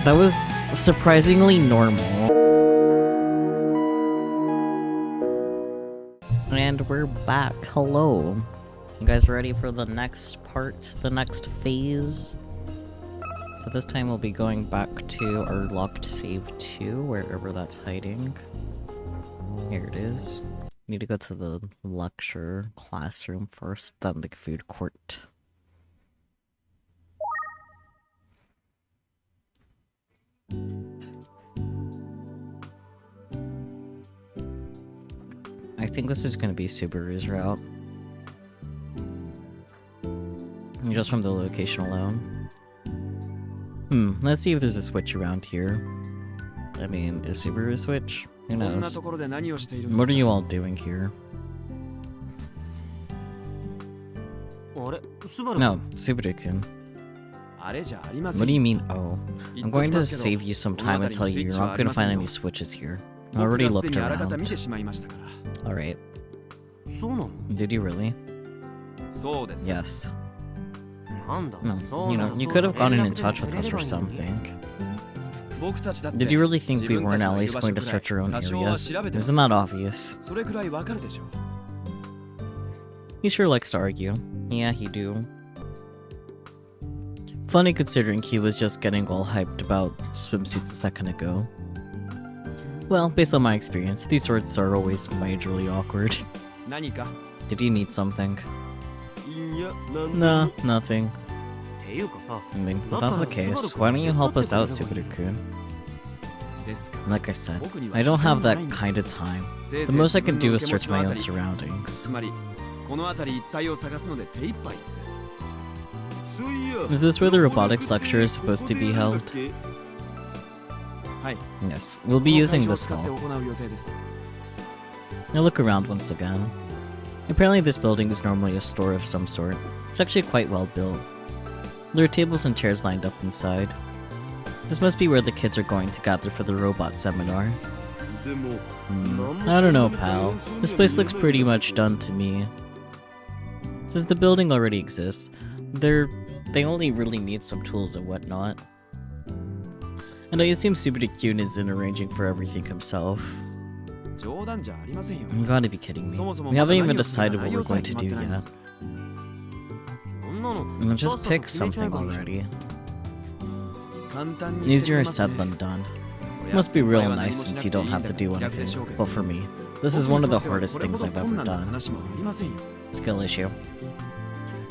That was surprisingly normal. And we're back. Hello. You guys ready for the next part, the next phase? So this time we'll be going back to our locked save 2, wherever that's hiding. Here it is. Need to go to the lecture classroom first, then the food court. I think this is gonna be Subaru's route. Just from the location alone. Let's see if there's a switch around here. I mean, is Subaru a switch? Who knows? What are you all doing here? No, Subaru-kun. What do you mean, oh? I'm going to save you some time and tell you you're not going to find any switches here. I already looked around. Alright. Did you really? Yes. No, you know, you could have gotten in touch with us or something. Did you really think we weren't at least going to search our own areas? Isn't that obvious? He sure likes to argue. Yeah, he do. Funny considering he was just getting all hyped about swimsuits a second ago. Well, based on my experience, these sorts are always majorly awkward. Did you need something? No, nothing. I mean, if that's the case, why don't you help us out, Subaru-kun? Like I said, I don't have that kind of time. The most I can do is search my own surroundings. Is this where the robotics lecture is supposed to be held? Yes, we'll be using this hall. Now look around once again. Apparently this building is normally a store of some sort. It's actually quite well built. There are tables and chairs lined up inside. This must be where the kids are going to gather for the robot seminar. I don't know, pal. This place looks pretty much done to me. Since the building already exists, they only really need some tools and whatnot. And I assume Subaru-kun is in arranging for everything himself. You gotta be kidding me. We haven't even decided what we're going to do yet. Just pick something already. Easier said than done. It must be real nice since you don't have to do anything. But for me, this is one of the hardest things I've ever done. Skill issue.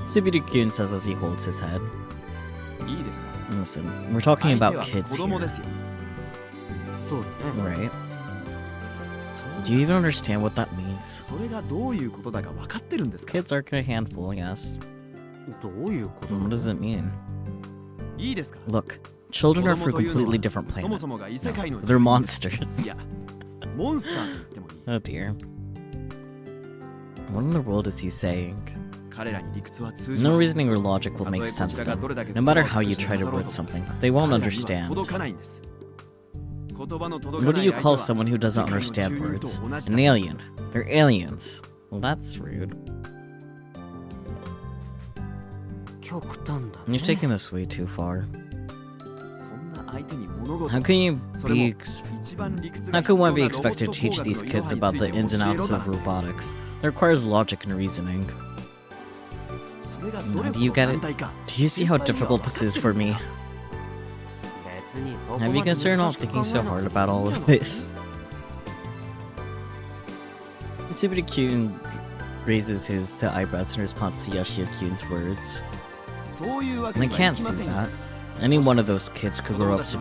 Subaru-kun says as he holds his head. Listen, we're talking about kids here. Right? Do you even understand what that means? Kids are a handful, yes. What does it mean? Look, children are for a completely different planet. No, they're monsters. Oh dear. What in the world is he saying? No reasoning or logic will make sense to them. No matter how you try to word something, they won't understand. What do you call someone who doesn't understand words? An alien. They're aliens. Well, that's rude. You're taking this way too far. How can one be expected to teach these kids about the ins and outs of robotics? It requires logic and reasoning. Do you get it? Do you see how difficult this is for me? Have you considered not thinking so hard about all of this? Subaru-kun raises his eyebrows in response to Yoshio-kun's words. I can't see that. Any one of those kids could grow up to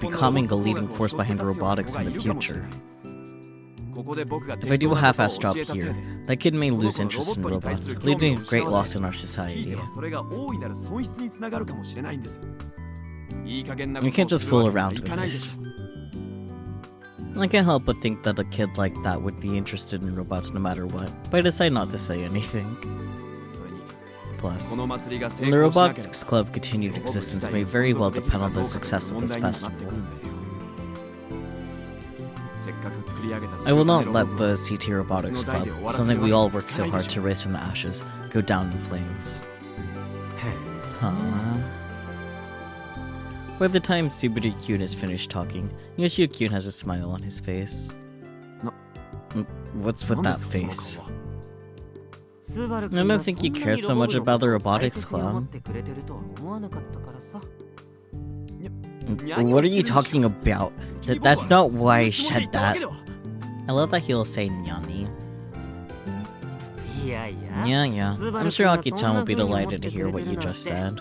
becoming a leading force behind robotics in the future. If I do a half-assed job here, that kid may lose interest in robots, leading to a great loss in our society. You can't just fool around with this. I can't help but think that a kid like that would be interested in robots no matter what, but I decide not to say anything. Plus, when the Robotics Club continued existence may very well depend on the success of this festival. I will not let the CT Robotics Club, something we all worked so hard to raise from the ashes, go down in flames. Huh. By the time Subaru-kun is finished talking, Yoshio-kun has a smile on his face. What's with that face? I don't think you cared so much about the robotics club. What are you talking about? That's not why I said that. I love that he'll say nyani. Yeah. I'm sure Aki-chan will be delighted to hear what you just said.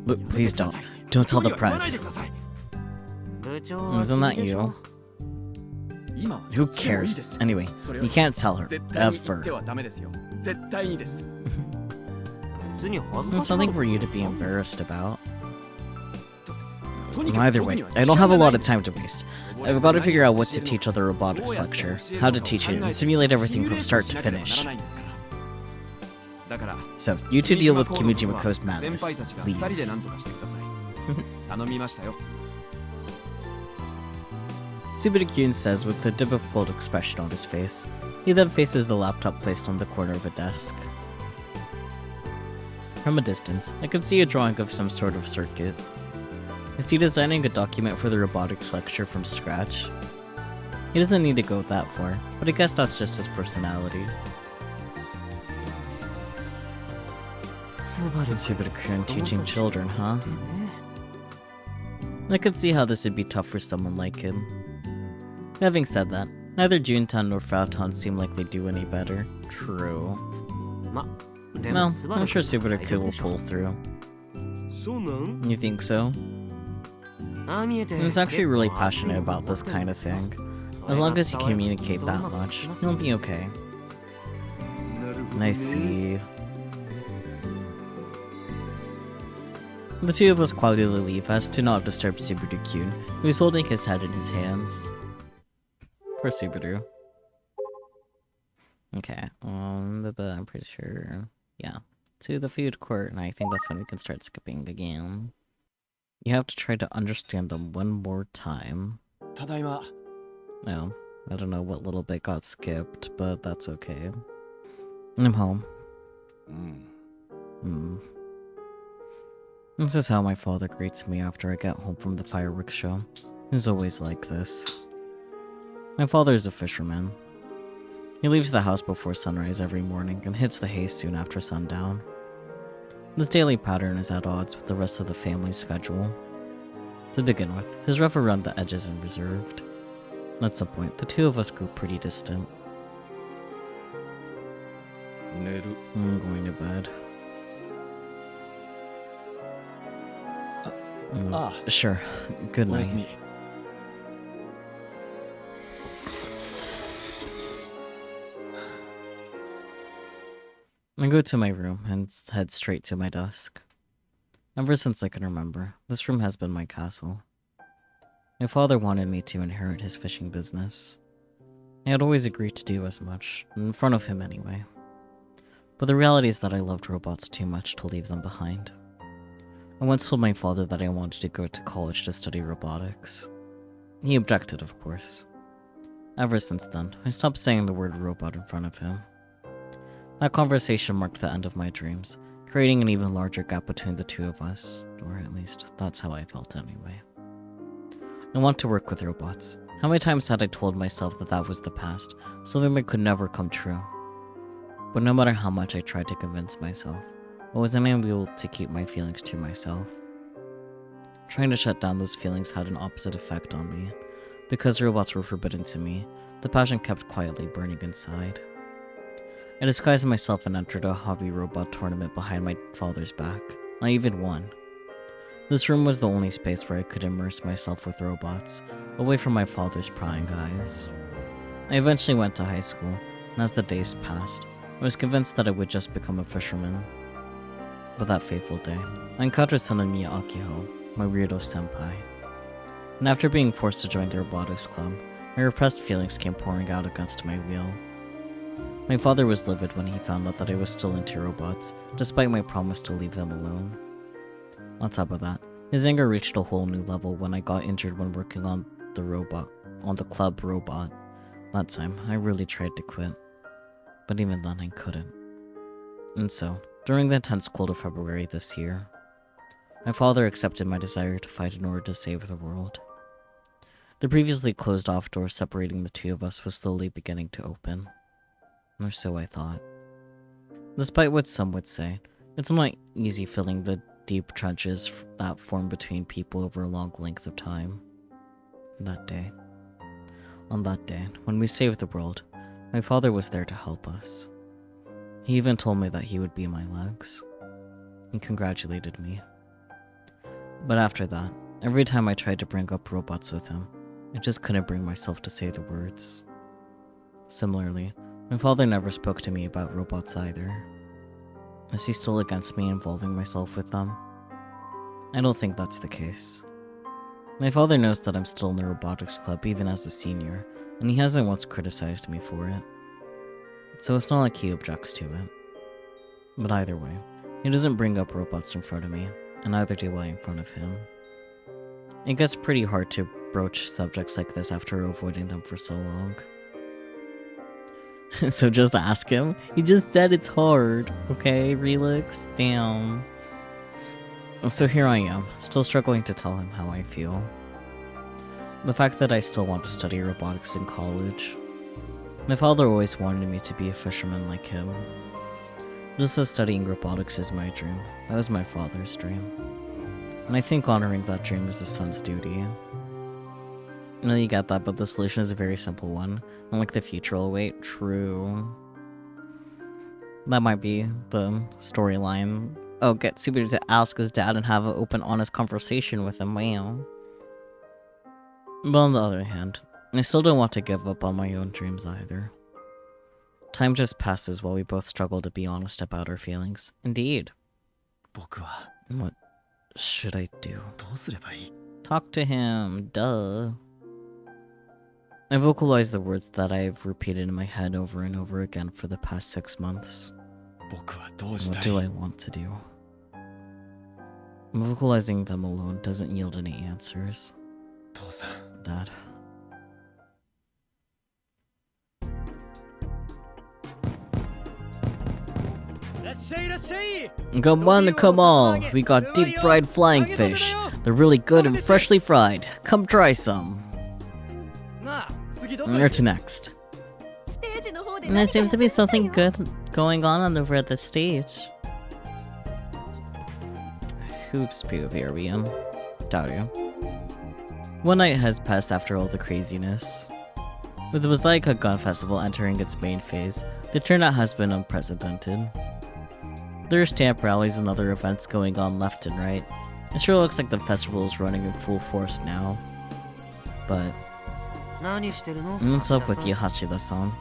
But please don't. Don't tell the press. Isn't that you? Who cares? Anyway, you can't tell her. Ever. It's something for you to be embarrassed about. Either way, I don't have a lot of time to waste. I've got to figure out what to teach at the robotics lecture, how to teach it, and simulate everything from start to finish. So, you two deal with Kimijima-ko's madness, please. Subaru-kun says with a difficult expression on his face. He then faces the laptop placed on the corner of a desk. From a distance, I can see a drawing of some sort of circuit. Is he designing a document for the robotics lecture from scratch? He doesn't need to go that far, but I guess that's just his personality. Subaru-kun teaching children, huh? I could see how this would be tough for someone like him. Having said that, neither Juntan nor Frautan seem like they do any better. True. Well, I'm sure Subaru-kun will pull through. You think so? He's actually really passionate about this kind of thing. As long as you communicate that much, he'll be okay. I see. The two of us quietly leave as to not disturb Subaru-kun, who is holding his head in his hands. Poor Subaru. Okay, but I'm pretty sure... Yeah. To the food court, and I think that's when we can start skipping again. You have to try to understand them one more time. No, I don't know what little bit got skipped, but that's okay. I'm home. This is how my father greets me after I get home from the fireworks show. He's always like this. My father is a fisherman. He leaves the house before sunrise every morning and hits the hay soon after sundown. This daily pattern is at odds with the rest of the family's schedule. To begin with, he's rough around the edges and reserved. At some point, the two of us grew pretty distant. I'm going to bed. Sure. Good night. I go to my room and head straight to my desk. Ever since I can remember, this room has been my castle. My father wanted me to inherit his fishing business. I had always agreed to do as much, in front of him anyway. But the reality is that I loved robots too much to leave them behind. I once told my father that I wanted to go to college to study robotics. He objected, of course. Ever since then, I stopped saying the word robot in front of him. That conversation marked the end of my dreams, creating an even larger gap between the two of us, or at least, that's how I felt anyway. I want to work with robots. How many times had I told myself that that was the past, something that could never come true? But no matter how much I tried to convince myself, I was unable to keep my feelings to myself. Trying to shut down those feelings had an opposite effect on me. Because robots were forbidden to me, the passion kept quietly burning inside. I disguised myself and entered a hobby robot tournament behind my father's back. I even won. This room was the only space where I could immerse myself with robots, away from my father's prying eyes. I eventually went to high school, and as the days passed, I was convinced that I would just become a fisherman. But that fateful day, I encountered Sanemiya Akiho, my weirdo senpai. And after being forced to join the robotics club, my repressed feelings came pouring out against my will. My father was livid when he found out that I was still into robots, despite my promise to leave them alone. On top of that, his anger reached a whole new level when I got injured when working on the club robot. That time, I really tried to quit. But even then, I couldn't. And so, During the intense cold of February this year, my father accepted my desire to fight in order to save the world. The previously closed-off door separating the two of us was slowly beginning to open. Or so I thought. Despite what some would say, it's not easy filling the deep trenches that form between people over a long length of time. On that day, when we saved the world, my father was there to help us. He even told me that he would be my legs. He congratulated me. But after that, every time I tried to bring up robots with him, I just couldn't bring myself to say the words. Similarly, my father never spoke to me about robots either. Is he still against me involving myself with them? I don't think that's the case. My father knows that I'm still in the robotics club even as a senior, and he hasn't once criticized me for it. So it's not like he objects to it. But either way, he doesn't bring up robots in front of me, and neither do I in front of him. It gets pretty hard to broach subjects like this after avoiding them for so long. So just ask him? He just said it's hard, okay, Relix? Damn. So here I am, still struggling to tell him how I feel. The fact that I still want to study robotics in college. My father always wanted me to be a fisherman like him. Just as studying robotics is my dream, that was my father's dream. And I think honoring that dream is a son's duty. You know, you get that, but the solution is a very simple one. Unlike the future will wait. True. That might be the storyline. Oh, get Subaru to ask his dad and have an open, honest conversation with him. Wow. But on the other hand, I still don't want to give up on my own dreams either. Time just passes while we both struggle to be honest about our feelings. Indeed. What should I do? Talk to him, duh. I vocalize the words that I've repeated in my head over and over again for the past 6 months. What do I want to do? Vocalizing them alone doesn't yield any answers. Dad. Come on, we got deep fried flying fish. They're really good and freshly fried. Come try some. Where to next? There seems to be something good going on over at the stage. Hoops POV, Dario. One night has passed after all the craziness. With the Mosaica Gun Festival entering its main phase, the turnout has been unprecedented. There are stamp rallies and other events going on left and right. It sure looks like the festival is running in full force now. But what's up with you, Hashida-san?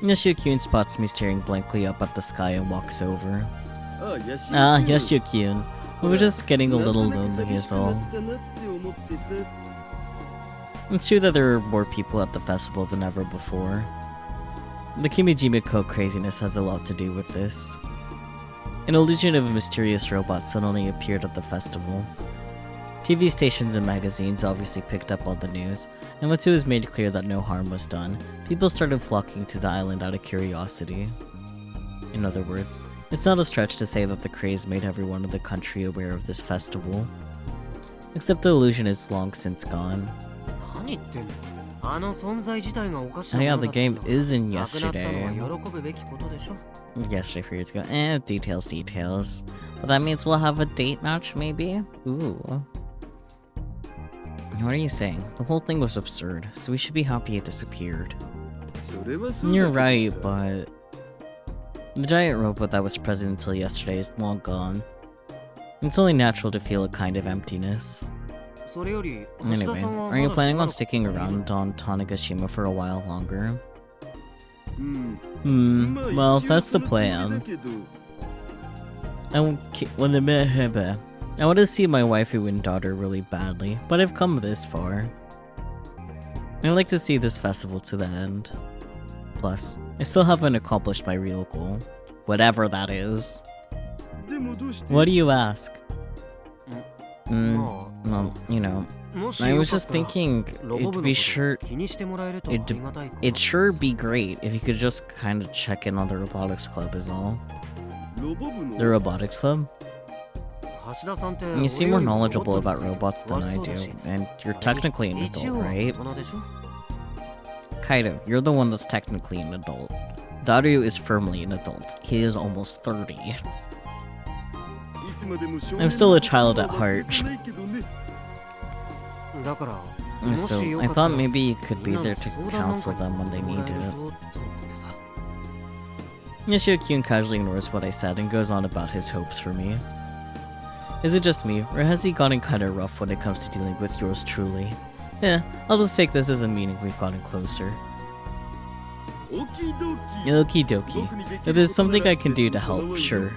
Yashio-kyun spots me staring blankly up at the sky and walks over. Yashio-kyun. We were just getting a little lonely is all. It's true that there are more people at the festival than ever before. The Kimijimiko craziness has a lot to do with this. An illusion of a mysterious robot suddenly appeared at the festival. TV stations and magazines obviously picked up on the news, and once it was made clear that no harm was done, people started flocking to the island out of curiosity. In other words, it's not a stretch to say that the craze made everyone in the country aware of this festival. Except the illusion is long since gone. Yeah, the game is in yesterday. Yesterday, 3 years ago. Details. But that means we'll have a date match, maybe? Ooh. What are you saying? The whole thing was absurd, so we should be happy it disappeared. You're right, but the giant robot that was present until yesterday is long gone. It's only natural to feel a kind of emptiness. Anyway, are you planning on sticking around on Tanegashima for a while longer? Well, that's the plan. I want to see my waifu and daughter really badly, but I've come this far. I'd like to see this festival to the end. Plus, I still haven't accomplished my real goal. Whatever that is. What do you ask? Well, you know, I was just thinking it'd sure be great if you could just kind of check in on the robotics club is all. The robotics club? You seem more knowledgeable about robots than I do, and you're technically an adult, right? Kaido, you're the one that's technically an adult. Daru is firmly an adult. He is almost 30. I'm still a child at heart. So, I thought maybe you could be there to counsel them when they need it. Yoshio-kyun casually ignores what I said and goes on about his hopes for me. Is it just me, or has he gotten kinda rough when it comes to dealing with yours truly? I'll just take this as a meaning we've gotten closer. Okie dokie. If there's something I can do to help, sure.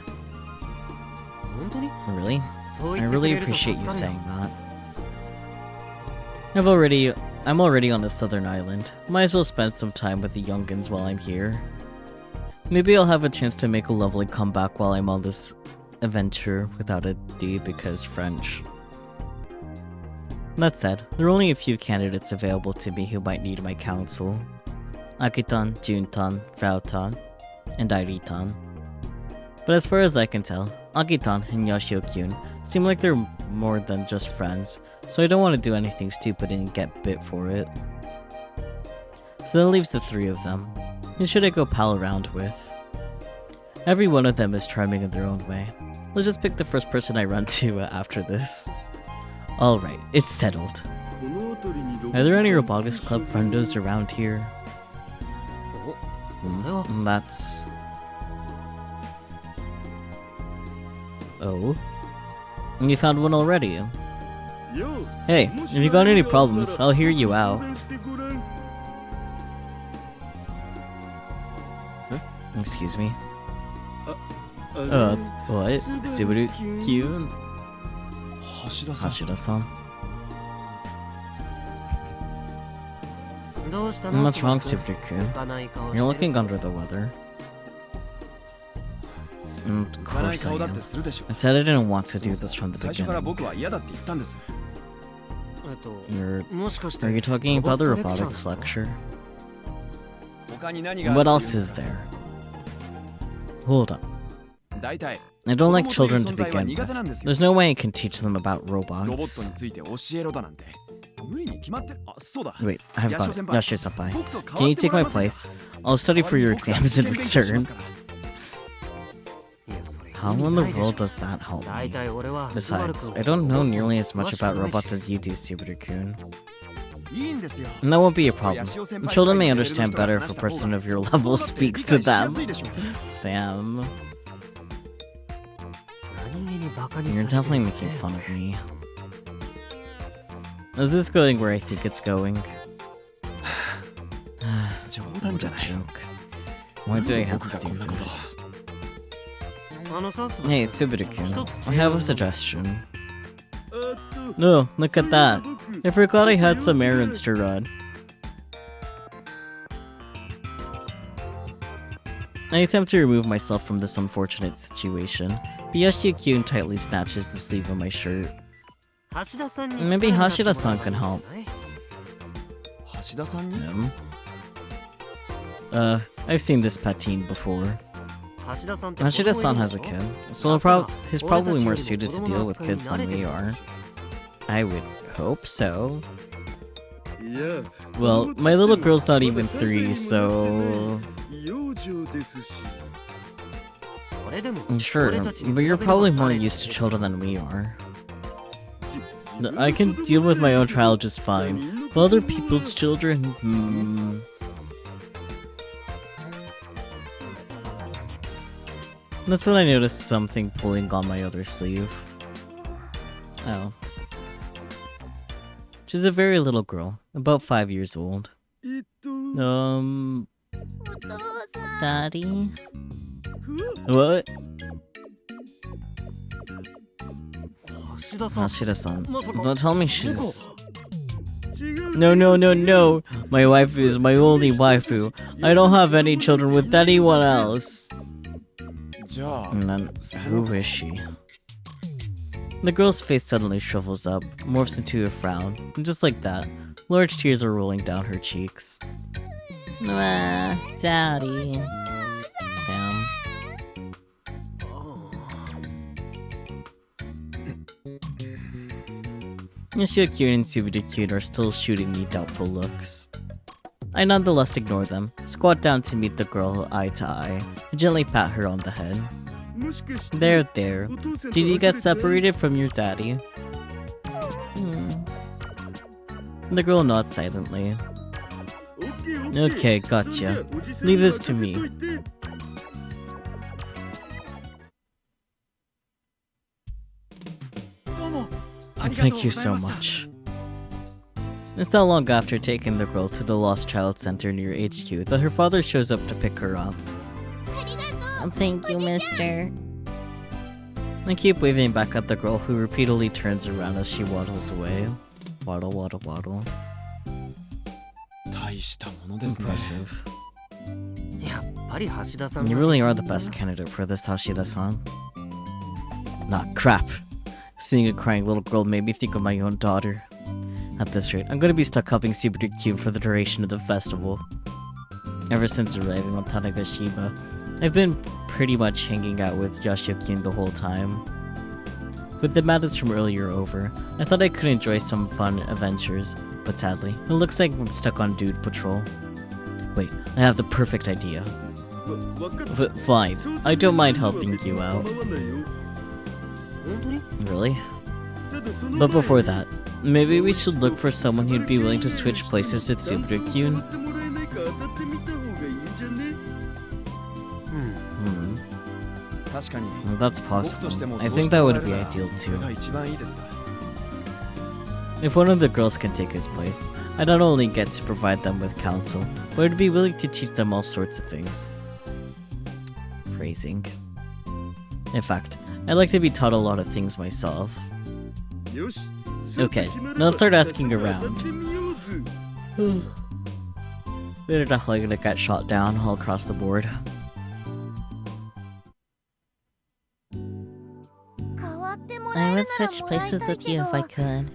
Really? I really appreciate you saying that. I'm already on the southern island. Might as well spend some time with the youngins while I'm here. Maybe I'll have a chance to make a lovely comeback while I'm on this adventure without a D because French. That said, there are only a few candidates available to me who might need my counsel. Akitan, Juntan, Vautan, and Airitan. But as far as I can tell, Akitan and Yoshio-kyun seem like they're more than just friends, so I don't want to do anything stupid and get bit for it. So that leaves the three of them. Who should I go pal around with? Every one of them is charming in their own way. Let's just pick the first person I run to after this. Alright, it's settled. Are there any Robotics Club friendos around here? That's... Oh? You found one already? Hey, if you got any problems, I'll hear you out. Huh? Excuse me. What? Subaru-kyun? Hashida-san? What's wrong, Subaru-kyun? You're looking under the weather. Of course I am. I said I didn't want to do this from the beginning. Are you talking about the robotics lecture? What else is there? Hold on. I don't like children to begin with. There's no way I can teach them about robots. Wait, I've got it. Yashio-senpai. Can you take my place? I'll study for your exams in return. How in the world does that help me? Besides, I don't know nearly as much about robots as you do, Subaru-kun. And that won't be a problem. The children may understand better if a person of your level speaks to them. Damn. You're definitely making fun of me. Is this going where I think it's going? What a joke. Why do I have to do this? Hey, Subaru-kun, I have a suggestion. No, look at that. I forgot I had some errands to run. I attempt to remove myself from this unfortunate situation, but Yoshio-kyun tightly snatches the sleeve of my shirt. Maybe Hashida-san can help. I've seen this patin before. Hashida-san has a kid, so he's probably more suited to deal with kids than we are. I would hope so. Well, my little girl's not even 3, so... Sure, but you're probably more used to children than we are. I can deal with my own child just fine, but other people's children, That's when I noticed something pulling on my other sleeve. Oh. She's a very little girl, about 5 years old. Daddy? What? Hashida-san, don't tell me she's... No. My waifu is my only waifu. I don't have any children with anyone else. And then, who is she? The girl's face suddenly shrivels up, morphs into a frown, and just like that, large tears are rolling down her cheeks. Daddy. Damn. Yoshio-kun and Subaru-kun are still shooting me doubtful looks. I nonetheless ignore them, squat down to meet the girl eye to eye, and gently pat her on the head. There. Did you get separated from your daddy? The girl nods silently. Okay, gotcha. Leave this to me. Thank you so much. It's not long after taking the girl to the Lost Child Center near HQ that her father shows up to pick her up. Thank you, mister. I keep waving back at the girl who repeatedly turns around as she waddles away. Waddle, waddle, waddle. Impressive. You really are the best candidate for this, Hashida-san. Nah, crap. Seeing a crying little girl made me think of my own daughter. At this rate, I'm gonna be stuck helping Subaru for the duration of the festival. Ever since arriving on Tanegashima, I've been pretty much hanging out with Yoshio-kun the whole time. With the madness from earlier over, I thought I could enjoy some fun adventures, but sadly, it looks like I'm stuck on Dude Patrol. Wait, I have the perfect idea. Fine, I don't mind helping you out. Really? But before that, maybe we should look for someone who'd be willing to switch places with Subaru-kun? Well, that's possible. I think that would be ideal too. If one of the girls can take his place, I'd not only get to provide them with counsel, but I'd be willing to teach them all sorts of things. Phrasing. In fact, I'd like to be taught a lot of things myself. Okay, now let's start asking around. They're definitely gonna get shot down all across the board. I would switch places with you if I could,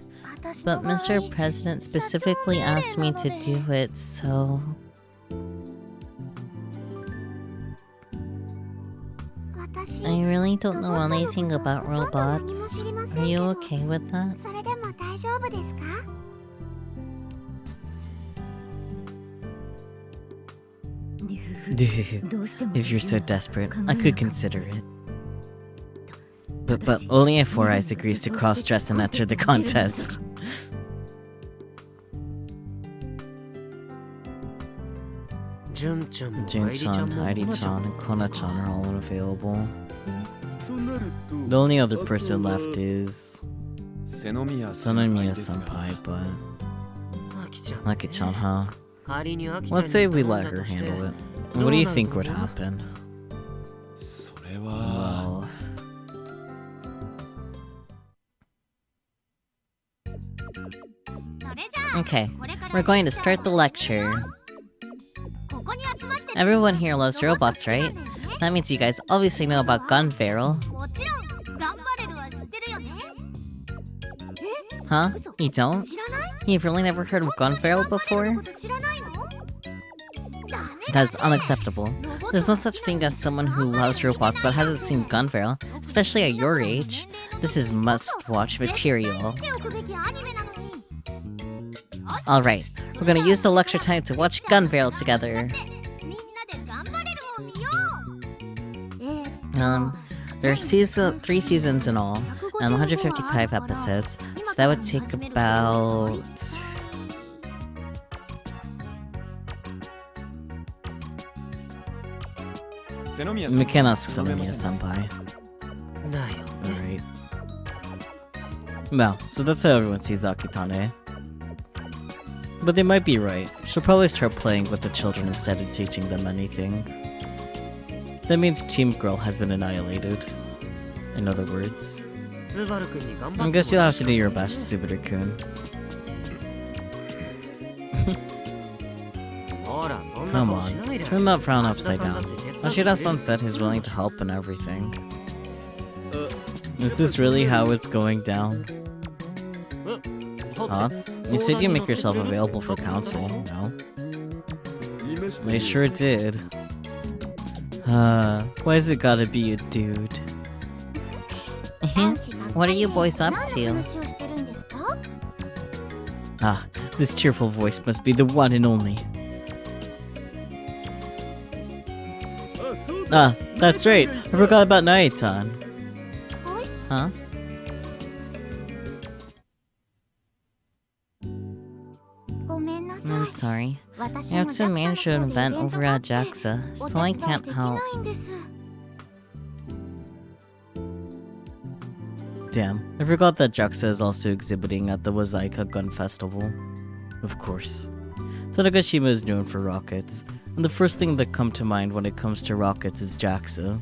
but Mr. President specifically asked me to do it, so... I really don't know anything about robots. Are you okay with that? If you're so desperate, I could consider it. But only if Four Eyes agrees to cross-dress and enter the contest. Jun-chan, Heidi-chan, and Kona-chan are all unavailable. The only other person left is... Sonomiya-senpai, but... Aki-chan, huh? Let's say we let her handle it. What do you think would happen? Well... Okay, we're going to start the lecture. Everyone here loves robots, right? That means you guys obviously know about Gun Barrel. Huh? You don't? You've really never heard of Gun Barrel before? That's unacceptable. There's no such thing as someone who loves robots but hasn't seen Gun Barrel, especially at your age. This is must-watch material. Alright, we're gonna use the lecture time to watch Gun Barrel together. There are 3 seasons in all, and 155 episodes, so that would take about... We can ask Sonomiya-senpai. Alright. Well, so that's how everyone sees Akitane. But they might be right. She'll probably start playing with the children instead of teaching them anything. That means Team Girl has been annihilated. In other words. I guess you'll have to do your best, Subaru-kun. Come on, turn that frown upside down. Ashida-san said he's willing to help and everything. Is this really how it's going down? Huh? You said you make yourself available for counsel, no? I sure did. Why has it gotta be a dude? What are you boys up to? Ah, this cheerful voice must be the one and only. Ah, that's right. I forgot about Naitan. Huh? I'm sorry. I have to manage an event over at JAXA, so I can't help. Damn, I forgot that JAXA is also exhibiting at the Wazaika Gun Festival. Of course. Tanegashima is known for rockets, and the first thing that come to mind when it comes to rockets is JAXA.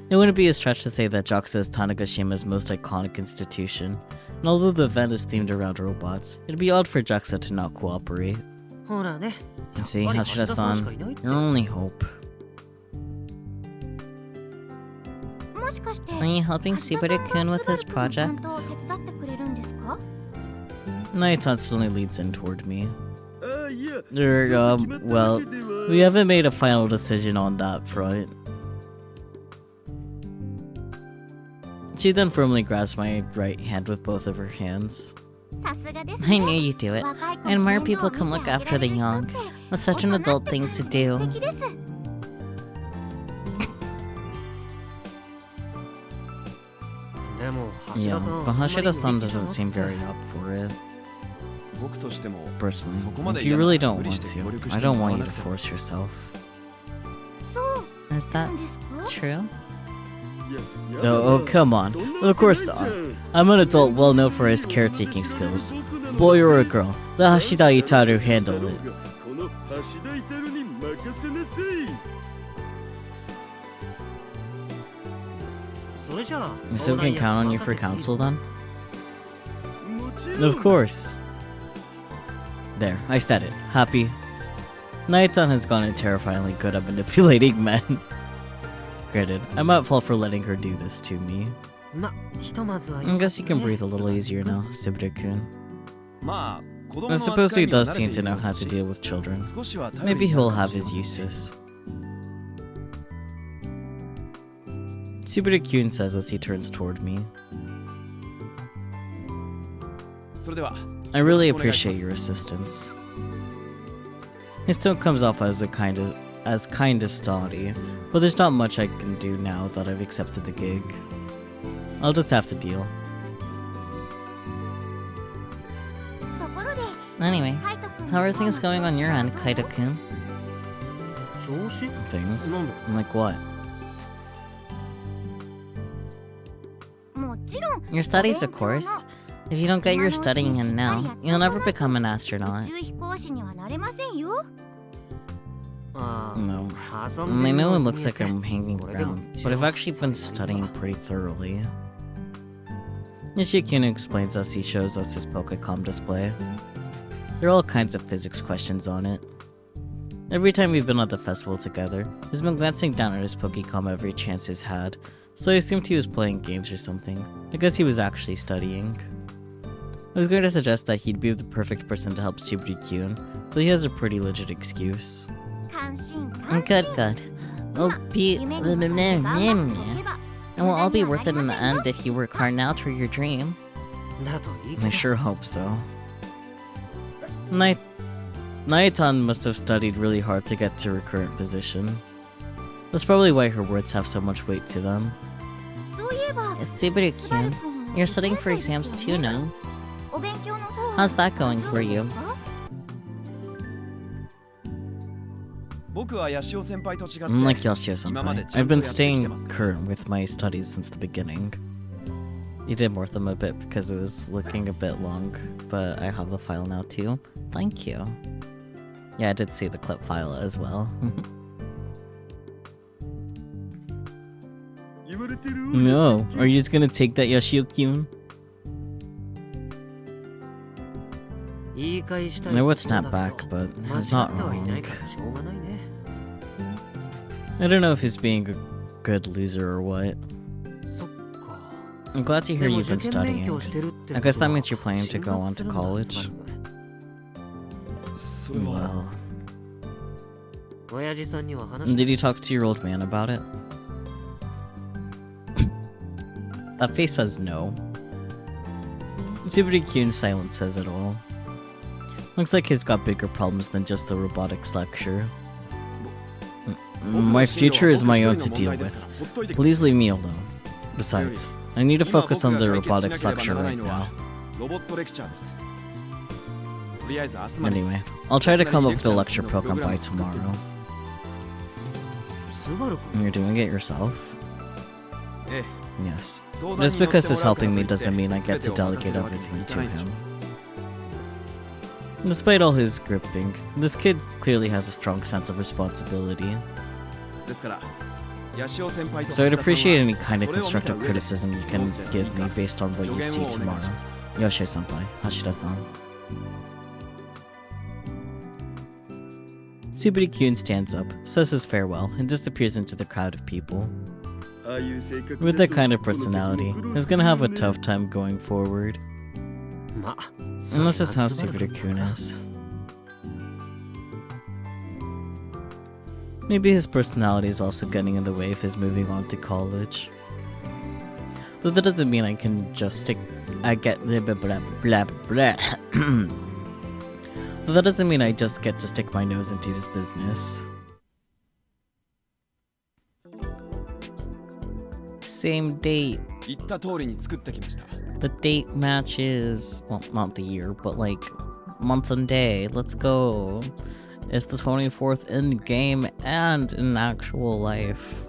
It wouldn't be a stretch to say that JAXA is Tanegashima's most iconic institution, and although the event is themed around robots, it'd be odd for JAXA to not cooperate. You see, Hashira-san, your only hope. Are you helping Subaru-kun with his projects? Naitan suddenly leads in toward me. Well, we haven't made a final decision on that front. She then firmly grasps my right hand with both of her hands. I knew you'd do it. I admire people can look after the young. That's such an adult thing to do. Yeah, but Hashira-san doesn't seem very up for it. Personally, if you really don't want to, I don't want you to force yourself. Is that true? No, oh come on. Of course not. I'm an adult well known for his caretaking skills. Boy or a girl, the Hashida Itaru handle it. So we can count on you for counsel then? Of course. There, I said it. Happy? Naitan has gotten terrifyingly good at manipulating men. Granted, I might fall for letting her do this to me. I guess you can breathe a little easier now, Subaru-kun. I suppose he does seem to know how to deal with children. Maybe he'll have his uses. Subaru-kun says as he turns toward me. I really appreciate your assistance. His tone comes off as kind of stodgy, but there's not much I can do now that I've accepted the gig. I'll just have to deal. Anyway, how are things going on your end, Kaito-kun? Things? Like what? Your studies, of course. If you don't get your studying in now, you'll never become an astronaut. No. I know it looks like I'm hanging around, but I've actually been studying pretty thoroughly. Nishikunu explains as he shows us his Pokécom display. There are all kinds of physics questions on it. Every time we've been at the festival together, he's been glancing down at his Pokécom every chance he's had, so I assumed he was playing games or something. I guess he was actually studying. I was going to suggest that he'd be the perfect person to help Subaru-kun, but he has a pretty legit excuse. Good. It'll be... It will all be worth it in the end if you work hard now toward your dream. I sure hope so. Naitan must have studied really hard to get to her current position. That's probably why her words have so much weight to them. Subaru-kun, you're studying for exams too now. How's that going for you? Unlike Yashio-senpai, I've been staying current with my studies since the beginning. You did morph them a bit because it was looking a bit long, but I have the file now too. Thank you. Yeah, I did see the clip file as well. No, are you just gonna take that, Yashio-kun? I would snap back, but he's not wrong. I don't know if he's being a good loser or what. I'm glad to hear you've been studying. I guess that means you're planning to go on to college. Well... Did you talk to your old man about it? That face says no. Subaru Kyun's silence says it all. Looks like he's got bigger problems than just the robotics lecture. My future is my own to deal with. Please leave me alone. Besides, I need to focus on the robotics lecture right now. Anyway, I'll try to come up with a lecture program by tomorrow. You're doing it yourself? Yes. Just because he's helping me doesn't mean I get to delegate everything to him. Despite all his gripping, this kid clearly has a strong sense of responsibility. So I'd appreciate any kind of constructive criticism you can give me based on what you see tomorrow. Yoshi-senpai, Hashida-san. Subaru Kyun stands up, says his farewell, and disappears into the crowd of people. With that kind of personality, he's gonna have a tough time going forward. And that's just how Subaru Kyun is. Maybe his personality is also getting in the way of his moving on to college. Though that doesn't mean I can just stick... Though that doesn't mean I just get to stick my nose into this business. Same date. The date matches... well, not the year, but like, month and day. Let's go. It's the 24th in game and in actual life.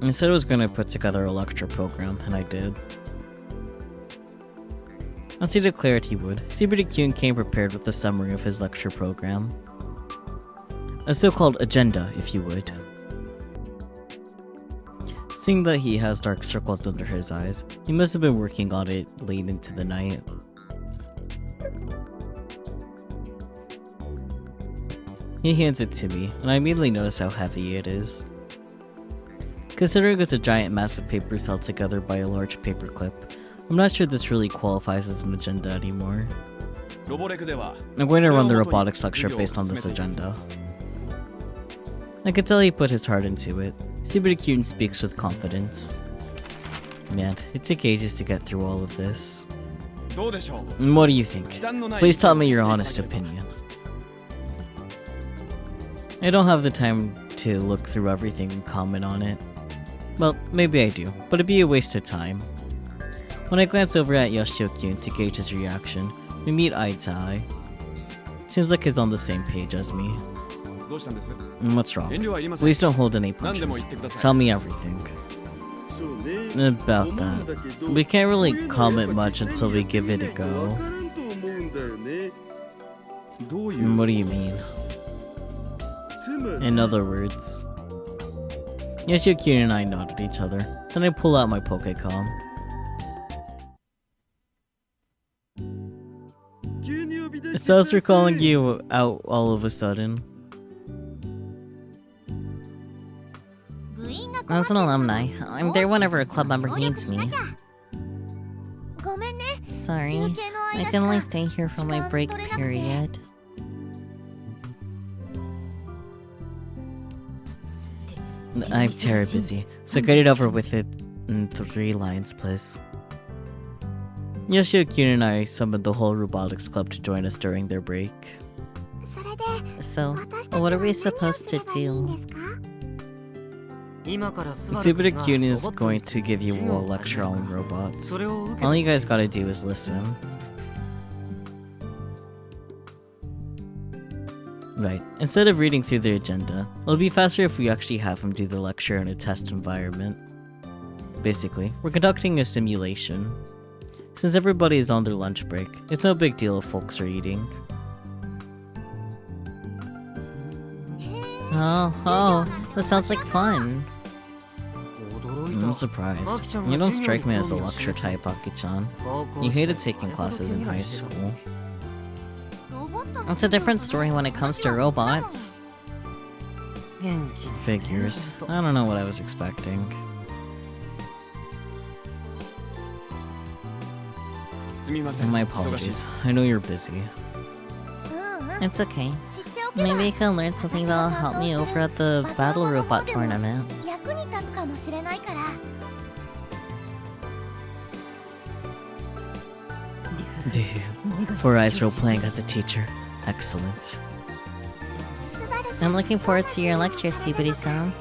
I said I was gonna put together a lecture program, and I did. As he declared he would, Subaru Kyun came prepared with a summary of his lecture program. A so-called agenda, if you would. Seeing that he has dark circles under his eyes, he must have been working on it late into the night. He hands it to me, and I immediately notice how heavy it is. Considering it's a giant mass of papers held together by a large paperclip, I'm not sure this really qualifies as an agenda anymore. I'm going to run the robotics lecture based on this agenda. I could tell he put his heart into it. Subaru Kyun speaks with confidence. Man, it took ages to get through all of this. What do you think? Please tell me your honest opinion. I don't have the time to look through everything and comment on it. Well, maybe I do, but it'd be a waste of time. When I glance over at Yoshio-kyun to gauge his reaction, we meet eye to eye. Seems like he's on the same page as me. What's wrong? Please don't hold any punches. Tell me everything. About that. We can't really comment much until we give it a go. What do you mean? In other words... Yoshio-kyun and I nod at each other. Then I pull out my Pokécom. So as we're calling you out all of a sudden. As an alumni, I'm there whenever a club member needs me. Sorry, I can only stay here for my break period. I'm terribly busy, so get it over with it in 3 lines, please. Yoshio-kyun and I summoned the whole robotics club to join us during their break. So, what are we supposed to do? Subaru-kyun is going to give you a lecture on robots. All you guys gotta do is listen. Right, instead of reading through the agenda, it'll be faster if we actually have him do the lecture in a test environment. Basically, we're conducting a simulation. Since everybody is on their lunch break, it's no big deal if folks are eating. Oh, that sounds like fun. I'm surprised. You don't strike me as a lecture type, Aki-chan. You hated taking classes in high school. It's a different story when it comes to robots. Figures. I don't know what I was expecting. My apologies. I know you're busy. It's okay. Maybe I can learn something that'll help me over at the Battle Robot tournament. Four Eyes role-playing as a teacher. Excellent. I'm looking forward to your lecture, Subari-san.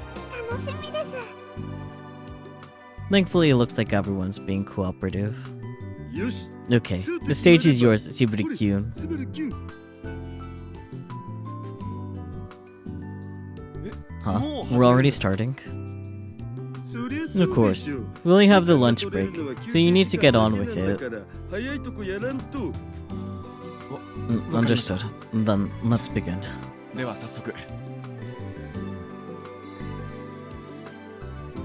Thankfully, it looks like everyone's being cooperative. Okay, the stage is yours, Subaru-kyun. Huh? We're already starting? Of course. We only have the lunch break, so you need to get on with it. Understood. Then, let's begin.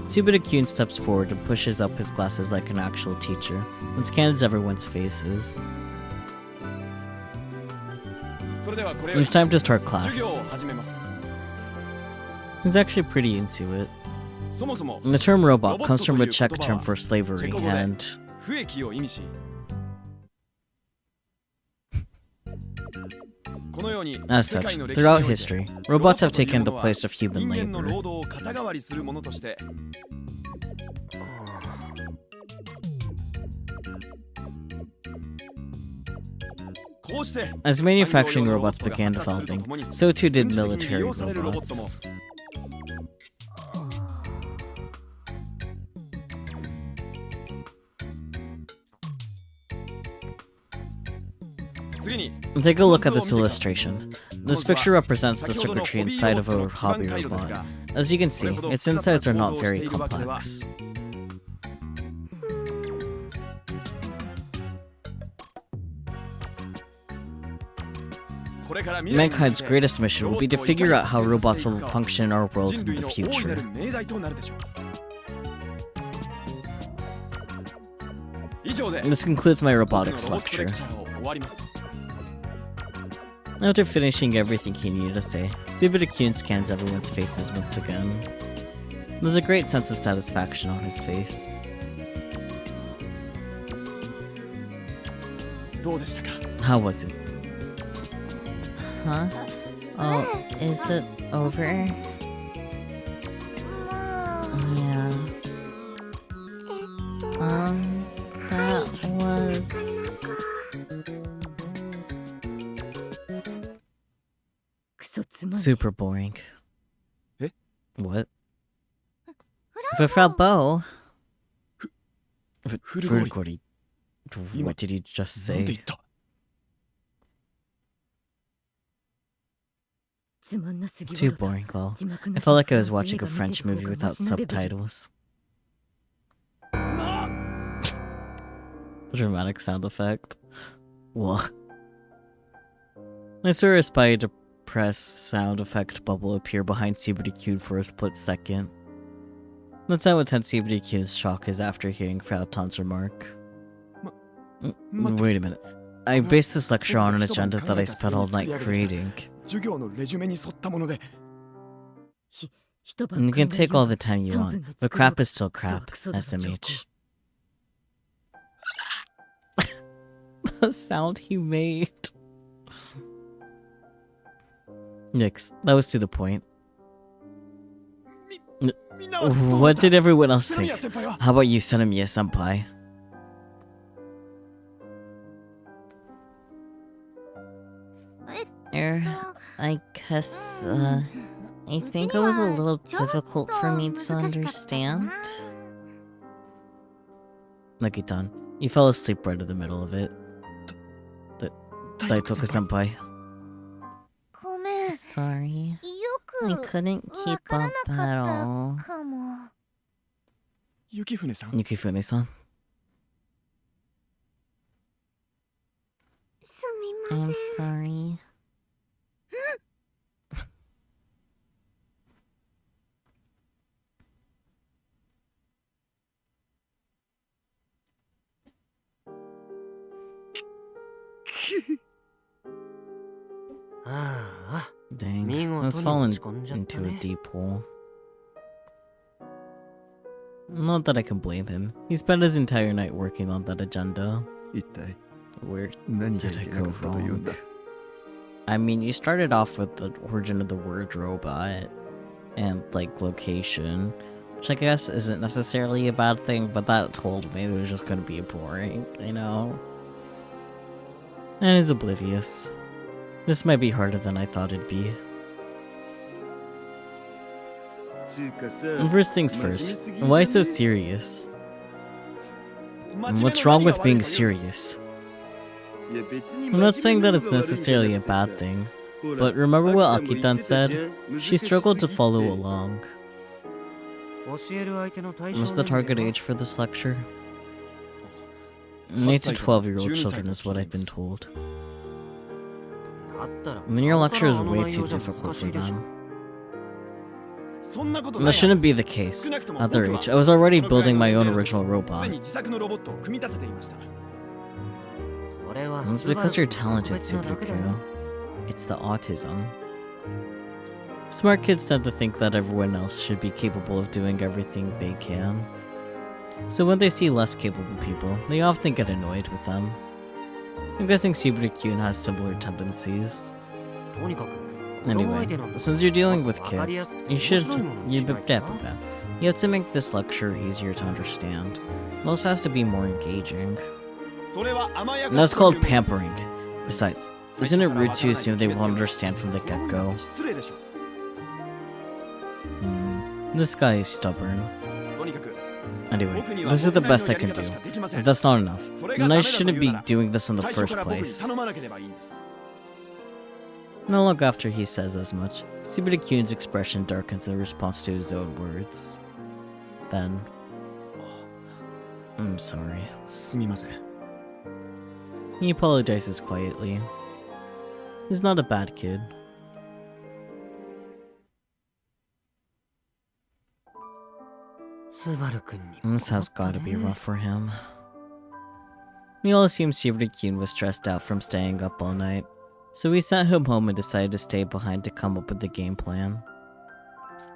Subaru-kyun steps forward and pushes up his glasses like an actual teacher, and scans everyone's faces. It's time to start class. He's actually pretty into it. The term robot comes from a Czech term for slavery, and... as such, throughout history, robots have taken the place of human labor. As manufacturing robots began developing, so too did military robots. Take a look at this illustration. This picture represents the circuitry inside of a hobby robot. As you can see, its insides are not very complex. Mankind's greatest mission will be to figure out how robots will function in our world in the future. This concludes my robotics lecture. After finishing everything he needed to say, Subaru-kyun scans everyone's faces once again. There's a great sense of satisfaction on his face. How was it? Huh? Oh, is it over? Yeah. That was... super boring. What? Bravo! What did you just say? Too boring, lol. I felt like I was watching a French movie without subtitles. The dramatic sound effect. What? I saw a spy press sound effect bubble appear behind Subaru-kyun for a split second. That's how intense Subaru-kyun's shock is after hearing Frauton's remark. Wait a minute. I based this lecture on an agenda that I spent all night creating. You can take all the time you want, but crap is still crap, SMH. The sound he made. Nix, that was to the point. What did everyone else think? How about you, Sanemiya-senpai? I guess, I think it was a little difficult for me to understand. Nagitan, you fell asleep right in the middle of it. Daitoku-senpai. Sorry. I couldn't keep up at all. Yukifune-san. I'm sorry. Dang, I've fallen into a deep hole. Not that I can blame him. He spent his entire night working on that agenda. Where did I go wrong? I mean, you started off with the origin of the word robot and, like, location, which I guess isn't necessarily a bad thing, but that told me it was just gonna be boring, you know? And it's oblivious. This might be harder than I thought it'd be. And first things first, why so serious? And what's wrong with being serious? I'm not saying that it's necessarily a bad thing, but remember what Akitan said? She struggled to follow along. What's the target age for this lecture? 8 to 12-year-old children is what I've been told. And then your lecture is way too difficult for them. And that shouldn't be the case. At their age, I was already building my own original robot. And it's because you're talented, Subaru. It's the autism. Smart kids tend to think that everyone else should be capable of doing everything they can. So when they see less capable people, they often get annoyed with them. I'm guessing Subaru has similar tendencies. Anyway, since you're dealing with kids, you have to make this lecture easier to understand. It also has to be more engaging. And that's called pampering. Besides, isn't it rude to assume they won't understand from the get-go? This guy is stubborn. Anyway, this is the best I can do. If that's not enough, then I shouldn't be doing this in the first place. Not long after he says as much, Subaru-kun's expression darkens in response to his own words. Then, I'm sorry. He apologizes quietly. He's not a bad kid. This has gotta be rough for him. We all assumed Subaru-kun was stressed out from staying up all night, so we sent him home and decided to stay behind to come up with the game plan.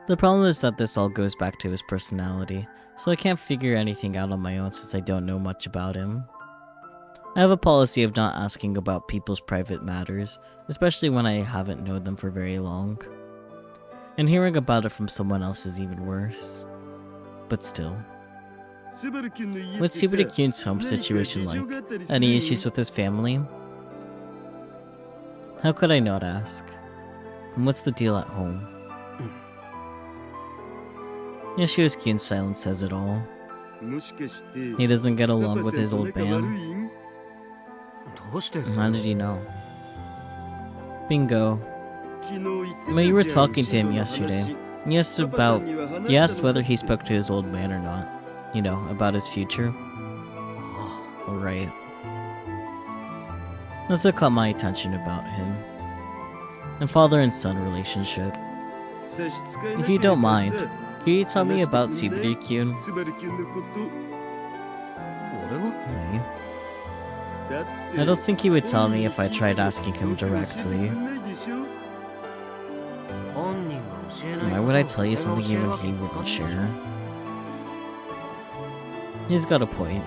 The problem is that this all goes back to his personality, so I can't figure anything out on my own since I don't know much about him. I have a policy of not asking about people's private matters, especially when I haven't known them for very long. And hearing about it from someone else is even worse. But still. What's Subaru-kun's home situation like? Any issues with his family? How could I not ask? And what's the deal at home? Yoshio's-kun's silence says it all. He doesn't get along with his old man. How did you know? Bingo. When you were talking to him yesterday, he asked whether he spoke to his old man or not. You know, about his future. Alright. That's what caught my attention about him. And father and son relationship. If you don't mind, can you tell me about Subaru-kun? I don't think he would tell me if I tried asking him directly. Why would I tell you something even he wouldn't share? He's got a point.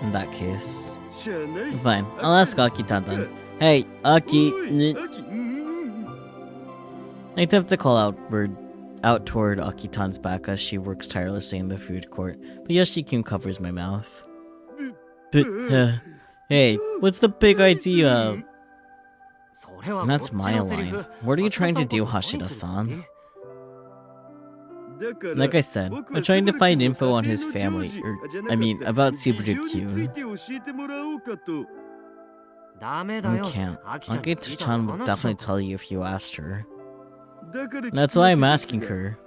In that case. Fine, I'll ask Akitan then. Hey, Aki. I attempt to call out toward Akitan's back as she works tirelessly in the food court, but Yoshi-kun covers my mouth. Hey, what's the big idea? That's my line. What are you trying to do, Hashida-san? Like I said, I'm trying to find info on his family, about Subaru-kun. I can't. Aki-chan will definitely tell you if you asked her. That's why I'm asking her.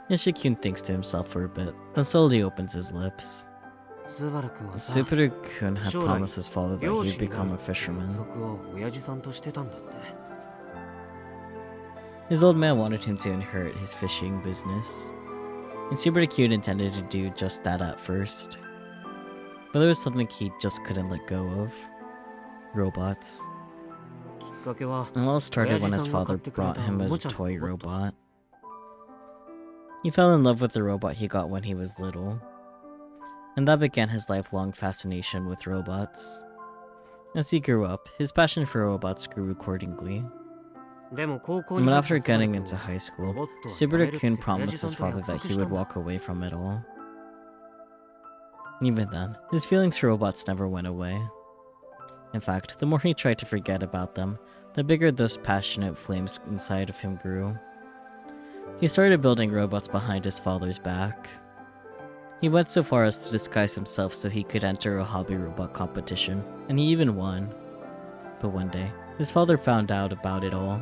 Yoshi-kun thinks to himself for a bit, then slowly opens his lips. Subaru-kun had promised his father that he'd become a fisherman. His old man wanted him to inherit his fishing business, and Subaru-kun intended to do just that at first. But there was something he just couldn't let go of. Robots. It all started when his father brought him a toy robot. He fell in love with the robot he got when he was little. and that began his lifelong fascination with robots. As he grew up, his passion for robots grew accordingly. But after getting into high school, Subaru-kun promised his father that he would walk away from it all. Even then, his feelings for robots never went away. In fact, the more he tried to forget about them, the bigger those passionate flames inside of him grew. He started building robots behind his father's back. He went so far as to disguise himself so he could enter a hobby robot competition, and he even won. But one day, his father found out about it all.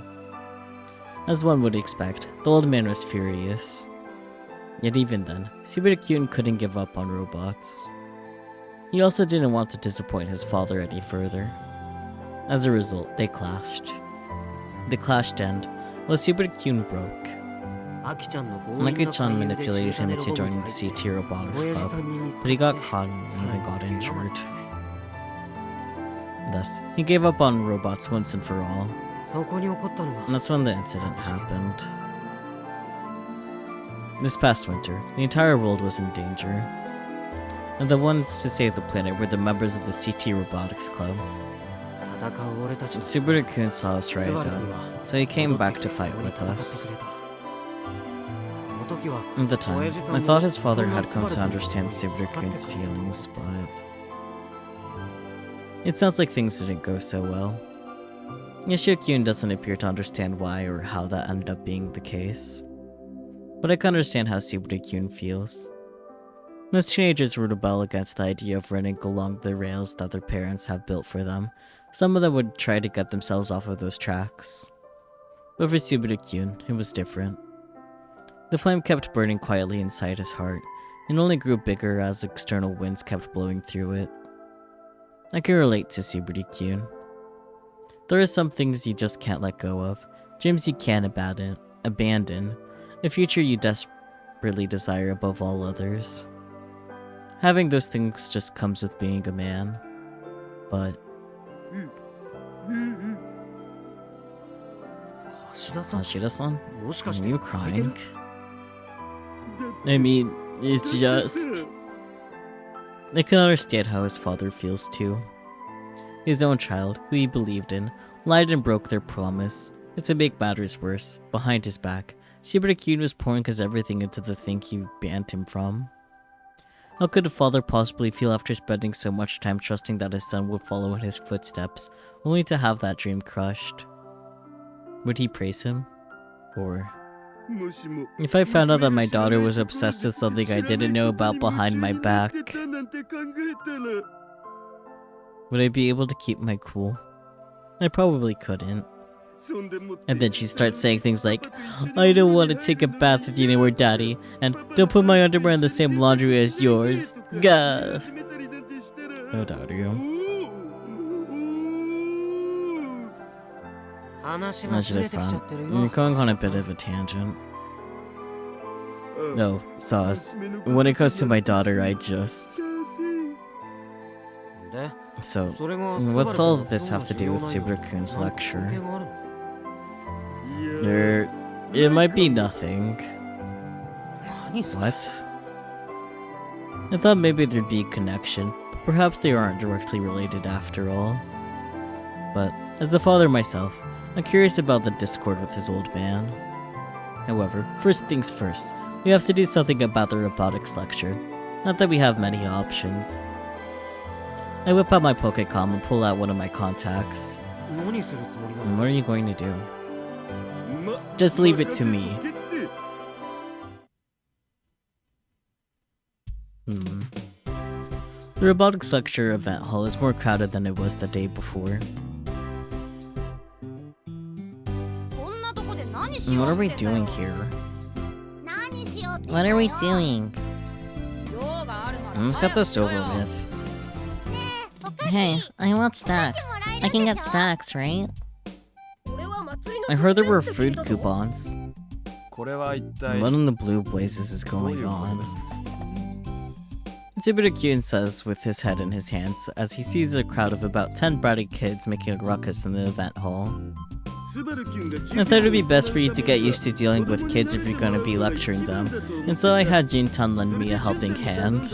As one would expect, the old man was furious. Yet even then, Subaru-kun couldn't give up on robots. He also didn't want to disappoint his father any further. As a result, they clashed. The clash ended while Subaru-kun broke. Aki-chan manipulated him into joining the CT Robotics Club, but he got caught and even got injured. Thus, he gave up on robots once and for all. And that's when the incident happened. This past winter, the entire world was in danger. And the ones to save the planet were the members of the CT Robotics Club. Subaru-kun saw us rise up, so he came back to fight with us. At the time, I thought his father had come to understand Subaru-kun's feelings, but it sounds like things didn't go so well. Yoshio-kun doesn't appear to understand why or how that ended up being the case. But I can understand how Subaru-kun feels. Most teenagers would rebel against the idea of running along the rails that their parents have built for them. Some of them would try to get themselves off of those tracks. But for Subaru-kun, it was different. The flame kept burning quietly inside his heart, and only grew bigger as external winds kept blowing through it. I can relate to Subaru-kun. There are some things you just can't let go of, dreams you can't abandon, a future you desperately desire above all others. Having those things just comes with being a man. But Hashida-san? Are you crying? I mean, it's just... I can understand how his father feels too. His own child, who he believed in, lied and broke their promise. And to make matters worse, behind his back, Subaru-kun was pouring his everything into the thing he banned him from. How could a father possibly feel after spending so much time trusting that his son would follow in his footsteps, only to have that dream crushed? Would he praise him? Or... if I found out that my daughter was obsessed with something I didn't know about behind my back, would I be able to keep my cool? I probably couldn't. And then she starts saying things like, I don't want to take a bath with you anymore, Daddy, and don't put my underwear in the same laundry as yours. Gah! How dare you? Hashida-san, you're going on a bit of a tangent. No, Sauce. When it comes to my daughter, I just... So, what's all of this have to do with Subaru-kun's lecture? It might be nothing. What? I thought maybe there'd be a connection, but perhaps they aren't directly related after all. But, as the father myself, I'm curious about the discord with his old man. However, first things first, we have to do something about the robotics lecture. Not that we have many options. I whip out my Pokécom and pull out one of my contacts. And what are you going to do? Just leave it to me. The robotics lecture event hall is more crowded than it was the day before. What are we doing here? What are we doing? Let's get this over with. Hey, I want snacks. I can get snacks, right? I heard there were food coupons. What in the blue blazes is going on? Subaru-kun says with his head in his hands as he sees a crowd of about 10 bratty kids making a ruckus in the event hall. I thought it would be best for you to get used to dealing with kids if you're gonna be lecturing them, and so I had Jin-tan lend me a helping hand.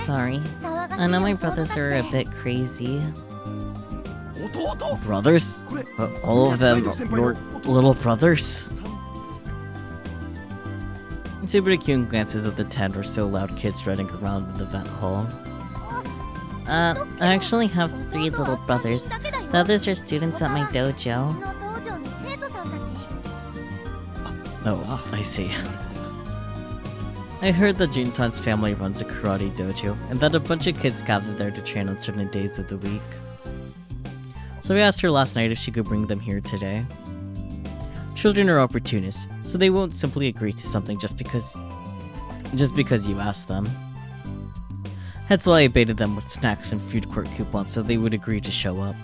Sorry. I know my brothers are a bit crazy. Brothers? All of them your little brothers? Subaru-kun glances at the 10 or so loud kids running around in the vent hall. I actually have 3 little brothers. The others are students at my dojo. Oh, I see. I heard that Jin-tan's family runs a karate dojo, and that a bunch of kids gather there to train on certain days of the week. So I asked her last night if she could bring them here today. Children are opportunists, so they won't simply agree to something just because you ask them. That's why I baited them with snacks and food court coupons so they would agree to show up.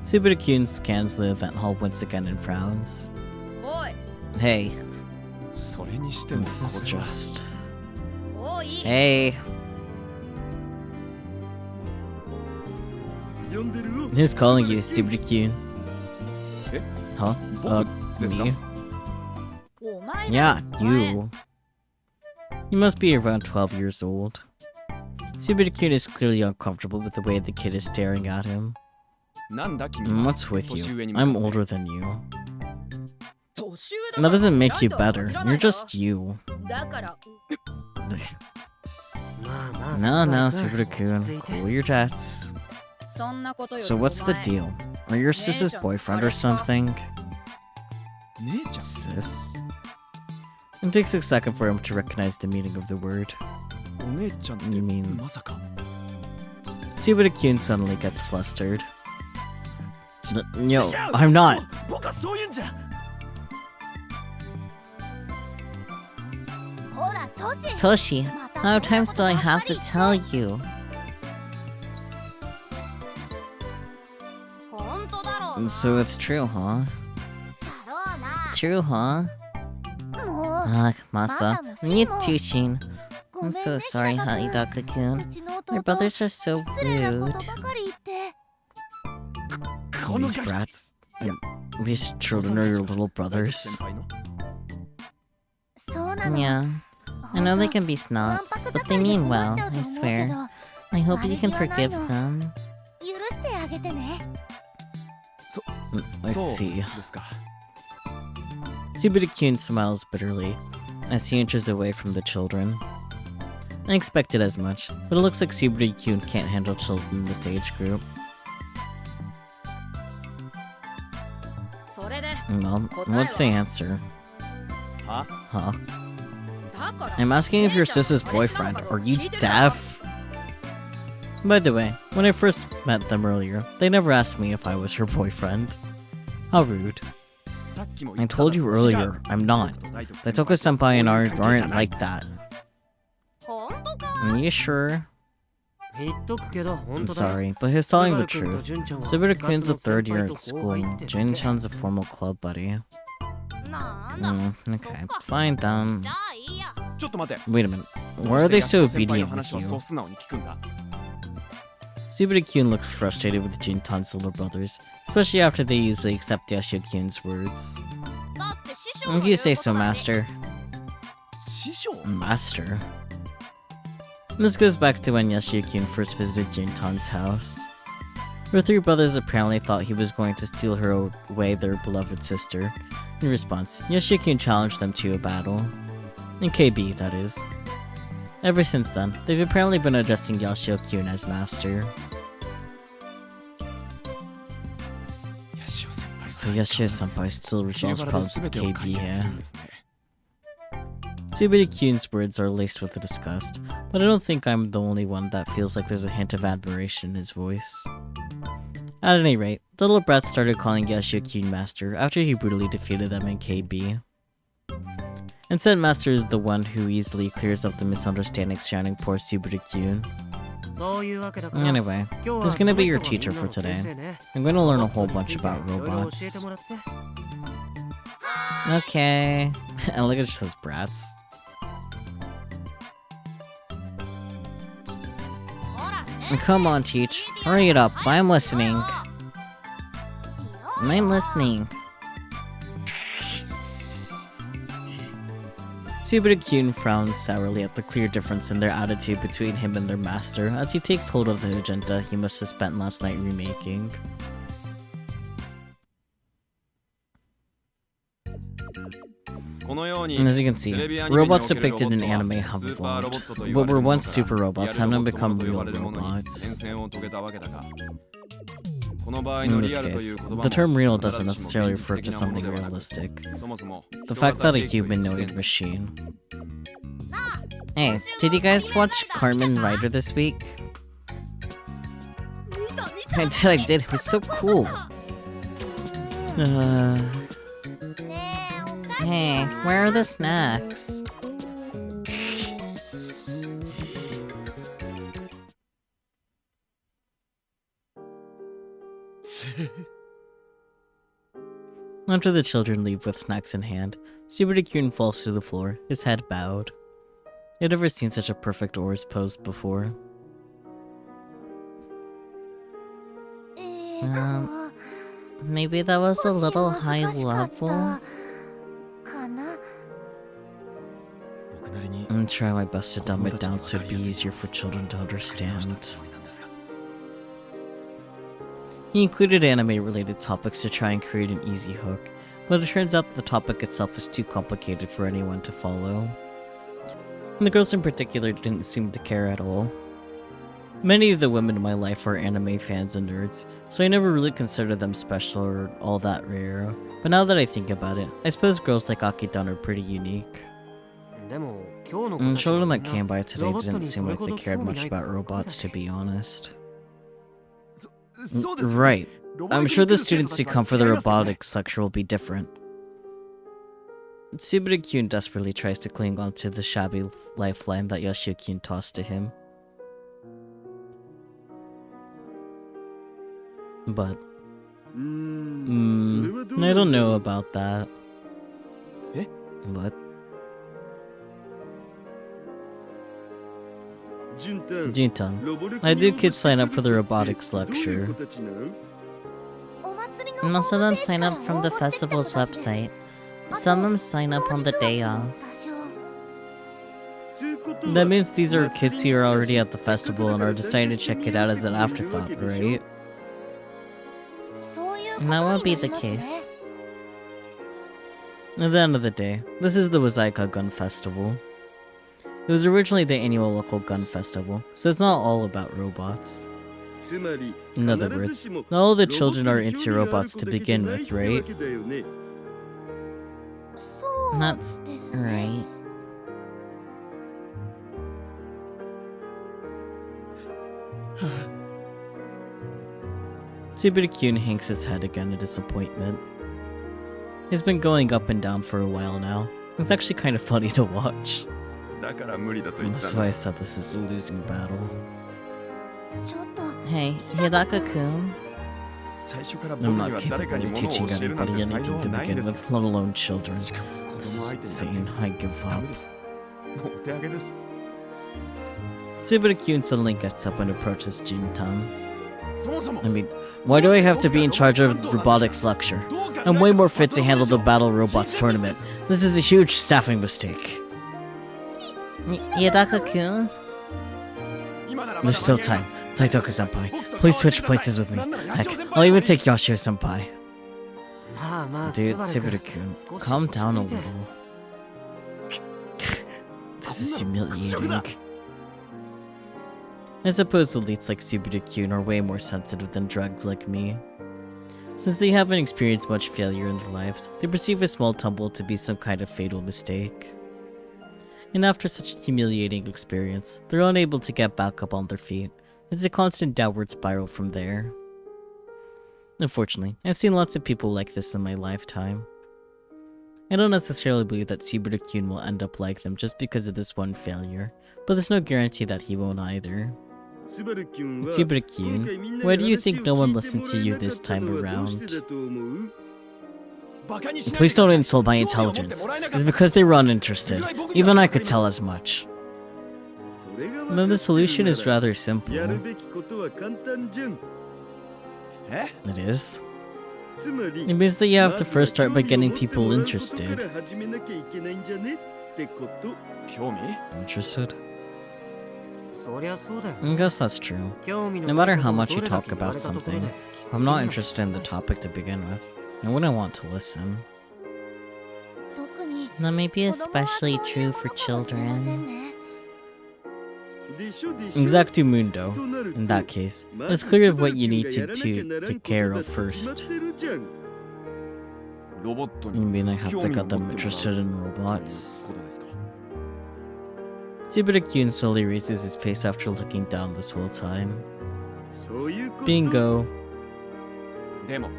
Subaru-kun scans the event hall once again and frowns. Hey. This is just... Hey. Who's calling you, Subaru-kun? Huh? Me? Yeah, you. You must be around 12 years old. Subaru-kun is clearly uncomfortable with the way the kid is staring at him. What's with you? I'm older than you. That doesn't make you better. You're just you. No, Subaru-kun. Cool your jets. So what's the deal? Are you your sis's boyfriend or something? Sis? It takes a second for him to recognize the meaning of the word. You mean... Subaru-kun suddenly gets flustered. No, I'm not! Toshi, how many times do I have to tell you? So it's true, huh? True, huh? Ugh, Masa. You too, Shin. I'm so sorry, Haidaka-kun. Your brothers are so rude. These brats. These children are your little brothers. Yeah. I know they can be snobs, but they mean well, I swear. I hope you can forgive them. I see. Subaru-kun smiles bitterly as he inches away from the children. I expected as much, but it looks like Subaru-kun can't handle children in this age group. Well, what's the answer? Huh? I'm asking if you're Sis's boyfriend. Are you deaf? By the way, when I first met them earlier, they never asked me if I was her boyfriend. How rude. I told you earlier, I'm not. Saitoka-senpai and aren't like that. Are you sure? I'm sorry, but he's telling the truth. Subaru-kun's a 3rd year at school, and Jin-chan's a formal club buddy. Okay, fine then. Wait a minute, why are they so obedient with you? Subaru-kun looks frustrated with Jin-tan's little brothers, especially after they usually accept Yashio-kun's words. If you say so, Master. Master? This goes back to when Yashio-kun first visited Jin-tan's house. Her 3 brothers apparently thought he was going to steal her away their beloved sister. In response, Yashio-kun challenged them to a battle. In KB, that is. Ever since then, they've apparently been addressing Yashio-kun as Master. So Yashio-senpai still resolves problems with KB here. Subaru-kun's words are laced with disgust, but I don't think I'm the only one that feels like there's a hint of admiration in his voice. At any rate, the little brat started calling Yashio-kun Master after he brutally defeated them in KB. And said Master is the one who easily clears up the misunderstandings surrounding poor Subaru-kun. Anyway, who's gonna be your teacher for today? I'm going to learn a whole bunch about robots. Okay. And look, it just says brats. Come on, Teach. Hurry it up. I'm listening. I'm listening. Subaru frowns sourly at the clear difference in their attitude between him and their master as he takes hold of the agenda he must have spent last night remaking. And as you can see, robots depicted in anime have evolved. What were once super robots have now become real robots. In this case, the term real doesn't necessarily refer to something realistic. The fact that a humanoid machine. Hey, did you guys watch Carmen Rider this week? I did, it was so cool. Hey, where are the snacks? After the children leave with snacks in hand, Subaru falls to the floor, his head bowed. He had never seen such a perfect oars pose before. Maybe that was a little high level. I'm trying my best to dumb it down so it'd be easier for children to understand. He included anime-related topics to try and create an easy hook, but it turns out that the topic itself is too complicated for anyone to follow. And the girls in particular didn't seem to care at all. Many of the women in my life are anime fans and nerds, so I never really considered them special or all that rare. But now that I think about it, I suppose girls like Akitan are pretty unique. And the children that came by today didn't seem like they cared much about robots, to be honest. Right. I'm sure the students who come for the robotics lecture will be different. Subaru-kyun desperately tries to cling onto the shabby lifeline that Yoshio-kyun tossed to him. But... I don't know about that. What? Juntan, why do kids sign up for the robotics lecture? Most of them sign up from the festival's website. Some of them sign up on the day off. That means these are kids who are already at the festival and are deciding to check it out as an afterthought, right? That won't be the case. At the end of the day, this is the Wazaika Gun Festival. It was originally the annual local gun festival, so it's not all about robots. In other words, not all the children are into robots to begin with, right? That's right. Subaru-kyun hangs his head again in disappointment. He's been going up and down for a while now. It's actually kind of funny to watch. That's why I said this is a losing battle. Hey, Hidaka-kun. I'm not capable of teaching anybody anything to begin with, let alone children. This is insane. I give up. Subaru-kyun suddenly gets up and approaches Juntan. I mean, why do I have to be in charge of the robotics lecture? I'm way more fit to handle the Battle Robots tournament. This is a huge staffing mistake. Hidaka-kun? There's still time. Taitoku-senpai, please switch places with me. Heck, I'll even take Yoshio-senpai. Dude, Subaru-kun, calm down a little. This is humiliating. I suppose elites like Subaru-kun are way more sensitive than drugs like me. Since they haven't experienced much failure in their lives, they perceive a small tumble to be some kind of fatal mistake. And after such a humiliating experience, they're unable to get back up on their feet. It's a constant downward spiral from there. Unfortunately, I've seen lots of people like this in my lifetime. I don't necessarily believe that Subaru-kun will end up like them just because of this one failure, but there's no guarantee that he won't either. Subaru-kun, why do you think no one listened to you this time around? Please don't insult my intelligence. It's because they were uninterested. Even I could tell as much. Then the solution is rather simple. It is. It means that you have to first start by getting people interested. Interested? I guess that's true. No matter how much you talk about something, if I'm not interested in the topic to begin with, I wouldn't want to listen. That may be especially true for children. Exactumundo. In that case, it's clear what you need to take care of first. You mean I have to get them interested in robots? Subaru slowly raises his face after looking down this whole time. Bingo.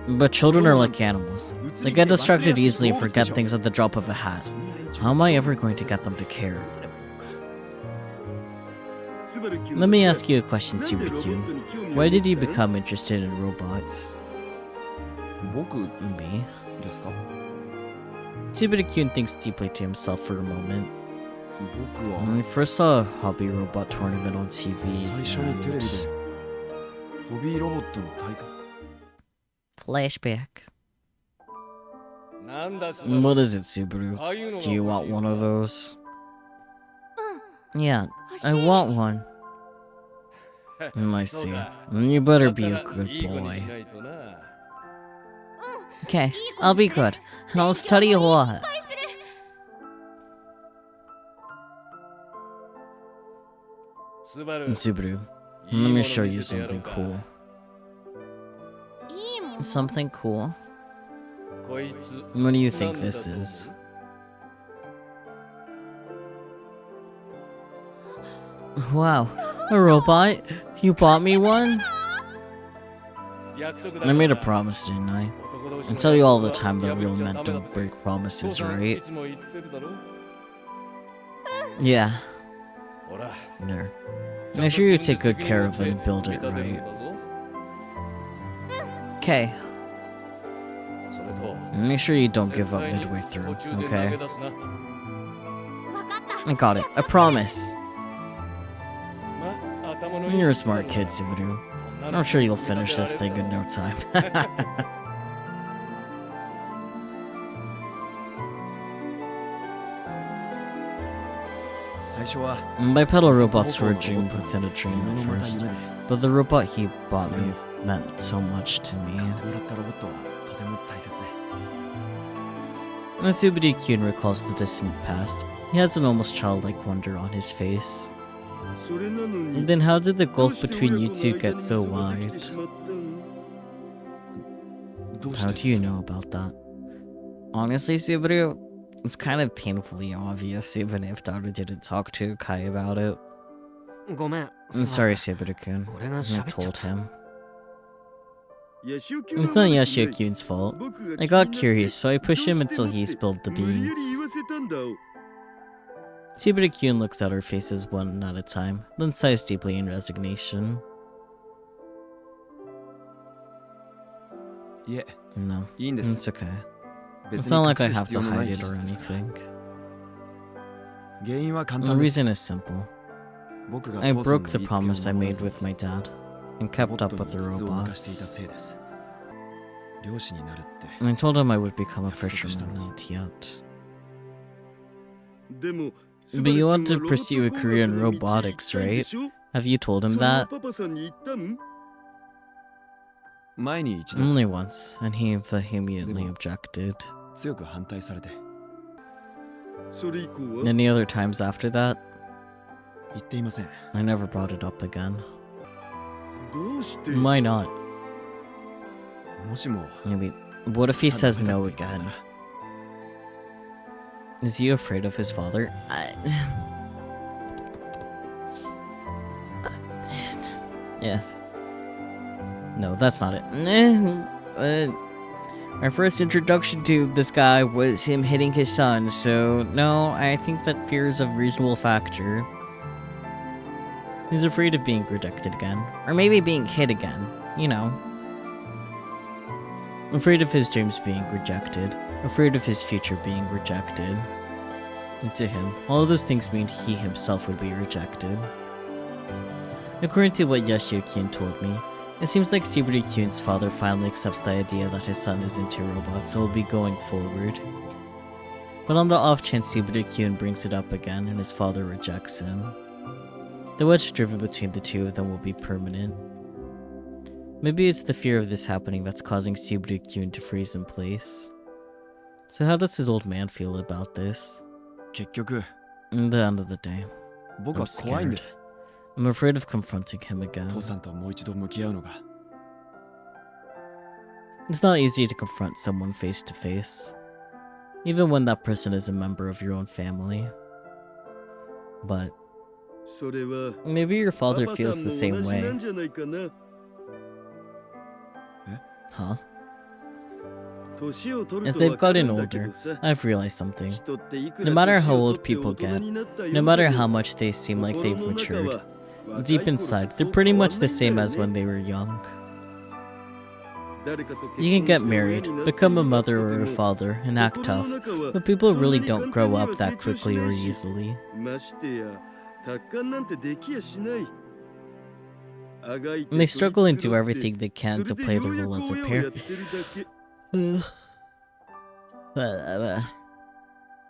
But children are like animals. They get distracted easily and forget things at the drop of a hat. How am I ever going to get them to care? Let me ask you a question, Subaru. Why did you become interested in robots? Me? Subaru thinks deeply to himself for a moment. When I first saw a hobby robot tournament on TV, Flashback. What is it, Subaru? Do you want one of those? Yeah, I want one. I see. You better be a good boy. Okay, I'll be good, and I'll study a lot. Subaru, let me show you something cool. Something cool? What do you think this is? Wow, a robot? You bought me one? I made a promise, didn't I? I tell you all the time that real men don't break promises, right? Yeah. There. Make sure you take good care of it and build it right. Okay. Make sure you don't give up midway through, okay? I got it. I promise. You're a smart kid, Subaru. I'm sure you'll finish this thing in no time. Bipedal robots were a dream within a dream at first, but the robot he bought me meant so much to me. As Subaru recalls the distant past, he has an almost childlike wonder on his face. Then how did the gulf between you two get so wide? How do you know about that? Honestly, Subaru, it's kind of painfully obvious, even if Daru didn't talk to Kai about it. I'm sorry, Subaru-kun. I told him. It's not Yashio-kun's fault. I got curious, so I pushed him until he spilled the beans. Subaru-kun looks at our faces one at a time, then sighs deeply in resignation. No, it's okay. It's not like I have to hide it or anything. The reason is simple. I broke the promise I made with my dad, and kept up with the robots. And I told him I would become a fisherman, not yet. But you want to pursue a career in robotics, right? Have you told him that? Only once, and he vehemently objected. Any other times after that? I never brought it up again. Why not? Maybe. What if he says no again? Is he afraid of his father? Yeah. No, that's not it. Our first introduction to this guy was him hitting his son, so no, I think that fear is a reasonable factor. He's afraid of being rejected again. Or maybe being hit again, you know. Afraid of his dreams being rejected. Afraid of his future being rejected. And to him, all of those things mean he himself would be rejected. According to what Yashio-kyun told me, it seems like Subaru-kyun's father finally accepts the idea that his son is into robots and will be going forward. But on the off chance Subaru-kyun brings it up again and his father rejects him, the wedge driven between the two of them will be permanent. Maybe it's the fear of this happening that's causing Subaru-kyun to freeze in place. So how does his old man feel about this? At the end of the day, I'm scared. I'm afraid of confronting him again. It's not easy to confront someone face to face, even when that person is a member of your own family. But maybe your father feels the same way. Huh? As they've gotten older, I've realized something. No matter how old people get, no matter how much they seem like they've matured, deep inside, they're pretty much the same as when they were young. You can get married, become a mother or a father, and act tough, but people really don't grow up that quickly or easily. And they struggle and do everything they can to play the role as a parent.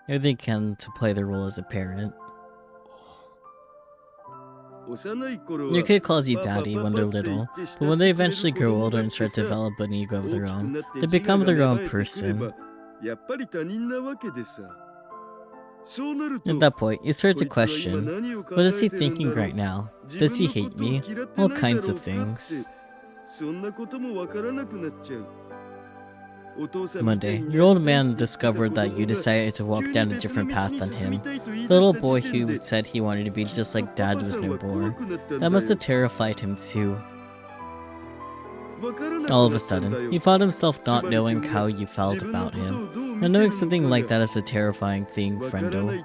Everything can to play the role as a parent. Your kid calls you daddy when they're little, but when they eventually grow older and start to develop an ego of their own, they become their own person. At that point, you start to question, what is he thinking right now? Does he hate me? All kinds of things. One day, your old man discovered that you decided to walk down a different path than him. The little boy who said he wanted to be just like dad was no more. That must have terrified him too. All of a sudden, he found himself not knowing how you felt about him. And knowing something like that is a terrifying thing, friendo.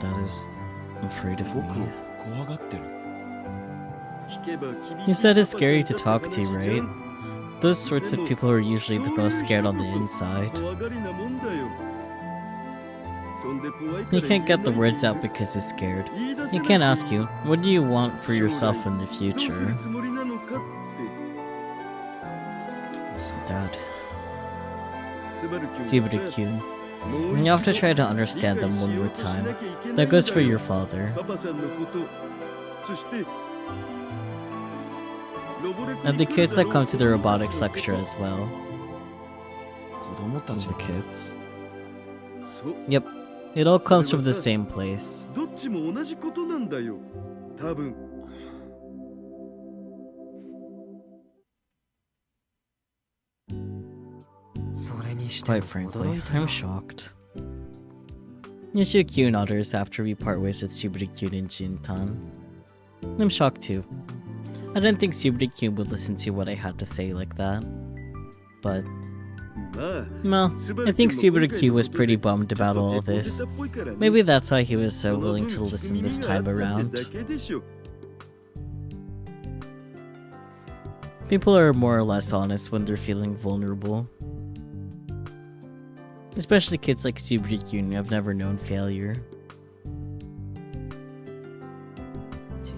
That is afraid of me. He said it's scary to talk to, right? Those sorts of people are usually the most scared on the inside. He can't get the words out because he's scared. He can't ask you, what do you want for yourself in the future? Dad. Subaru-kyun. You have to try to understand them one more time. That goes for your father. And the kids that come to the robotics lecture as well. And the kids. Yep, it all comes from the same place. Quite frankly, I'm shocked. Yashio-kyun utters after we part ways with Subaru-kyun and Jintan. I'm shocked too. I didn't think Subaru-kyun would listen to what I had to say like that. But well, I think Subaru-kyun was pretty bummed about all of this. Maybe that's why he was so willing to listen this time around. People are more or less honest when they're feeling vulnerable. Especially kids like Subaru-kyun who have never known failure.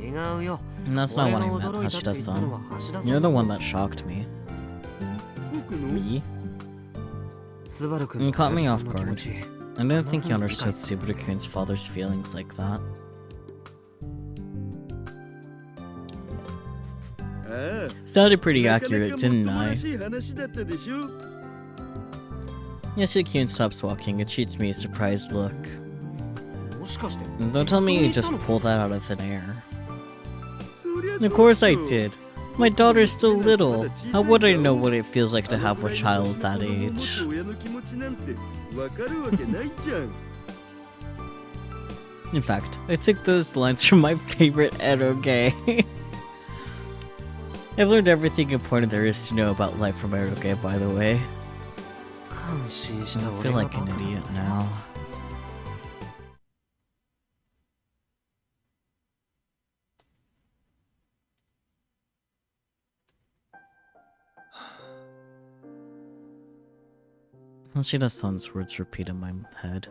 And that's not what I meant, Hashida-san. You're the one that shocked me. Me? You caught me off guard. I didn't think you understood Subaru-kyun's father's feelings like that. Sounded pretty accurate, didn't I? Yashio-kyun stops walking and shoots me a surprised look. Don't tell me you just pulled that out of thin air. Of course I did. My daughter's still little. How would I know what it feels like to have a child that age? In fact, I took those lines from my favorite eroge. I've learned everything important there is to know about life from eroge, by the way. I feel like an idiot now. Hashida-san's words repeat in my head.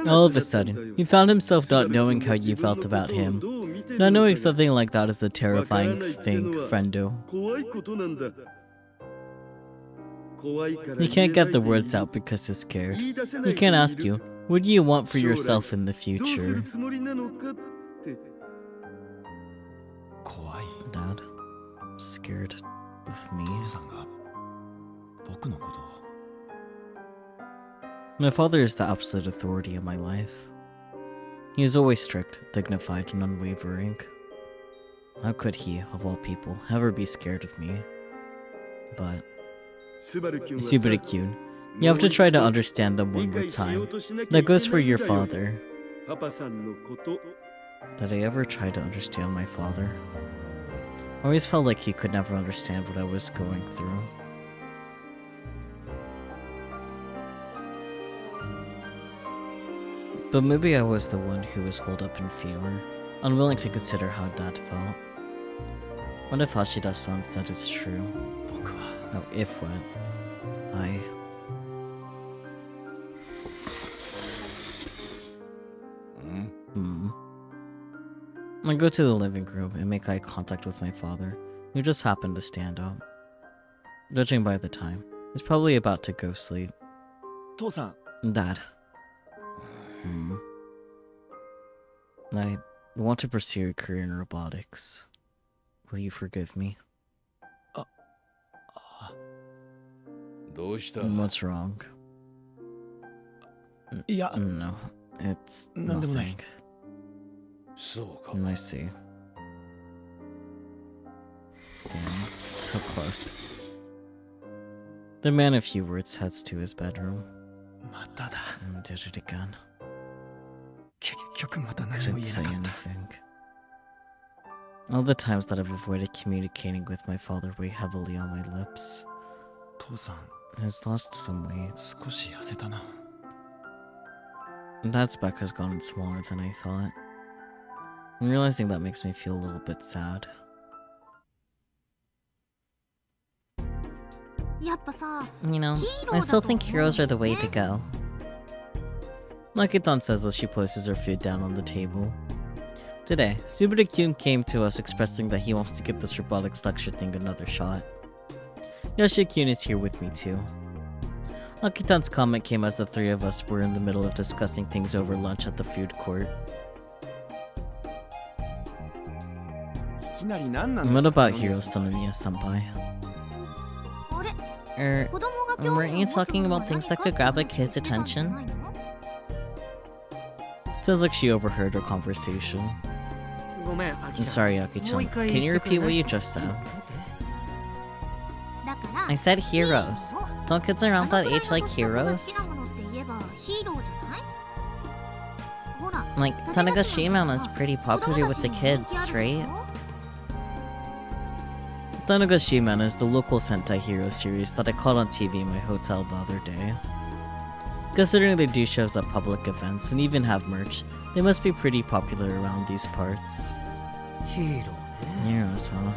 All of a sudden, he found himself not knowing how you felt about him. Not knowing something like that is a terrifying thing, friendo. He can't get the words out because he's scared. He can't ask you, what do you want for yourself in the future? Dad, scared of me. My father is the absolute authority in my life. He is always strict, dignified, and unwavering. How could he, of all people, ever be scared of me? But Subaru-kun, you have to try to understand them one more time. That goes for your father. Did I ever try to understand my father? I always felt like he could never understand what I was going through. But maybe I was the one who was holed up in fear, unwilling to consider how Dad felt. What if Hashida-san said is true? Oh, if what? I go to the living room and make eye contact with my father, who just happened to stand up. Judging by the time, he's probably about to go sleep. Dad. I want to pursue a career in robotics. Will you forgive me? What's wrong? No, it's nothing. I see. Damn, so close. The man of few words heads to his bedroom. And did it again. Couldn't say anything. All the times that I've avoided communicating with my father weigh heavily on my lips. Has lost some weight. Dad's back has gotten smaller than I thought. And realizing that makes me feel a little bit sad. You know, I still think heroes are the way to go. Nakitan says as she places her food down on the table. Today, Subaru-kun came to us expressing that he wants to give this robotics lecture thing another shot. Yoshi-kun is here with me too. Nakitan's comment came as the three of us were in the middle of discussing things over lunch at the food court. What about heroes, Tanamiya-senpai? Weren't you talking about things that could grab a kid's attention? Sounds like she overheard our conversation. Sorry, Aki-chan. Can you repeat what you just said? I said heroes. Don't kids around that age like heroes? Like, Tanegashima is pretty popular with the kids, right? Tanegashima is the local Sentai hero series that I caught on TV in my hotel the other day. Considering they do shows at public events and even have merch, they must be pretty popular around these parts. Heroes, huh?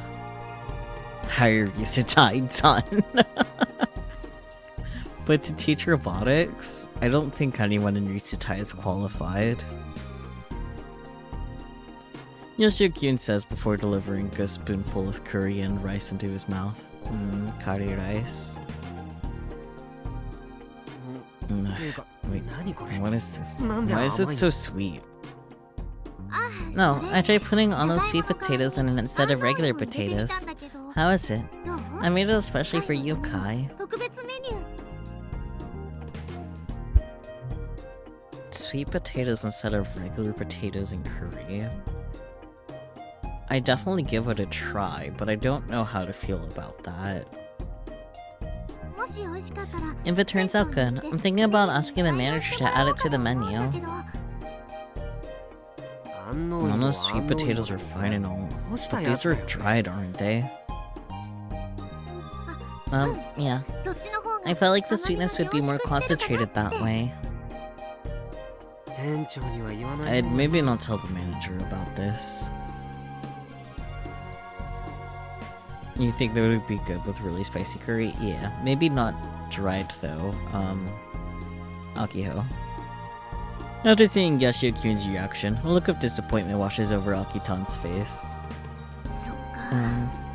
Hire Yusutai-san. But to teach robotics, I don't think anyone in Yusutai is qualified. Yoshio-kun says before delivering a spoonful of curry and rice into his mouth. Curry rice. Wait, what is this? Why is it so sweet? No, I tried putting all those sweet potatoes in it instead of regular potatoes. How is it? I made it especially for you, Kai. Sweet potatoes instead of regular potatoes and curry. I definitely give it a try, but I don't know how to feel about that. If it turns out good, I'm thinking about asking the manager to add it to the menu. All those sweet potatoes are fine and all, but these are dried, aren't they? Yeah. I felt like the sweetness would be more concentrated that way. I'd maybe not tell the manager about this. You think that would be good with really spicy curry? Yeah, maybe not dried though. Akiho. After seeing Yashio-kun's reaction, a look of disappointment washes over Akitan's face.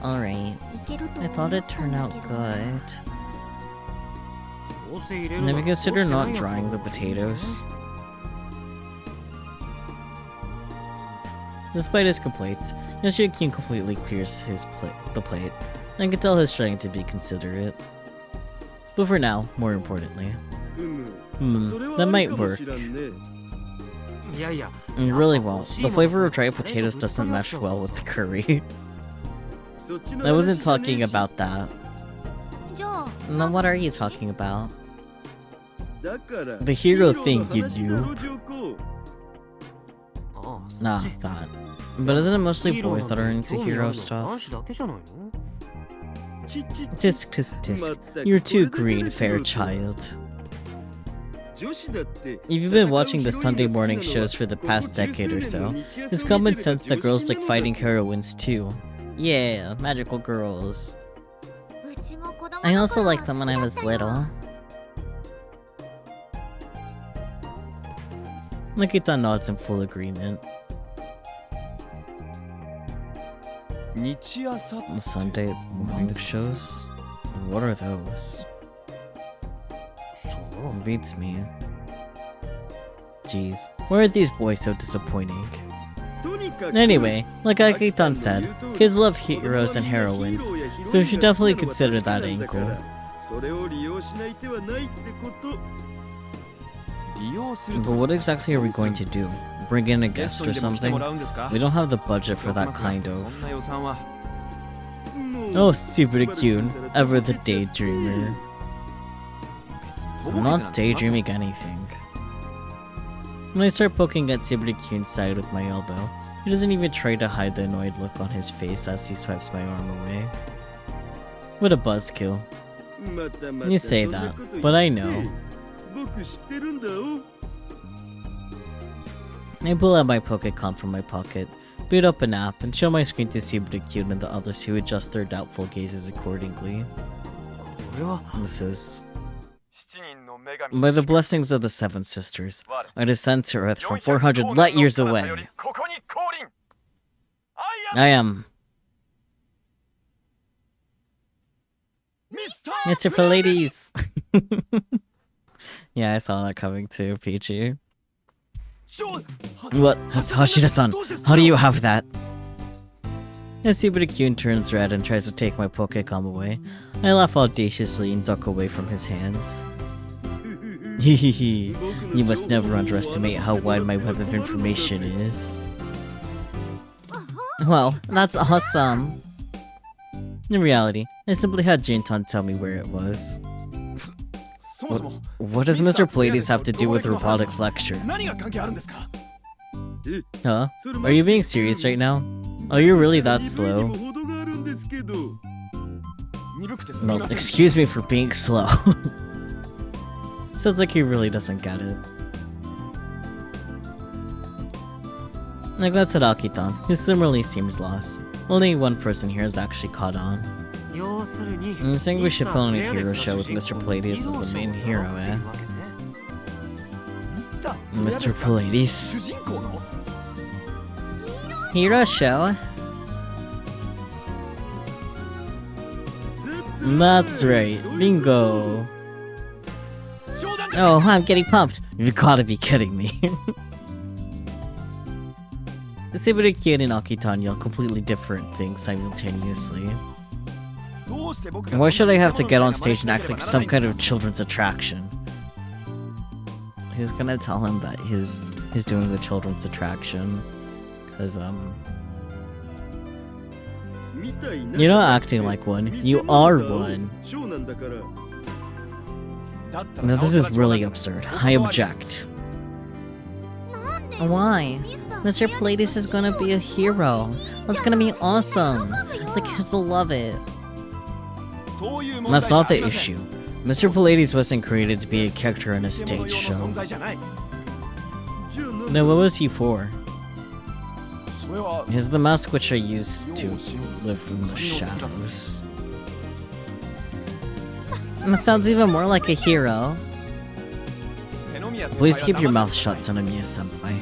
Alright. I thought it turned out good. Have you considered not drying the potatoes? Despite his complaints, Yashio-kun completely clears the plate. I can tell he's trying to be considerate. But for now, more importantly. That might work. It really won't. The flavor of dried potatoes doesn't match well with the curry. I wasn't talking about that. Then what are you talking about? The hero thing, you do. Nah, that. But isn't it mostly boys that are into hero stuff? Tisk tisk tisk. You're too green, fair child. If you've been watching the Sunday morning shows for the past decade or so, it's common sense that girls like fighting heroines too. Yeah, magical girls. I also liked them when I was little. Nikita nods in full agreement. Sunday morning shows? What are those? Beats me. Jeez, why are these boys so disappointing? Anyway, like Akitan said, kids love heroes and heroines, so you should definitely consider that angle. But what exactly are we going to do? Bring in a guest or something? We don't have the budget for that kind of. Oh, super cute. Ever the daydreamer. I'm not daydreaming anything. When I start poking at Subaru's side with my elbow, he doesn't even try to hide the annoyed look on his face as he swipes my arm away. What a buzzkill. You say that, but I know. I pull out my Pokécon from my pocket, boot up an app, and show my screen to Subaru and the others who adjust their doubtful gazes accordingly. This is... By the blessings of the Seven Sisters, I descend to Earth from 400 light years away. I am... Mr. Pallades! Yeah, I saw that coming too, Peachy. What? Hashida-san, how do you have that? As Subaru turns red and tries to take my Pokécom away, I laugh audaciously and duck away from his hands. Hehehe, you must never underestimate how wide my web of information is. Well, that's awesome. In reality, I simply had Jintan tell me where it was. What does Mr. Pallades have to do with the robotics lecture? Huh? Are you being serious right now? Are you really that slow? Well, excuse me for being slow. Sounds like he really doesn't get it. I glance at Akitan, who similarly seems lost. Only one person here has actually caught on. I'm saying we should put on a hero show with Mr. Pallades as the main hero, eh? Mr. Pallades. Hero show? That's right, bingo! Oh, I'm getting pumped. You've gotta be kidding me. The Subaru and Akitan yell completely different things simultaneously. Why should I have to get on stage and act like some kind of children's attraction? Who's gonna tell him that he's doing the children's attraction? Cause you're not acting like one, you are one. Now this is really absurd. I object. Why? Mr. Pallades is gonna be a hero. That's gonna be awesome. The kids will love it. That's not the issue. Mr. Pallades wasn't created to be a character in a stage show. Then what was he for? He's the mask which I used to live in the shadows. That sounds even more like a hero. Please keep your mouth shut, Senomiya-senpai.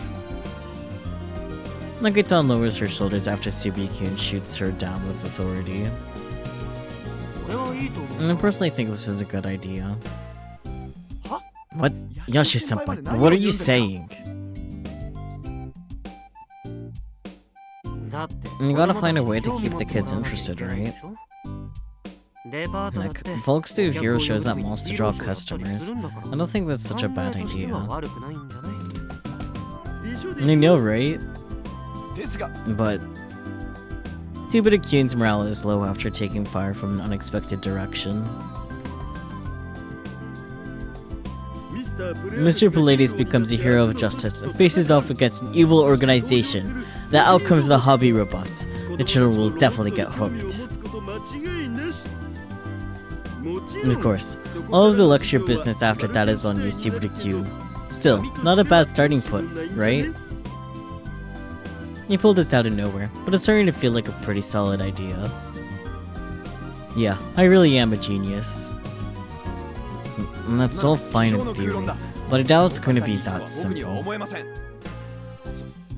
Nagita lowers her shoulders after Subaru-kun shoots her down with authority. And I personally think this is a good idea. What? Yashi-senpai, what are you saying? You gotta find a way to keep the kids interested, right? Like, folks do hero shows at malls to draw customers. I don't think that's such a bad idea. I know, right? But Subaru-kun's morale is low after taking fire from an unexpected direction. Mr. Pallades becomes a hero of justice and faces off against an evil organization. The outcomes of the hobby robots. The children will definitely get hooked. And of course, all of the lecture business after that is on you, Subaru-kun. Still, not a bad starting point, right? You pulled this out of nowhere, but it's starting to feel like a pretty solid idea. Yeah, I really am a genius. And that's all fine in theory, but I doubt it's going to be that simple.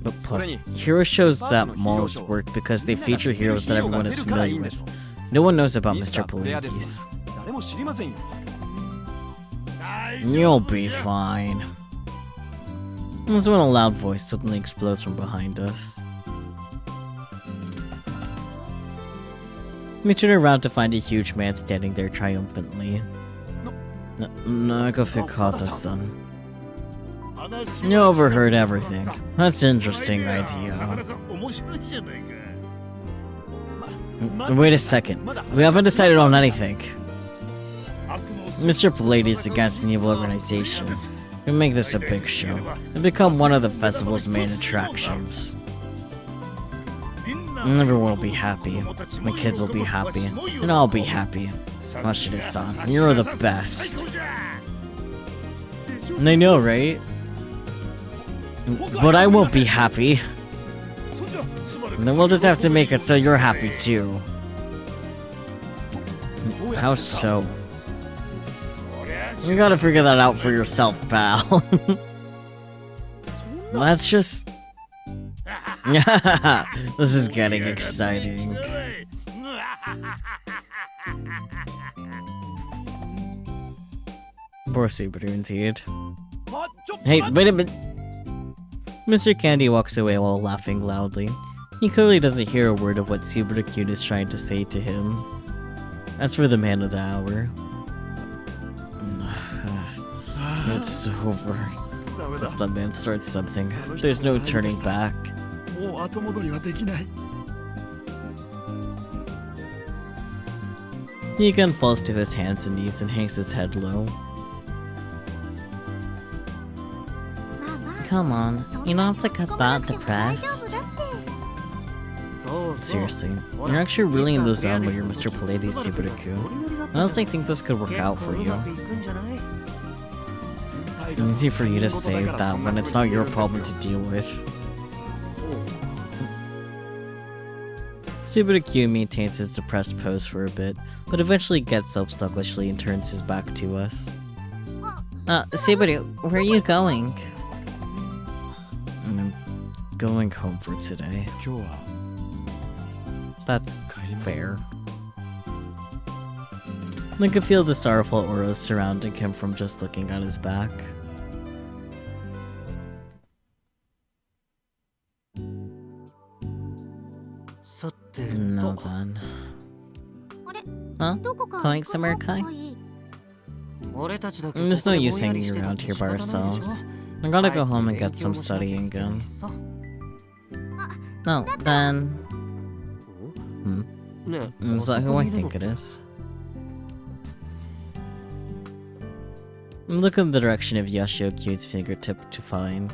But plus, hero shows at malls work because they feature heroes that everyone is familiar with. No one knows about Mr. Pallades. You'll be fine. That's when a loud voice suddenly explodes from behind us. We turn around to find a huge man standing there triumphantly. Nagafikata-san. You overheard everything. That's an interesting idea. Wait a second. We haven't decided on anything. Mr. Pallades is against an evil organization. We make this a big show and become one of the festival's main attractions. And everyone will be happy. My kids will be happy. And I'll be happy. Mashida-san, you're the best. And I know, right? But I won't be happy. And then we'll just have to make it so you're happy too. How so? You gotta figure that out for yourself, pal. Let's just... This is getting exciting. Poor Subaru, indeed. Hey, wait a minute! Mr. Candy walks away while laughing loudly. He clearly doesn't hear a word of what Subaru-kun is trying to say to him. As for the man of the hour... It's over. Once that man starts something, there's no turning back. He again falls to his hands and knees and hangs his head low. Come on, you don't have to get that depressed. Seriously, you're actually really in the zone where you're Mr. Pallades, Subaru-kun. I honestly think this could work out for you. It's easy for you to say that when it's not your problem to deal with. Subaru-kun maintains his depressed pose for a bit, but eventually gets up sluggishly and turns his back to us. Subaru, where are you going? I'm going home for today. That's fair. I could feel the sorrowful auras surrounding him from just looking at his back. Now then. Huh? Going somewhere, Kai? There's no use hanging around here by ourselves. I gotta go home and get some studying done. No, then... Is that who I think it is? Look in the direction of Yashio-kun's fingertip to find.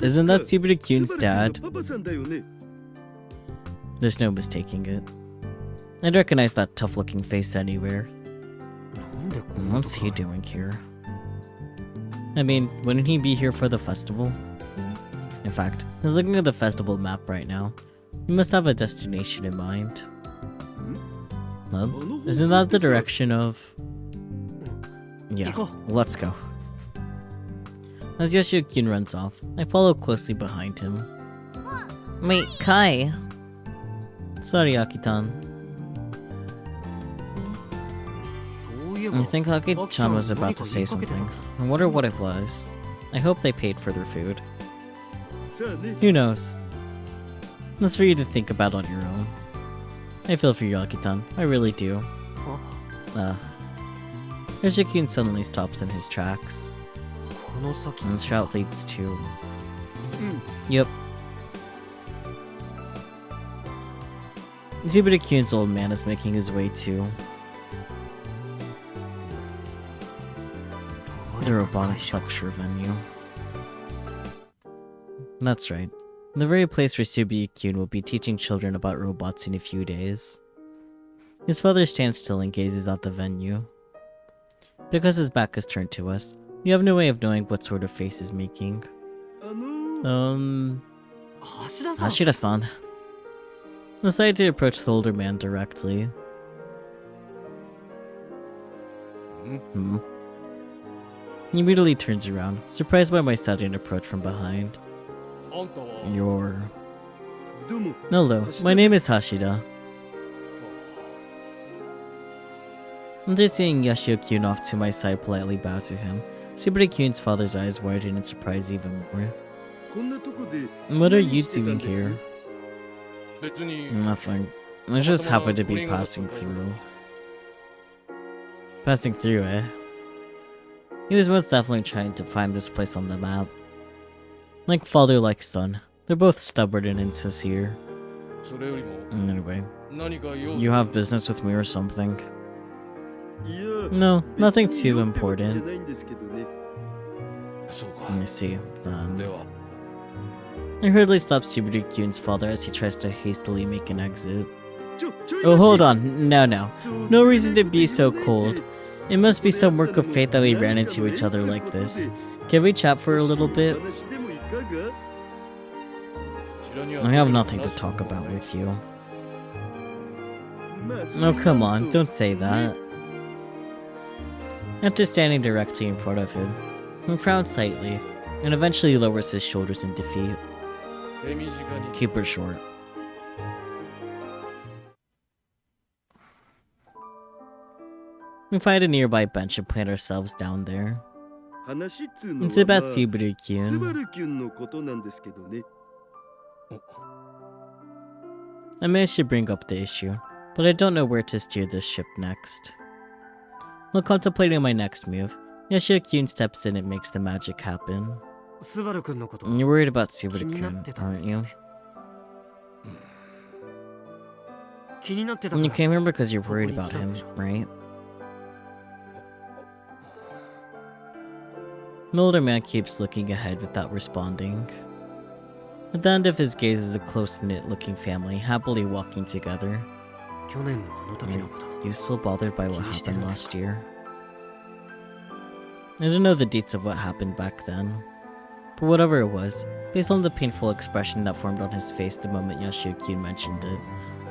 Isn't that Subaru-kun's dad? There's no mistaking it. I'd recognize that tough-looking face anywhere. What's he doing here? I mean, wouldn't he be here for the festival? In fact, he's looking at the festival map right now. He must have a destination in mind. Well, isn't that the direction of... Yeah, let's go. As Yoshio-kyun runs off, I follow closely behind him. Wait, Kai. Sorry, Akitan. I think Aki-chan was about to say something. I wonder what it was. I hope they paid for their food. Who knows? That's for you to think about on your own. I feel for you, Akitan. I really do. Yoshio-kyun suddenly stops in his tracks. And this route leads to... Yep. Subaru-kyun's old man is making his way to... the Robotics lecture venue. That's right. The very place where Subaru-kyun will be teaching children about robots in a few days. His father stands still and gazes out the venue. Because his back is turned to us, we have no way of knowing what sort of face he's making. Hashira-san. I decided to approach the older man directly. He immediately turns around, surprised by my sudden approach from behind. You're... Hello, my name is Hashida. After seeing Yoshio-kyun off to my side politely bow to him, Subaru-kyun's father's eyes widen in surprise even more. What are you doing here? Nothing. I just happened to be passing through. Passing through, eh? He was most definitely trying to find this place on the map. Like father, like son. They're both stubborn and insincere. Anyway, you have business with me or something? No, nothing too important. I see, then. I hurriedly stop Subaru-kyun's father as he tries to hastily make an exit. Oh, hold on. No. No reason to be so cold. It must be some work of fate that we ran into each other like this. Can we chat for a little bit? I have nothing to talk about with you. Oh, come on, don't say that. After standing directly in front of him, he frowns slightly, and eventually lowers his shoulders in defeat. Keep it short. We find a nearby bench and plant ourselves down there. It's about Subaru-kyun. I managed to bring up the issue, but I don't know where to steer this ship next. While contemplating my next move, Yoshio-kyun steps in and makes the magic happen. You're worried about Subaru-kyun, aren't you? You came here because you're worried about him, right? The older man keeps looking ahead without responding. At the end of his gaze is a close-knit looking family happily walking together. You still bothered by what happened last year? I don't know the deets of what happened back then. But whatever it was, based on the painful expression that formed on his face the moment Yoshio-kyun mentioned it,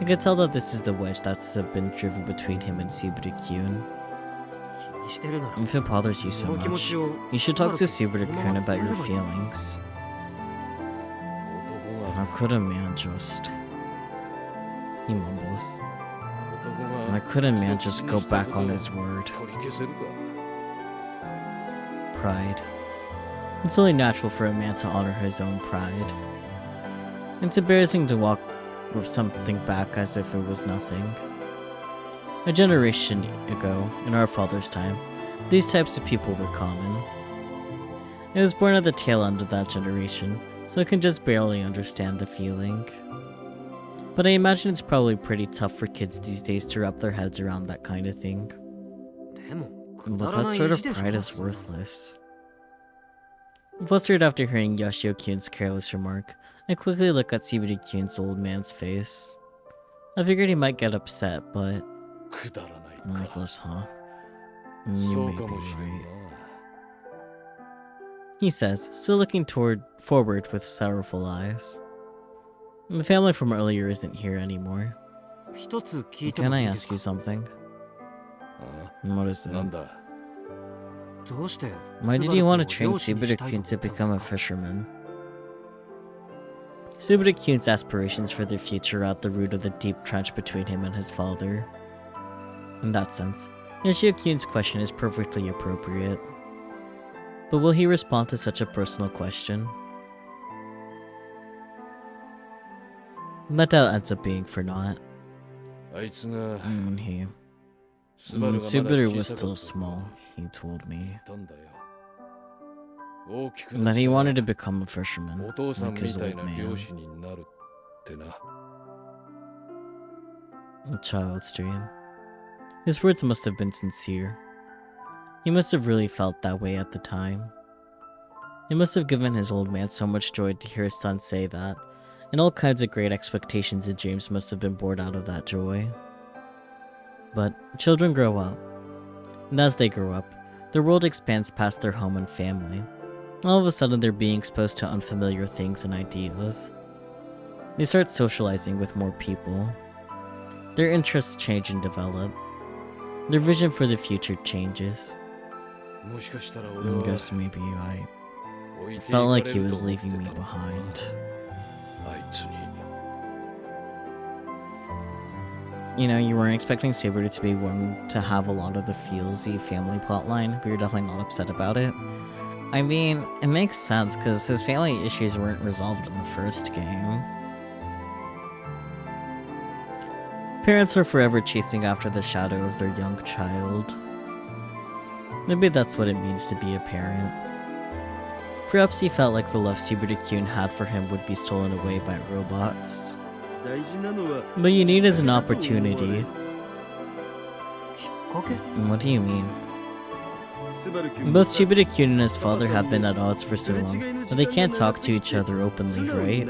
I could tell that this is the wedge that's been driven between him and Subaru-kyun. If it bothers you so much, you should talk to Subaru-kyun about your feelings. How could a man just... He mumbles. How could a man just go back on his word? Pride. It's only natural for a man to honor his own pride. It's embarrassing to walk with something back as if it was nothing. A generation ago, in our father's time, these types of people were common. I was born at the tail end of that generation, so I can just barely understand the feeling. But I imagine it's probably pretty tough for kids these days to wrap their heads around that kind of thing. But that sort of pride is worthless. Flustered after hearing Yoshio-kyun's careless remark, I quickly look at Subaru-kyun's old man's face. I figured he might get upset, but... Worthless, huh? You may be right. he says, still looking forward with sorrowful eyes. The family from earlier isn't here anymore. Can I ask you something? What is that? Why did you want to train Subaru-kun to become a fisherman? Subaru-kun's aspirations for their future are at the root of the deep trench between him and his father. In that sense, Yoshio-kun's question is perfectly appropriate. But will he respond to such a personal question? That doubt ends up being for naught. Subaru was still small, he told me. That he wanted to become a fisherman, like his old man. A child's dream. His words must have been sincere. He must have really felt that way at the time. It must have given his old man so much joy to hear his son say that, and all kinds of great expectations and dreams must have been born out of that joy. But children grow up, and as they grow up, their world expands past their home and family. All of a sudden they're being exposed to unfamiliar things and ideas. They start socializing with more people. Their interests change and develop. Their vision for the future changes. I guess maybe I felt like he was leaving me behind. You know, you weren't expecting Subaru to be one to have a lot of the feelsy family plotline, but you're definitely not upset about it. I mean, it makes sense, because his family issues weren't resolved in the first game. Parents are forever chasing after the shadow of their young child. Maybe that's what it means to be a parent. Perhaps he felt like the love Subaru-kun had for him would be stolen away by robots. But you need is an opportunity. What do you mean? Both Subaru-kun and his father have been at odds for so long, but they can't talk to each other openly, right?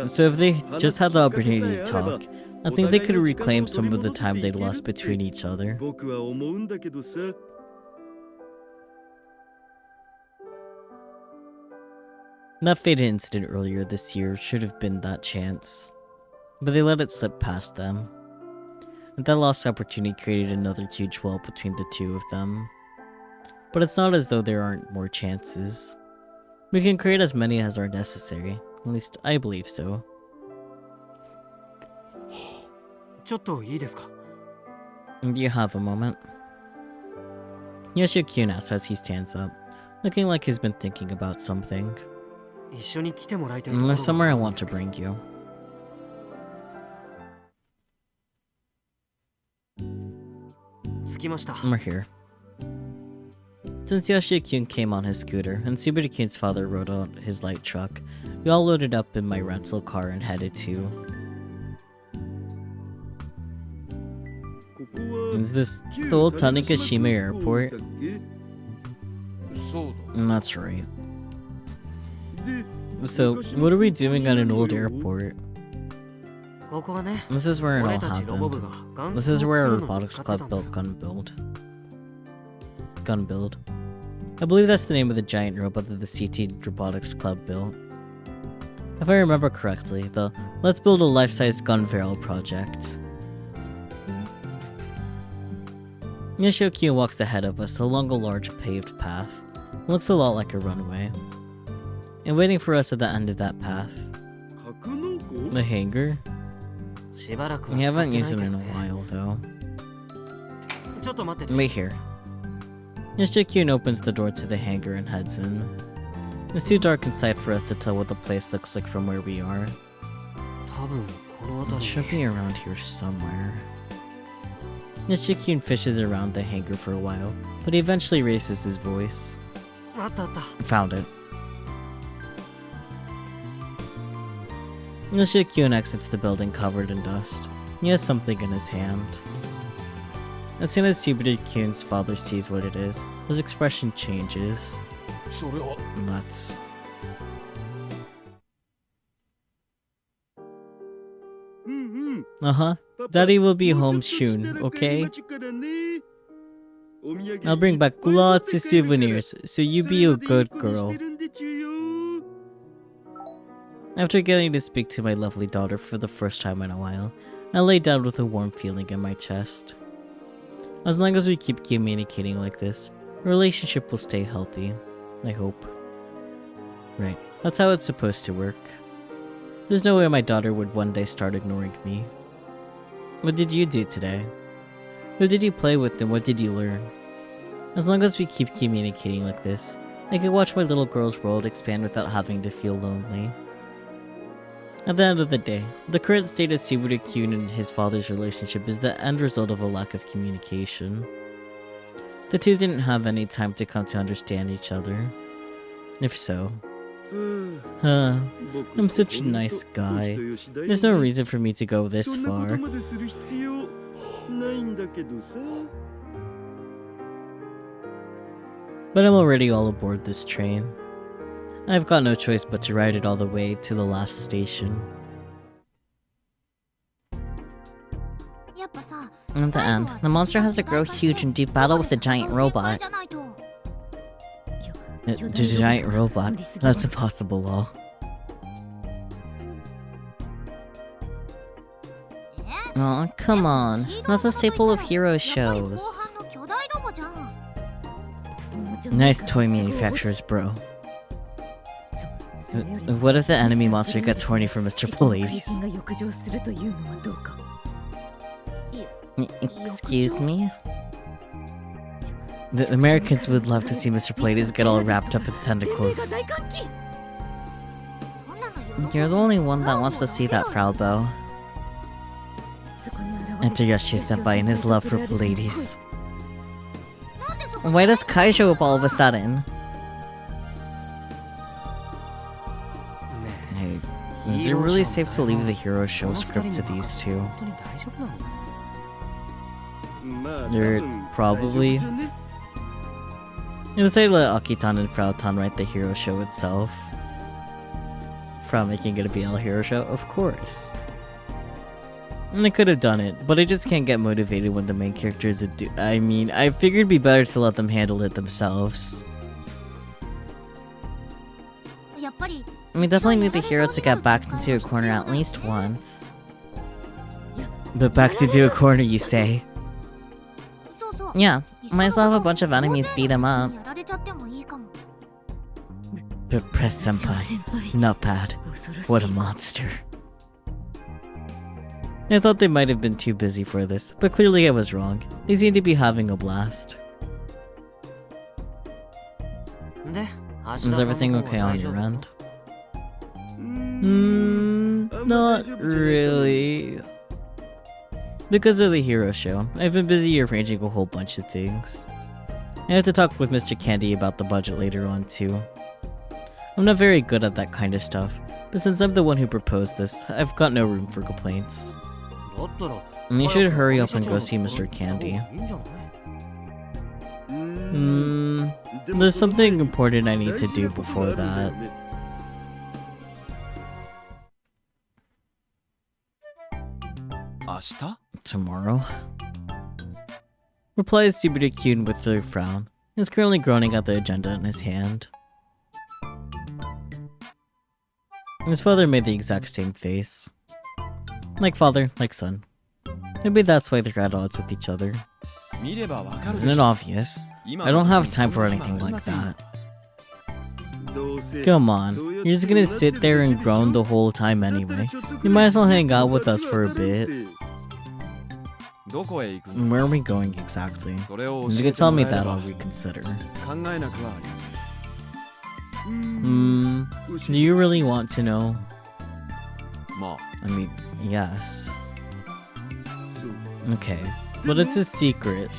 So if they just had the opportunity to talk, I think they could reclaim some of the time they lost between each other. That fated incident earlier this year should have been that chance, but they let it slip past them. And that lost opportunity created another huge wall between the two of them. But it's not as though there aren't more chances. We can create as many as are necessary, at least I believe so. Do you have a moment? Yoshio-kun asks as he stands up, looking like he's been thinking about something. There's somewhere I want to bring you. We're here. Since Yoshio-kun came on his scooter and Subaru-kun's father rode out his light truck, we all loaded up in my rental car and headed to... Is this the old Tanegashima airport? That's right. So, what are we doing at an old airport? This is where it all happened. This is where our Robotics Club built Gun Build. I believe that's the name of the giant robot that the CT Robotics Club built. If I remember correctly, the Let's Build a Life-Size Gun Barrel project. Yoshio-kun walks ahead of us along a large paved path. It looks a lot like a runway. And waiting for us at the end of that path. The hangar? We haven't used it in a while, though. Wait here. Yoshio-kun opens the door to the hangar and heads in. It's too dark inside for us to tell what the place looks like from where we are. It should be around here somewhere. Yoshio-kun fishes around the hangar for a while, but he eventually raises his voice. Found it. Yoshio-kun exits the building covered in dust. He has something in his hand. As soon as Subaru-kun's father sees what it is, his expression changes. Nuts. Uh-huh. Daddy will be home soon, okay? I'll bring back lots of souvenirs, so you be a good girl. After getting to speak to my lovely daughter for the first time in a while, I lay down with a warm feeling in my chest. As long as we keep communicating like this, our relationship will stay healthy. I hope. Right, that's how it's supposed to work. There's no way my daughter would one day start ignoring me. What did you do today? Who did you play with and what did you learn? As long as we keep communicating like this, I can watch my little girl's world expand without having to feel lonely. At the end of the day, the current state of Subaru and his father's relationship is the end result of a lack of communication. The two didn't have any time to come to understand each other. If so... I'm such a nice guy. There's no reason for me to go this far. But I'm already all aboard this train. I've got no choice but to ride it all the way to the last station. In the end, the monster has to grow huge and do battle with a giant robot. A giant robot? That's impossible, lol. Aw, come on. That's a staple of hero shows. Nice toy manufacturers, bro. What if the enemy monster gets horny for Mr. Pallades? Excuse me? The Americans would love to see Mr. Pallades get all wrapped up in tentacles. You're the only one that wants to see that, Fraubo. Enter Yoshi-senpai and his love for Pallades. Why does Kai show up all of a sudden? Hey, is it really safe to leave the hero show script to these two? They're probably... It would say let Akitan and Frautan write the hero show itself. From making it a BL hero show, of course. And they could have done it, but I just can't get motivated when the main character is a I mean, I figured it'd be better to let them handle it themselves. We definitely need the hero to get backed into a corner at least once. But back to a corner, you say? Yeah, might as well have a bunch of enemies beat him up. But Press Senpai, not bad. What a monster. I thought they might have been too busy for this, but clearly I was wrong. They seem to be having a blast. Is everything okay on your end? Not really. Because of the hero show, I've been busy arranging a whole bunch of things. I had to talk with Mr. Candy about the budget later on too. I'm not very good at that kind of stuff, but since I'm the one who proposed this, I've got no room for complaints. And you should hurry up and go see Mr. Candy. There's something important I need to do before that. Tomorrow? Replies Subaru with a frown. He's currently groaning at the agenda in his hand. His father made the exact same face. Like father, like son. Maybe that's why they're at odds with each other. Isn't it obvious? I don't have time for anything like that. Come on, you're just gonna sit there and groan the whole time anyway. You might as well hang out with us for a bit. Where are we going exactly? If you can tell me that, I'll reconsider. Do you really want to know? I mean, yes. Okay, but it's a secret.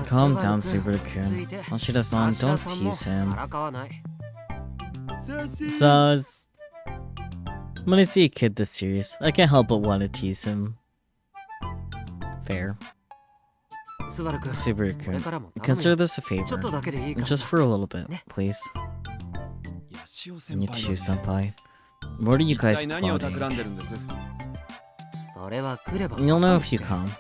Calm down, Subaru-kun. Mashida-san, don't tease him. Zaz. When I see a kid this serious, I can't help but want to tease him. Fair. Subaru-kun, consider this a favor. Just for a little bit, please. You too, senpai. What are you guys plotting? You'll know if you come.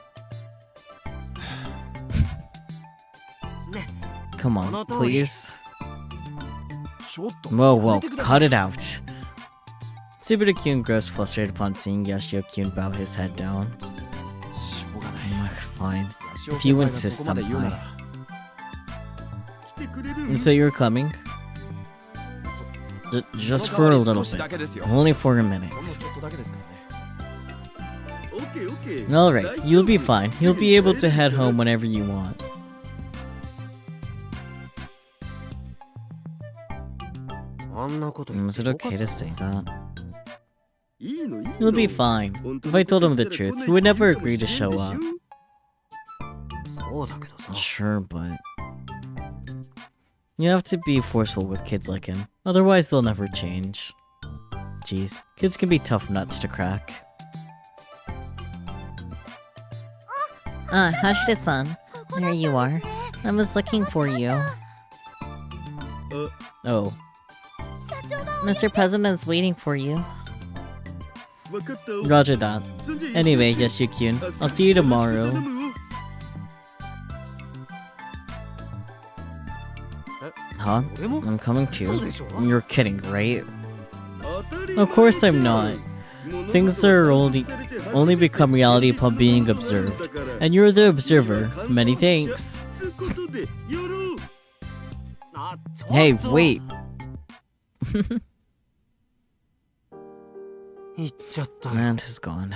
Come on, please. Whoa, cut it out. Subaru-kun grows frustrated upon seeing Yoshio-kun bow his head down. Fine. If you insist, senpai. So you're coming? Just for a little bit. Only for a minute. Alright, you'll be fine. You'll be able to head home whenever you want. Was it okay to say that? You'll be fine. If I told him the truth, he would never agree to show up. Sure, but... You have to be forceful with kids like him. Otherwise, they'll never change. Jeez, kids can be tough nuts to crack. Hashida-san. There you are. I was looking for you. Oh. Mr. President's waiting for you. Roger that. Anyway, Yoshio-kun, I'll see you tomorrow. Huh? I'm coming too. You're kidding, right? Of course I'm not. Things are only become reality upon being observed. And you're the observer. Many thanks. Hey, wait. And he's gone.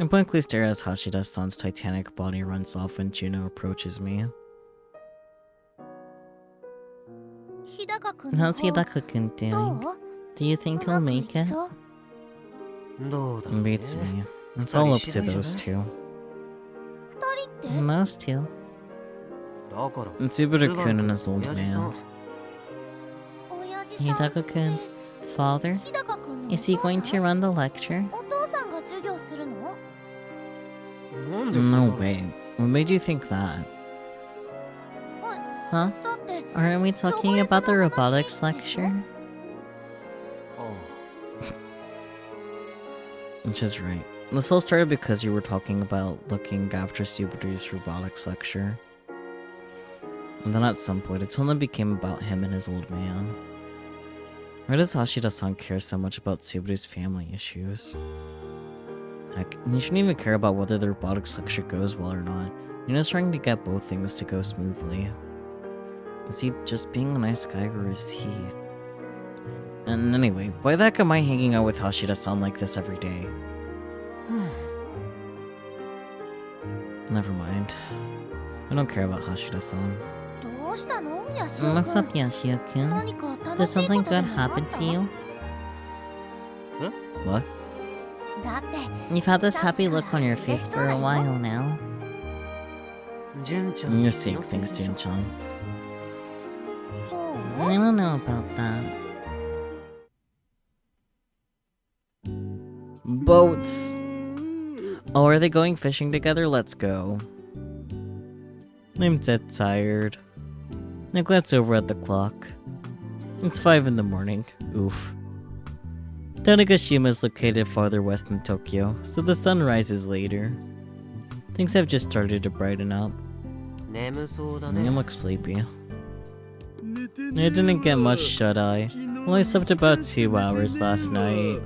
I blankly stare as Hashida-san's titanic body runs off when Juno approaches me. How's Hidaka-kun doing? Do you think he'll make it? Beats me. It's all up to those two. Those two? Subaru-kun and his old man. Hidaka-kun's father? Is he going to run the lecture? No way. What made you think that? Huh? Aren't we talking about the robotics lecture? Which is right. This all started because you were talking about looking after Subaru's robotics lecture. And then at some point, it only became about him and his old man. Why does Hashida-san care so much about Subaru's family issues? Heck, you shouldn't even care about whether the robotics lecture goes well or not. You're just trying to get both things to go smoothly. Is he just being a nice guy, or is he... And anyway, why the heck am I hanging out with Hashida-san like this every day? Never mind. I don't care about Hashida-san. What's up, Yoshio-kun? Did something good happen to you? Huh? What? You've had this happy look on your face for a while now. You're seeing things, Jun-chan. I don't know about that. Boats! Oh, are they going fishing together? Let's go. I'm dead tired. I glance over at the clock. It's 5 in the morning. Oof. Tanegashima is located farther west in Tokyo, so the sun rises later. Things have just started to brighten up. I look sleepy. I didn't get much shut-eye. Only slept about 2 hours last night.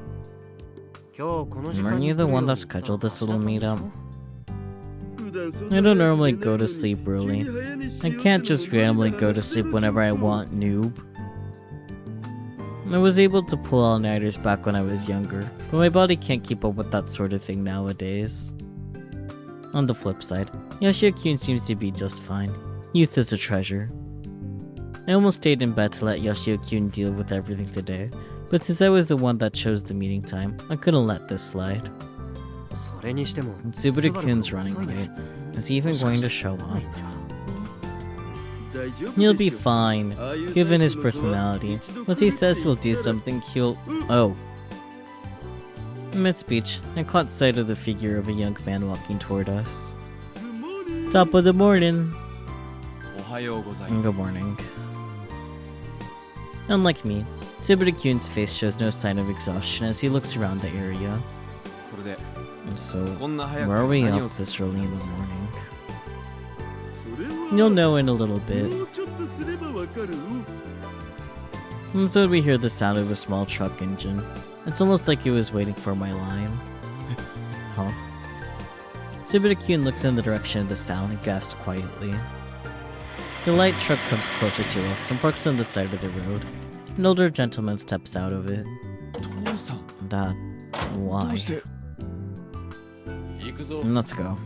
Weren't you the one that scheduled this little meetup? I don't normally go to sleep early. I can't just randomly go to sleep whenever I want, noob. I was able to pull all-nighters back when I was younger, but my body can't keep up with that sort of thing nowadays. On the flip side, Yoshio-kun seems to be just fine. Youth is a treasure. I almost stayed in bed to let Yoshio-kun deal with everything today, but since I was the one that chose the meeting time, I couldn't let this slide. Subaru-kun's running late. Is he even going to show up? He'll be fine, given his personality. Once he says he'll do something, he'll... Oh. Mid-speech, I caught sight of the figure of a young man walking toward us. Top of the morning! Good morning. Unlike me, Subaru-kun's face shows no sign of exhaustion as he looks around the area. So, where are we up this early in the morning? You'll know in a little bit. And so we hear the sound of a small truck engine. It's almost like he was waiting for my line. Huh? Subaru looks in the direction of the sound and gasps quietly. The light truck comes closer to us and parks on the side of the road. An older gentleman steps out of it. That... why? Let's go.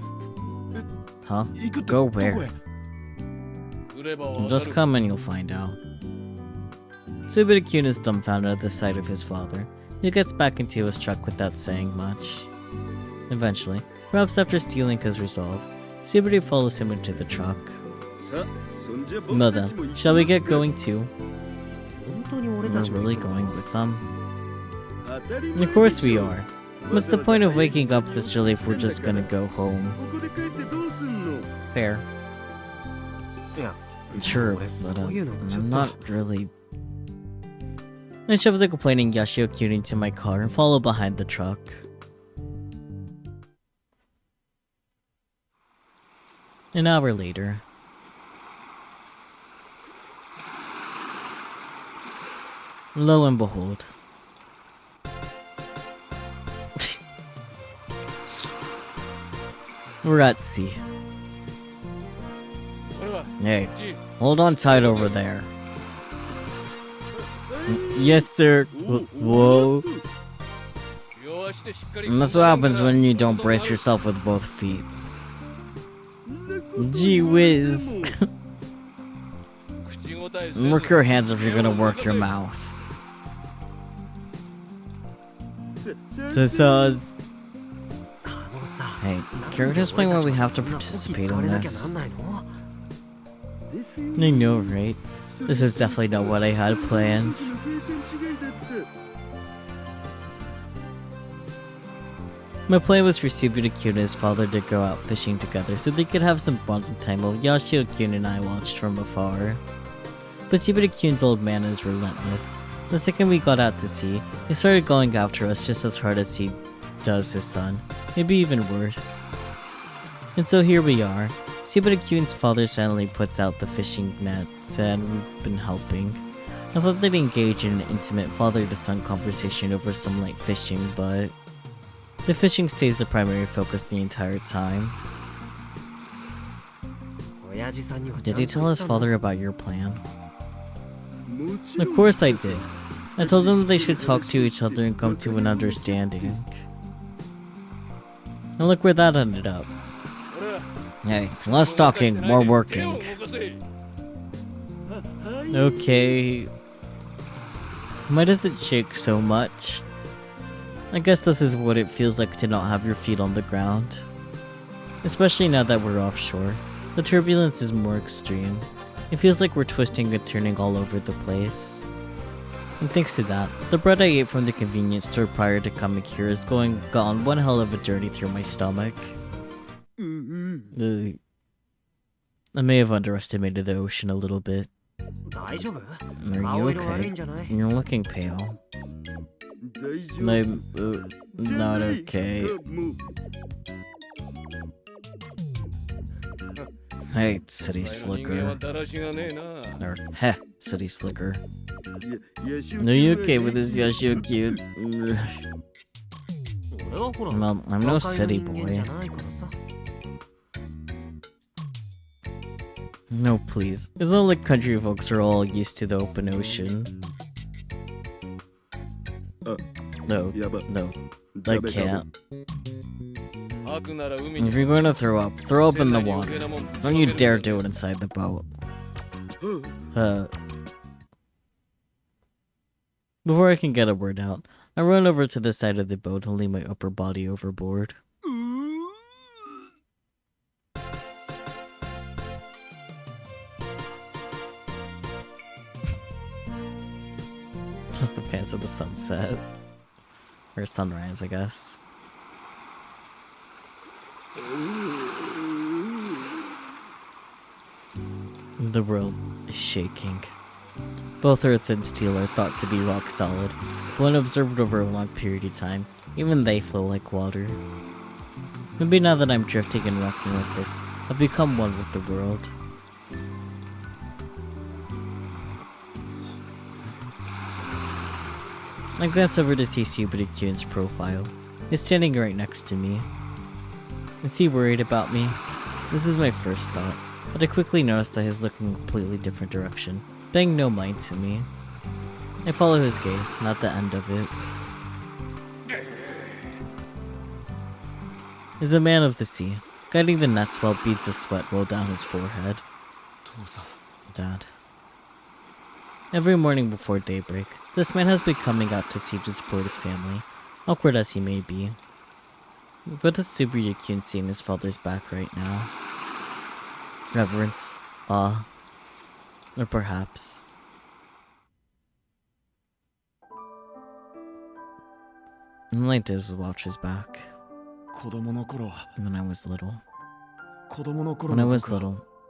Huh? Go where? Just come and you'll find out. Subaru is dumbfounded at the sight of his father. He gets back into his truck without saying much. Eventually, perhaps after stealing his resolve, Subaru follows him into the truck. Well then, shall we get going too? We're really going with them? And of course we are. What's the point of waking up this early if we're just gonna go home? Fair. Sure, but I'm not really... I shove the complaining Yashio-kun into my car and follow behind the truck. An hour later. Lo and behold. We're at sea. Hey, hold on tight over there. Yes, sir. Whoa. And that's what happens when you don't brace yourself with both feet. Gee whiz. Work your hands if you're gonna work your mouth. Hey, can you explain why we have to participate in this? I know, right? This is definitely not what I had planned. My plan was for Subaru-kun and his father to go out fishing together so they could have some bonding time while Yashio-kun and I watched from afar. But Subaru-kun's old man is relentless. The second we got out to sea, he started going after us just as hard as he does his son, maybe even worse. And so here we are. Subaru-kun's father suddenly puts out the fishing nets and we've been helping. I thought they'd engage in an intimate father-to-son conversation over some light fishing, but the fishing stays the primary focus the entire time. Did he tell his father about your plan? Of course I did. I told them that they should talk to each other and come to an understanding. And look where that ended up. Hey, less talking, more working. Okay. Why does it shake so much? I guess this is what it feels like to not have your feet on the ground. Especially now that we're offshore. The turbulence is more extreme. It feels like we're twisting and turning all over the place. And thanks to that, the bread I ate from the convenience store prior to coming here is gone one hell of a journey through my stomach. I may have underestimated the ocean a little bit. Are you okay? You're looking pale. I'm not okay. Hey, city slicker. Or, heh, city slicker. Are you okay with this Yashio-kun? Well, I'm no city boy. No, please. It's not like country folks are all used to the open ocean. No, I can't. If you're going to throw up in the water. Don't you dare do it inside the boat. Before I can get a word out, I run over to the side of the boat and lean my upper body overboard. Just the pants of the sunset. Or sunrise, I guess. The world is shaking. Both earth and steel are thought to be rock solid, but when observed over a long period of time, even they flow like water. Maybe now that I'm drifting and rocking like this, I've become one with the world. I glance over to see Subaru-kun's profile. He's standing right next to me. Is he worried about me? This is my first thought, but I quickly noticed that he's looking in a completely different direction, paying no mind to me. I follow his gaze, not the end of it. He's a man of the sea, guiding the nets while beads of sweat roll down his forehead. Dad. Every morning before daybreak, this man has been coming out to sea to support his family, awkward as he may be. What does Subaru-kun see in his father's back right now? Reverence, awe, or perhaps... All I did was watch his back. When I was little.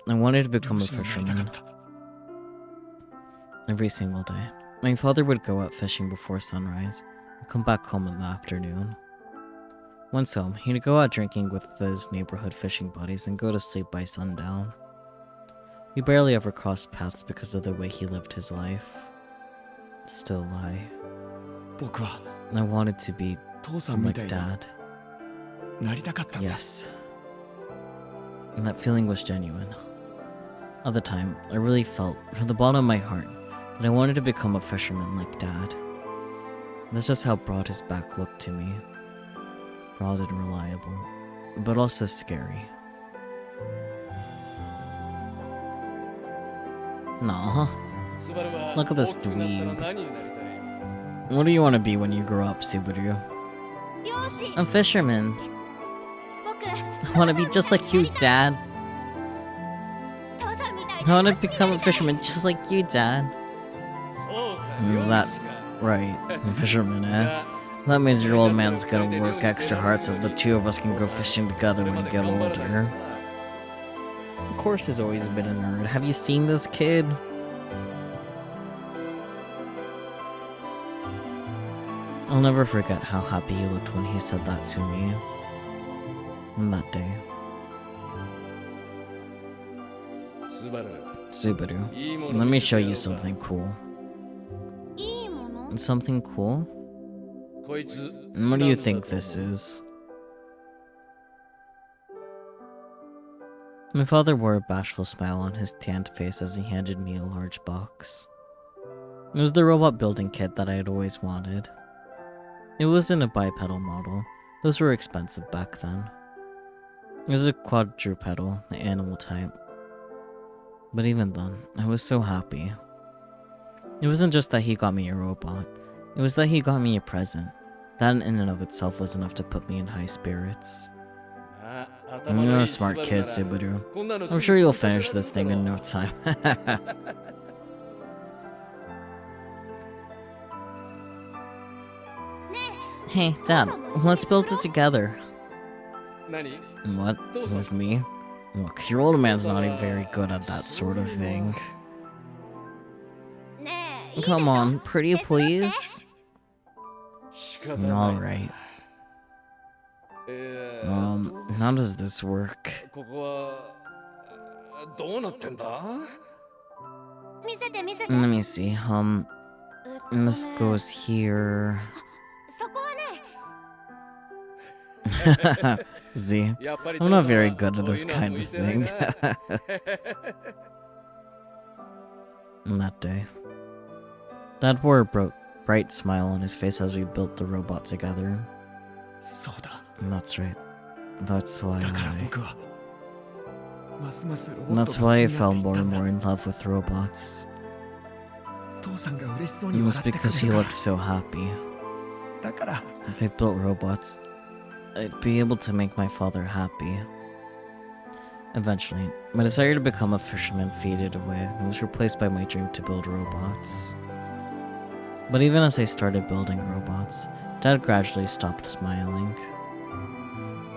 I wanted to become a fisherman. Every single day. My father would go out fishing before sunrise and come back home in the afternoon. Once home, he'd go out drinking with his neighborhood fishing buddies and go to sleep by sundown. We barely ever crossed paths because of the way he lived his life. Still I wanted to be like Dad. Yes. And that feeling was genuine. At the time, I really felt, from the bottom of my heart, that I wanted to become a fisherman like Dad. That's just how broad his back looked to me. Broad and reliable, but also scary. Nah. Look at this dweeb. What do you want to be when you grow up, Subaru? A fisherman. I want to be just like you, Dad. I want to become a fisherman just like you, Dad. That's right, a fisherman, eh? That means your old man's gonna work extra hard so the two of us can go fishing together when we get older. Of course he's always been a nerd. Have you seen this kid? I'll never forget how happy he looked when he said that to me. On that day. Subaru, let me show you something cool. Something cool? What do you think this is? My father wore a bashful smile on his tanned face as he handed me a large box. It was the robot building kit that I had always wanted. It wasn't a bipedal model. Those were expensive back then. It was a quadrupedal, the animal type. But even then, I was so happy. It wasn't just that he got me a robot. It was that he got me a present. That in and of itself was enough to put me in high spirits. You're a smart kid, Subaru. I'm sure you'll finish this thing in no time. Hey, Dad, let's build it together. What? With me? Look, your old man's not even very good at that sort of thing. Come on, pretty please? Alright. How does this work? Let me see, this goes here. See, I'm not very good at this kind of thing. On that day, Dad wore a bright smile on his face as we built the robot together. And that's right. That's why I fell more and more in love with robots. It was because he looked so happy. If I built robots, I'd be able to make my father happy. Eventually, my desire to become a fisherman faded away and was replaced by my dream to build robots. But even as I started building robots, Dad gradually stopped smiling.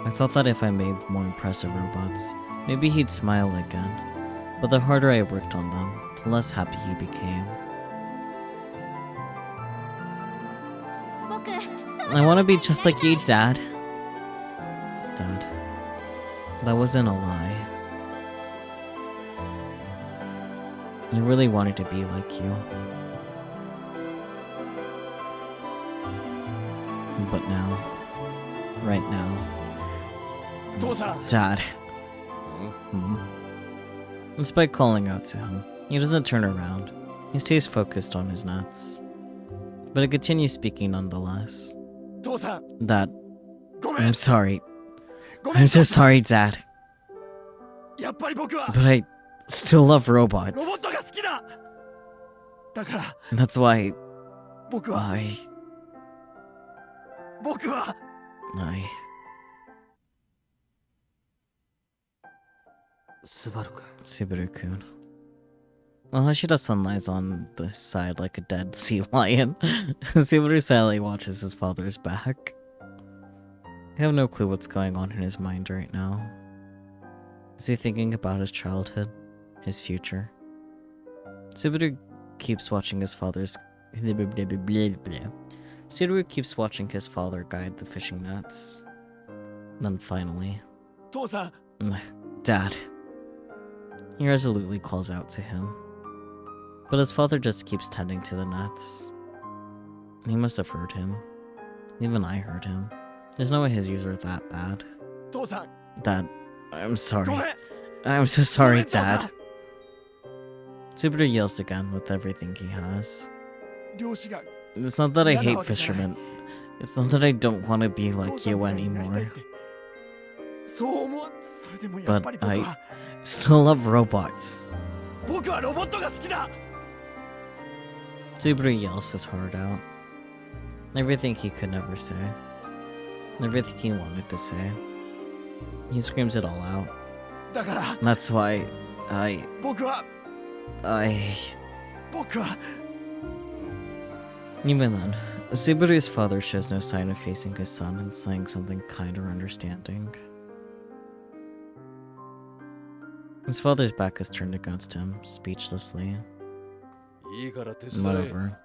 I thought that if I made more impressive robots, maybe he'd smile again. But the harder I worked on them, the less happy he became. I want to be just like you, Dad. Dad. That wasn't a lie. I really wanted to be like you. But now, right now, Dad. Despite calling out to him, he doesn't turn around. He stays focused on his nuts. But I continue speaking nonetheless. Dad, I'm sorry. I'm so sorry, Dad. But I still love robots. That's why Subaru-kun. Well, Hashida-san lies on the side like a dead sea lion. Subaru sadly watches his father's back. I have no clue what's going on in his mind right now. Is he thinking about his childhood? His future? Subaru keeps watching his father's... Subaru keeps watching his father guide the fishing nets. Then finally... Dad. He resolutely calls out to him. But his father just keeps tending to the nets. He must have heard him. Even I heard him. There's no way his ears are that bad. Dad, I'm sorry. I'm so sorry, Dad. Subaru yells again with everything he has. It's not that I hate fishermen. It's not that I don't want to be like you anymore. But I still love robots. Subaru yells his heart out. Everything he could never say. Everything he wanted to say. He screams it all out. That's why Even then, Subaru's father shows no sign of facing his son and saying something kind or understanding. His father's back is turned against him, speechlessly. Whatever.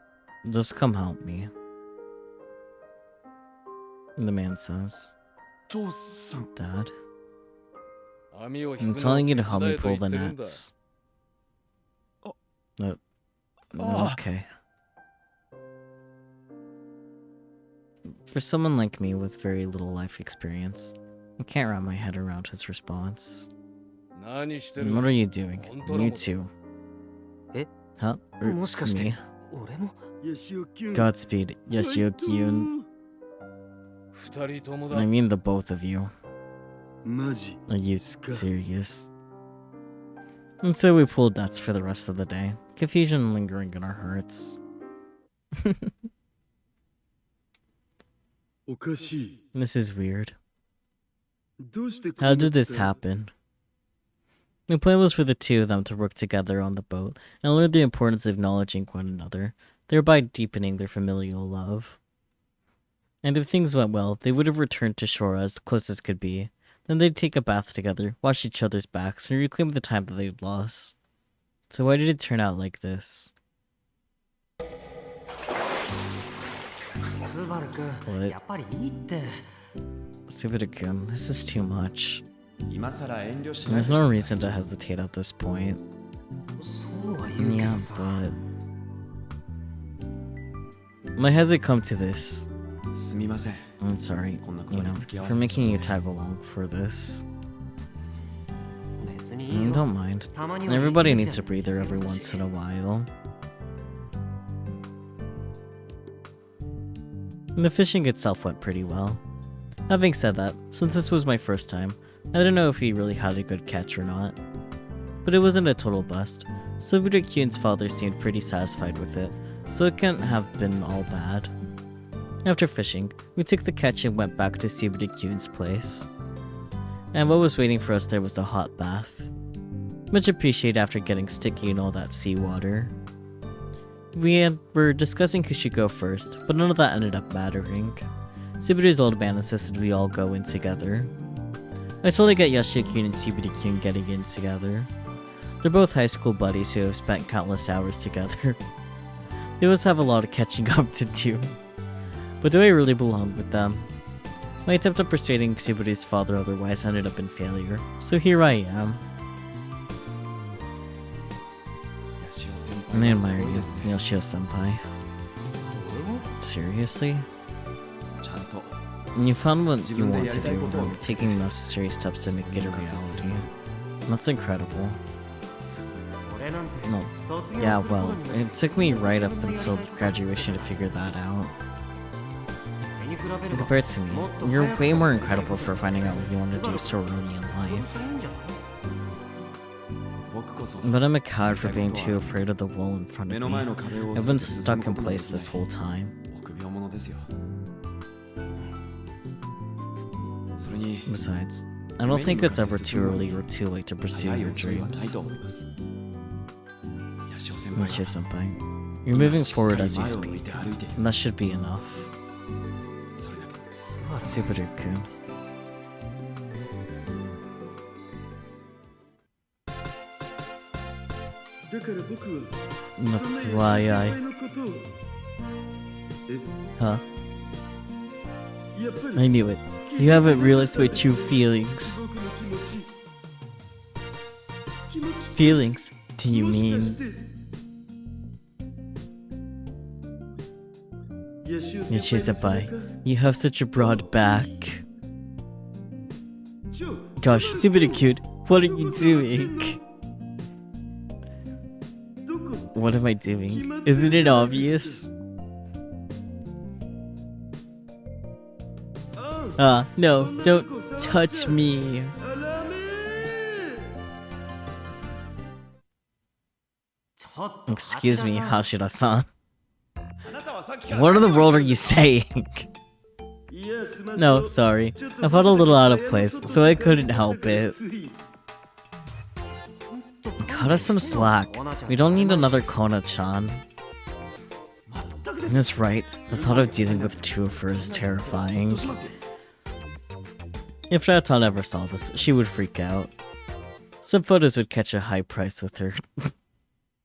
Just come help me. The man says, Dad, I'm telling you to help me pull the nets. Okay. For someone like me with very little life experience, I can't wrap my head around his response. What are you doing? You too. Huh? Me? Godspeed, Yoshio-kyun. I mean the both of you. Are you serious? And so we pulled nets for the rest of the day, confusion lingering in our hearts. This is weird. How did this happen? The plan was for the two of them to work together on the boat and learn the importance of acknowledging one another, thereby deepening their familial love. And if things went well, they would have returned to shore as close as could be. Then they'd take a bath together, wash each other's backs, and reclaim the time that they'd lost. So why did it turn out like this? Subaru-kun, this is too much. There's no reason to hesitate at this point. Yeah, but... My has it come to this? I'm sorry, for making you tag along for this. Don't mind. Everybody needs a breather every once in a while. The fishing itself went pretty well. Having said that, since this was my first time, I don't know if he really had a good catch or not. But it wasn't a total bust. Subaru-kun's father seemed pretty satisfied with it, so it can't have been all bad. After fishing, we took the catch and went back to Subaru-kun's place. And what was waiting for us there was a hot bath. Much appreciated after getting sticky in all that seawater. We were discussing who should go first, but none of that ended up mattering. Subaru's old man insisted we all go in together. I totally get Yoshio-kun and Subaru-kun getting in together. They're both high school buddies who have spent countless hours together. They always have a lot of catching up to do. But do I really belong with them? My attempt at persuading Subaru's father otherwise ended up in failure, so here I am. And I admire you, Yoshio-senpai. Seriously? You found what you want to do and are taking the necessary steps to make it a reality. That's incredible. No. Yeah, well, it took me right up until graduation to figure that out. Compared to me, you're way more incredible for finding out what you want to do so early in life. But I'm a coward for being too afraid of the wall in front of me. I've been stuck in place this whole time. Besides, I don't think it's ever too early or too late to pursue your dreams. Yoshio-senpai, you're moving forward as you speak, and that should be enough. Subaru-kun. That's why Huh? I knew it. You haven't realized my true feelings. Feelings? Do you mean... Yoshio-senpai, you have such a broad back. Gosh, Subaru-kun, what are you doing? What am I doing? Isn't it obvious? No, don't touch me. Excuse me, Hashira-san. What in the world are you saying? No, sorry. I felt a little out of place, so I couldn't help it. Cut us some slack. We don't need another Kona-chan. That's right. The thought of dealing with two of her is terrifying. If Raton ever saw this, she would freak out. Some photos would catch a high price with her.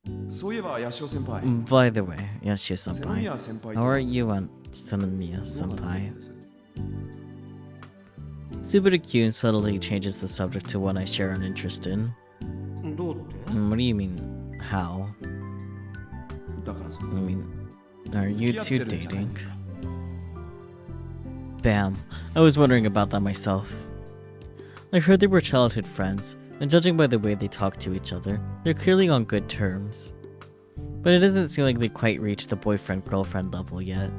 By the way, Yoshio-senpai, how are you and Sanemiya-senpai? Subaru-kun subtly changes the subject to one I share an interest in. What do you mean, how? I mean, are you two dating? Bam, I was wondering about that myself. I heard they were childhood friends, and judging by the way they talk to each other, they're clearly on good terms. But it doesn't seem like they quite reached the boyfriend-girlfriend level yet.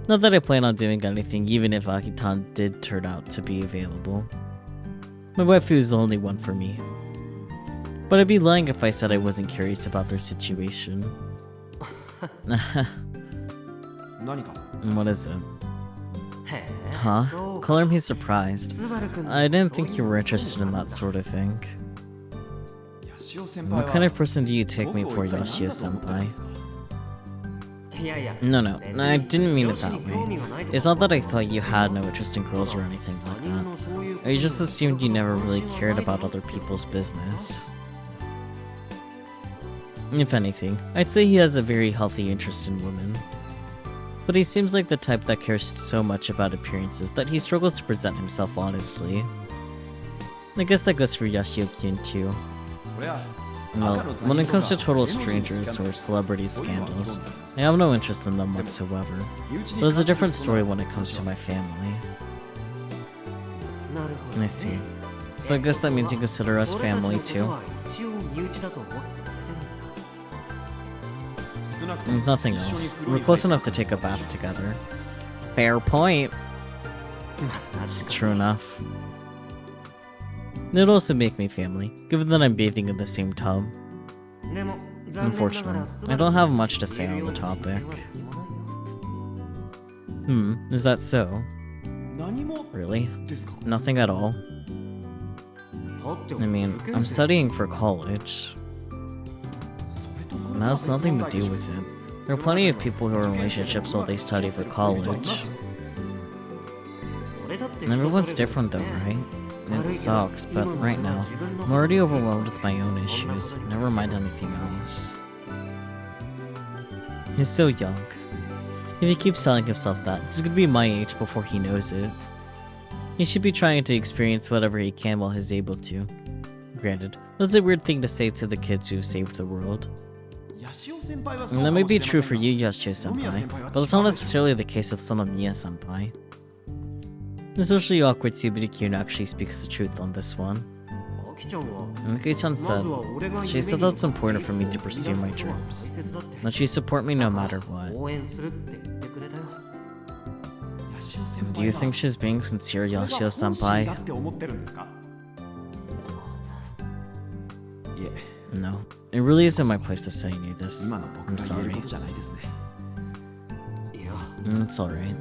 Not that I plan on doing anything even if Akitan did turn out to be available. My waifu is the only one for me. But I'd be lying if I said I wasn't curious about their situation. What is it? Huh? Color me surprised. I didn't think you were interested in that sort of thing. What kind of person do you take me for, Yoshio-senpai? No, I didn't mean it that way. It's not that I thought you had no interest in girls or anything like that. I just assumed you never really cared about other people's business. If anything, I'd say he has a very healthy interest in women. But he seems like the type that cares so much about appearances that he struggles to present himself honestly. I guess that goes for Yoshio-kun too. Well, when it comes to total strangers or celebrity scandals, I have no interest in them whatsoever. But it's a different story when it comes to my family. I see. So I guess that means you consider us family too? Nothing else. We're close enough to take a bath together. Fair point. True enough. It'd also make me family, given that I'm bathing in the same tub. Unfortunately, I don't have much to say on the topic. Is that so? Really? Nothing at all? I mean, I'm studying for college. That has nothing to do with it. There are plenty of people who are in relationships while they study for college. Everyone's different though, right? It sucks, but right now, I'm already overwhelmed with my own issues, never mind anything else. He's so young. If he keeps telling himself that, he's gonna be my age before he knows it. He should be trying to experience whatever he can while he's able to. Granted, that's a weird thing to say to the kids who've saved the world. And that may be true for you, Yashio-senpai, but it's not necessarily the case with some of Mia-senpai. The socially awkward Tsubiri-kun actually speaks the truth on this one. Miki-chan said, she said that's important for me to pursue my dreams, that she support me no matter what. Do you think she's being sincere, Yashio-senpai? No, it really isn't my place to say any of this. I'm sorry. It's alright.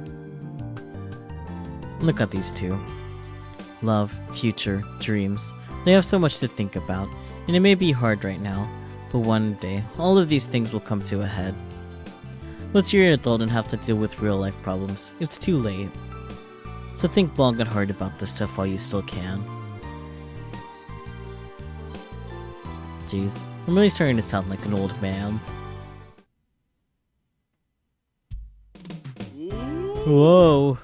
Look at these two. Love, future, dreams. They have so much to think about, and it may be hard right now, but one day, all of these things will come to a head. Once you're an adult and have to deal with real-life problems, it's too late. So think long and hard about this stuff while you still can. Jeez, I'm really starting to sound like an old man. Whoa!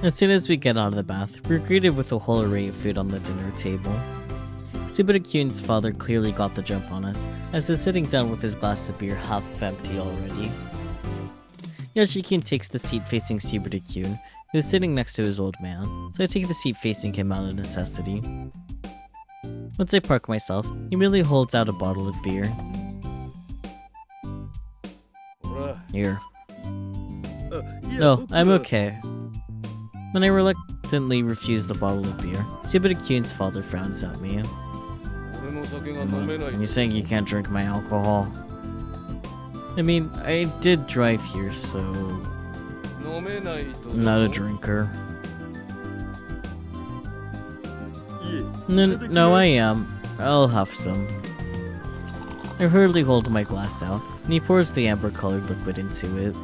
As soon as we get out of the bath, we're greeted with a whole array of food on the dinner table. Subaru-kun's father clearly got the jump on us, as he's sitting down with his glass of beer half empty already. Yoshi-kun takes the seat facing Subaru-kun, who's sitting next to his old man, so I take the seat facing him out of necessity. Once I park myself, he merely holds out a bottle of beer. Here. No, I'm okay. When I reluctantly refuse the bottle of beer, Subaru-kun's father frowns at me. You saying you can't drink my alcohol? I mean, I did drive here, so... I'm not a drinker. No, I am. I'll have some. I hurriedly hold my glass out, and he pours the amber-colored liquid into it.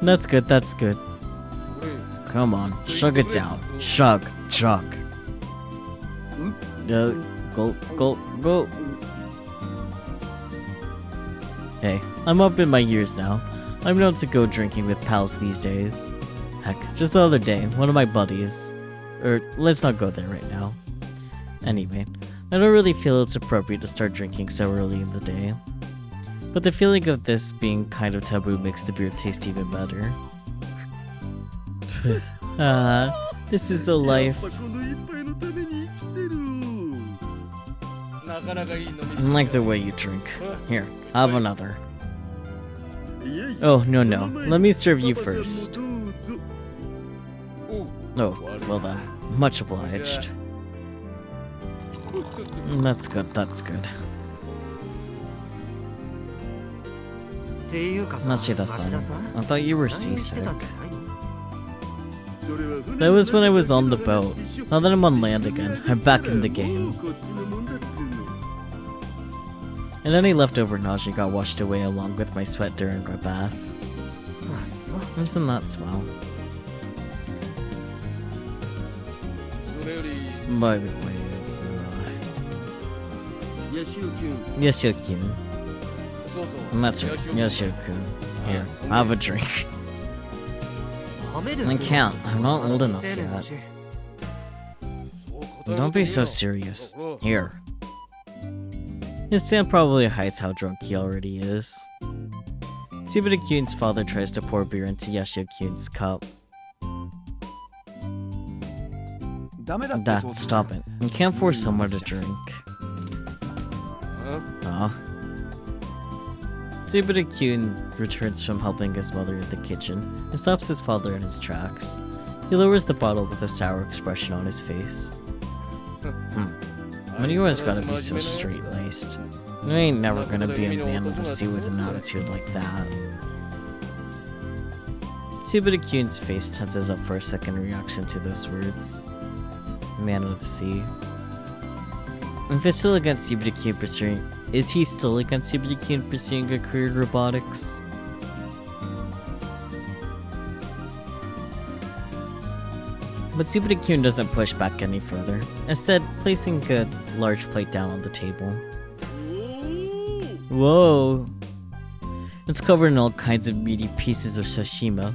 That's good, that's good. Come on, chug it down. Chug, chug. Go. Hey, I'm up in my years now. I'm known to go drinking with pals these days. Heck, just the other day, one of my buddies... let's not go there right now. Anyway, I don't really feel it's appropriate to start drinking so early in the day. But the feeling of this being kind of taboo makes the beer taste even better. This is the life. I like the way you drink. Here, have another. Oh, no. Let me serve you first. Oh, well then. Much obliged. That's good. Nachida-san, I thought you were seasick. That was when I was on the boat. Now that I'm on land again, I'm back in the game. And any leftover nausea got washed away along with my sweat during our bath. Isn't that swell? By the way, Yashio-kun. That's right, Yashio-kun. Here, have a drink. I can't, I'm not old enough yet. Don't be so serious. Here. His stand probably hides how drunk he already is. Subaru-kun's father tries to pour beer into Yashio-kun's cup. Dad, stop it. You can't force someone to drink. Subaru-kun returns from helping his mother in the kitchen and stops his father in his tracks. He lowers the bottle with a sour expression on his face. When you always gotta be so straight-laced. You ain't never gonna be a man of the sea with an attitude like that. Subaru-kun's face tenses up for a second reaction to those words. Man of the sea. If it's still against Subaru-kun pursuing... Is he still against Subaru-kun pursuing a career in robotics? But Subaru-kun doesn't push back any further, instead placing a large plate down on the table. Whoa. It's covered in all kinds of meaty pieces of sashimi.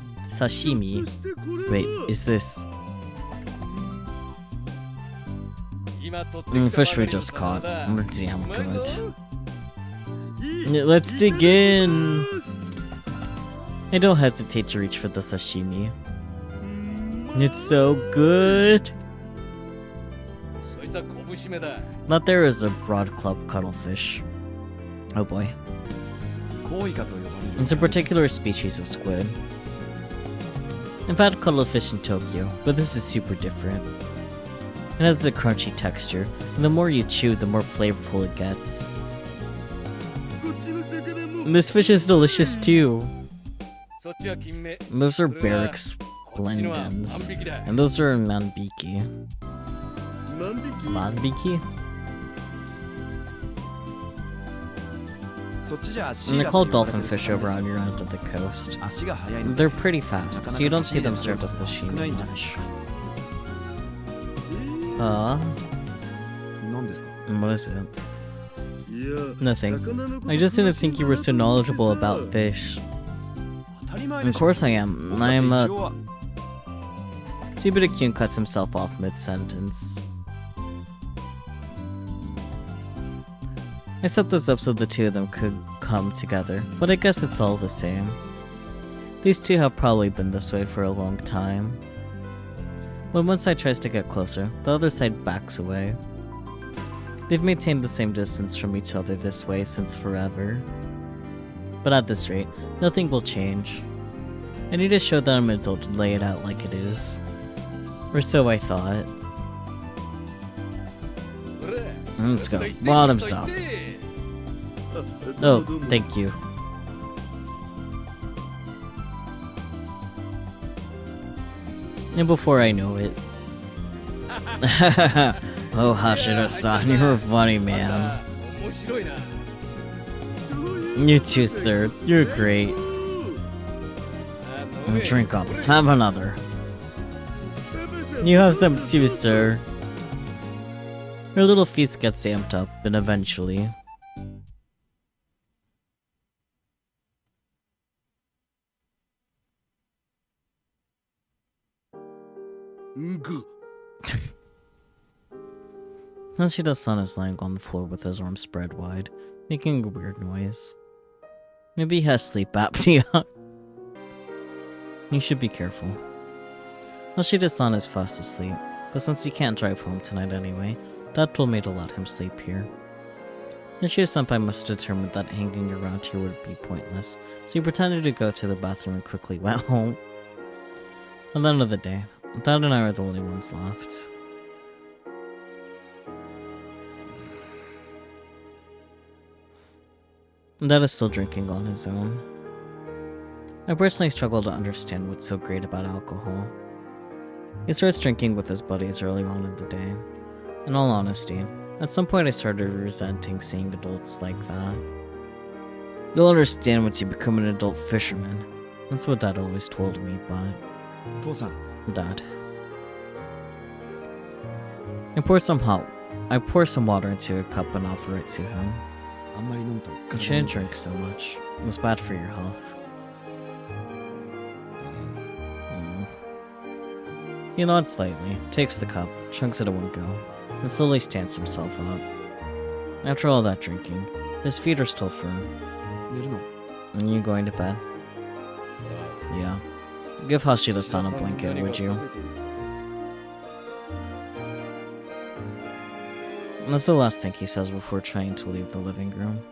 Wait, is this... fish we just caught. Damn good. Let's dig in! I don't hesitate to reach for the sashimi. It's so good! Not there is a broad club cuttlefish. Oh boy. It's a particular species of squid. I've had cuttlefish in Tokyo, but this is super different. It has a crunchy texture, and the more you chew, the more flavorful it gets. And this fish is delicious too. Those are Barrack's splendens, and those are manbiki. Manbiki? And they're called dolphin fish over on your end of the coast. They're pretty fast, so you don't see them served as sashimi much. What is it? Nothing. I just didn't think you were so knowledgeable about fish. Of course I am. I am a... Subaru cuts himself off mid-sentence. I set this up so the two of them could come together, but I guess it's all the same. These two have probably been this way for a long time. When one side tries to get closer, the other side backs away. They've maintained the same distance from each other this way since forever. But at this rate, nothing will change. I need to show that I'm an adult and lay it out like it is. Or so I thought. Let's go. Bottoms up. Oh, thank you. And before I know it... Oh, Hashira-san, you're funny, man. You too, sir. You're great. Drink up. Have another. You have some too, sir. Her little feast gets amped up, and eventually... Hashida-san is lying on the floor with his arms spread wide, making a weird noise. Maybe he has sleep apnea. You should be careful. Hashida-san is fast asleep, but since he can't drive home tonight anyway, Dad told me to let him sleep here. Nishio-senpai must have determined that hanging around here would be pointless, so he pretended to go to the bathroom and quickly went home. At the end of the day, Dad and I are the only ones left. Dad is still drinking on his own. I personally struggle to understand what's so great about alcohol. He starts drinking with his buddies early on in the day. In all honesty, at some point I started resenting seeing adults like that. You'll understand once you become an adult fisherman. That's what Dad always told me, but... Dad. I pour some water into a cup and offer it to him. You shouldn't drink so much. It's bad for your health. He nods slightly, takes the cup, chunks it at one go, and slowly stands himself up. After all that drinking, his feet are still firm. Are you going to bed? Yeah. Give Hashida-san a blanket, would you? That's the last thing he says before trying to leave the living room.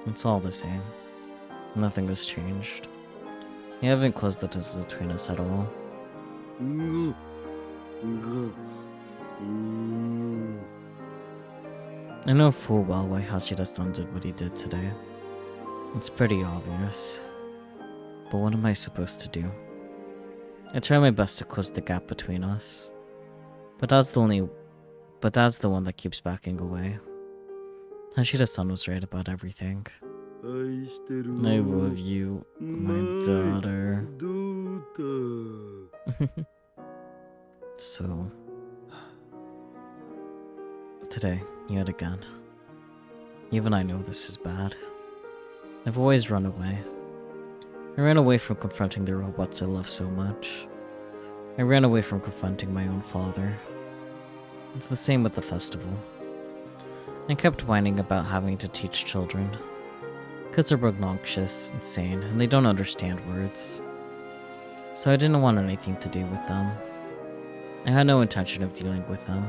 It's all the same. Nothing has changed. You haven't closed the distance between us at all. I know full well why Hashida-san did what he did today. It's pretty obvious. But what am I supposed to do? I try my best to close the gap between us. But that's the one that keeps backing away. Hashida-san was right about everything. I love you, my daughter. So... today, yet again. Even I know this is bad. I've always run away. I ran away from confronting the robots I love so much. I ran away from confronting my own father. It's the same with the festival. I kept whining about having to teach children. Kids are obnoxious, insane, and they don't understand words. So I didn't want anything to do with them. I had no intention of dealing with them.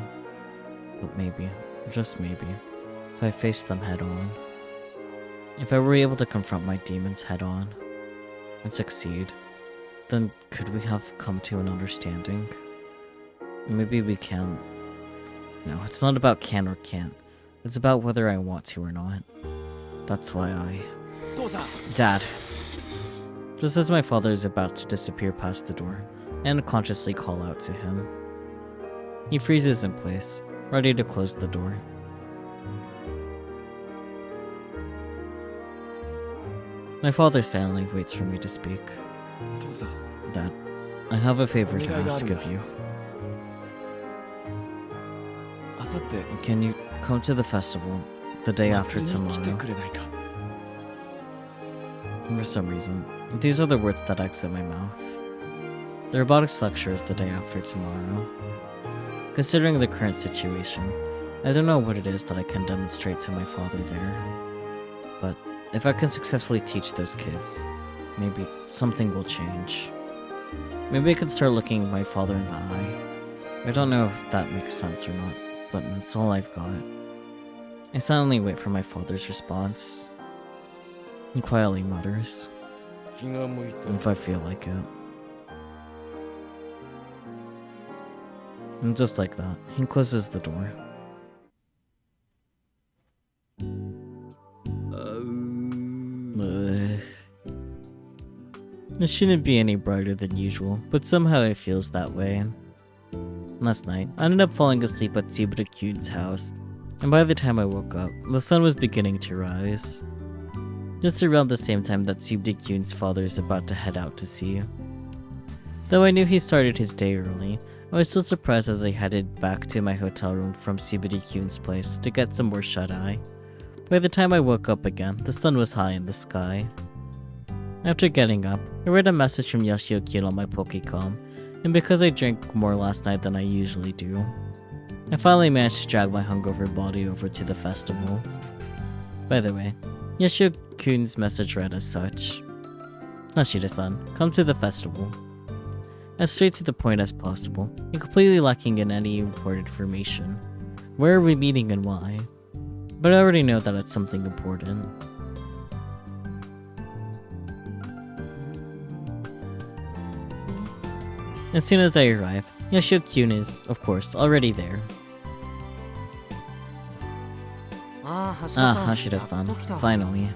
But maybe, just maybe, if I faced them head on, if I were able to confront my demons head on, and succeed, then could we have come to an understanding? Maybe we can. No, it's not about can or can't. It's about whether I want to or not. That's why Dad. Just as my father is about to disappear past the door, I unconsciously call out to him. He freezes in place, ready to close the door. My father silently waits for me to speak. Dad, I have a favor to ask of you. Can you come to the festival the day after tomorrow? For some reason, these are the words that exit my mouth. The robotics lecture is the day after tomorrow. Considering the current situation, I don't know what it is that I can demonstrate to my father there. But if I can successfully teach those kids, maybe something will change. Maybe I could start looking my father in the eye. I don't know if that makes sense or not, but it's all I've got. I silently wait for my father's response. He quietly mutters, if I feel like it. And just like that, he closes the door. It shouldn't be any brighter than usual, but somehow it feels that way. Last night, I ended up falling asleep at Subaru's house, and by the time I woke up, the sun was beginning to rise. Just around the same time that Subaru's father is about to head out to sea. Though I knew he started his day early, I was still surprised as I headed back to my hotel room from Subaru's place to get some more shut-eye. By the time I woke up again, the sun was high in the sky. After getting up, I read a message from Yoshio-kun on my Pokecom, and because I drank more last night than I usually do, I finally managed to drag my hungover body over to the festival. By the way, Yoshio-kun's message read as such: Hashida-san, come to the festival. As straight to the point as possible, and completely lacking in any important information. Where are we meeting and why? But I already know that it's something important. As soon as I arrive, Yoshio-kun is, of course, already there. Hashida-san, finally.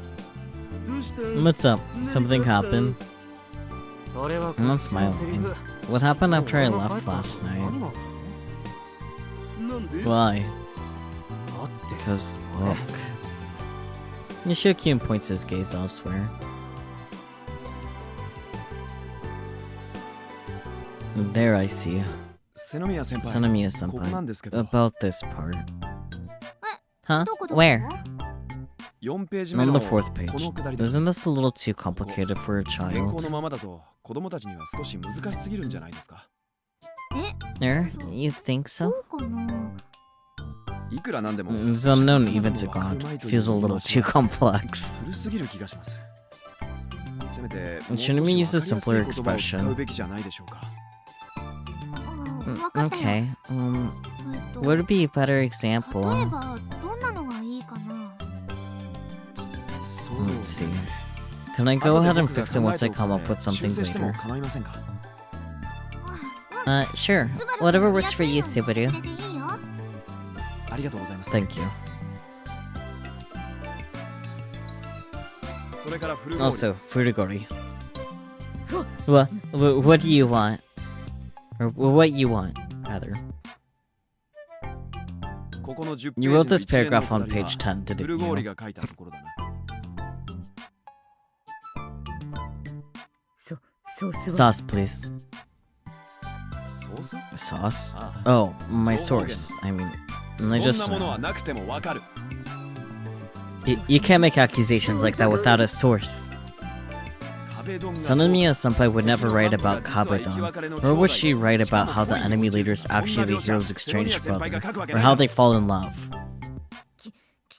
What's up? Something happened? I'm not smiling. What happened after I left last night? Why? Because, look. Yoshio-kun points his gaze elsewhere. There I see. Senomiya-senpai, about this part. Huh? Where? On the 4th page. Isn't this a little too complicated for a child? You think so? It's unknown even to God. Feels a little too complex. Shouldn't we use a simpler expression? Okay, what would be a better example? Let's see. Can I go ahead and fix it once I come up with something later? Sure. Whatever works for you, Subaru. Thank you. Also, Furigori. What do you want? Or what you want, rather. You wrote this paragraph on page 10, didn't you? Sauce, please. Sauce? Oh, my source. I mean, I just know. You can't make accusations like that without a source. Sanemiya-senpai would never write about Kabedon, nor would she write about how the enemy leader is actually the hero's estranged brother, or how they fall in love.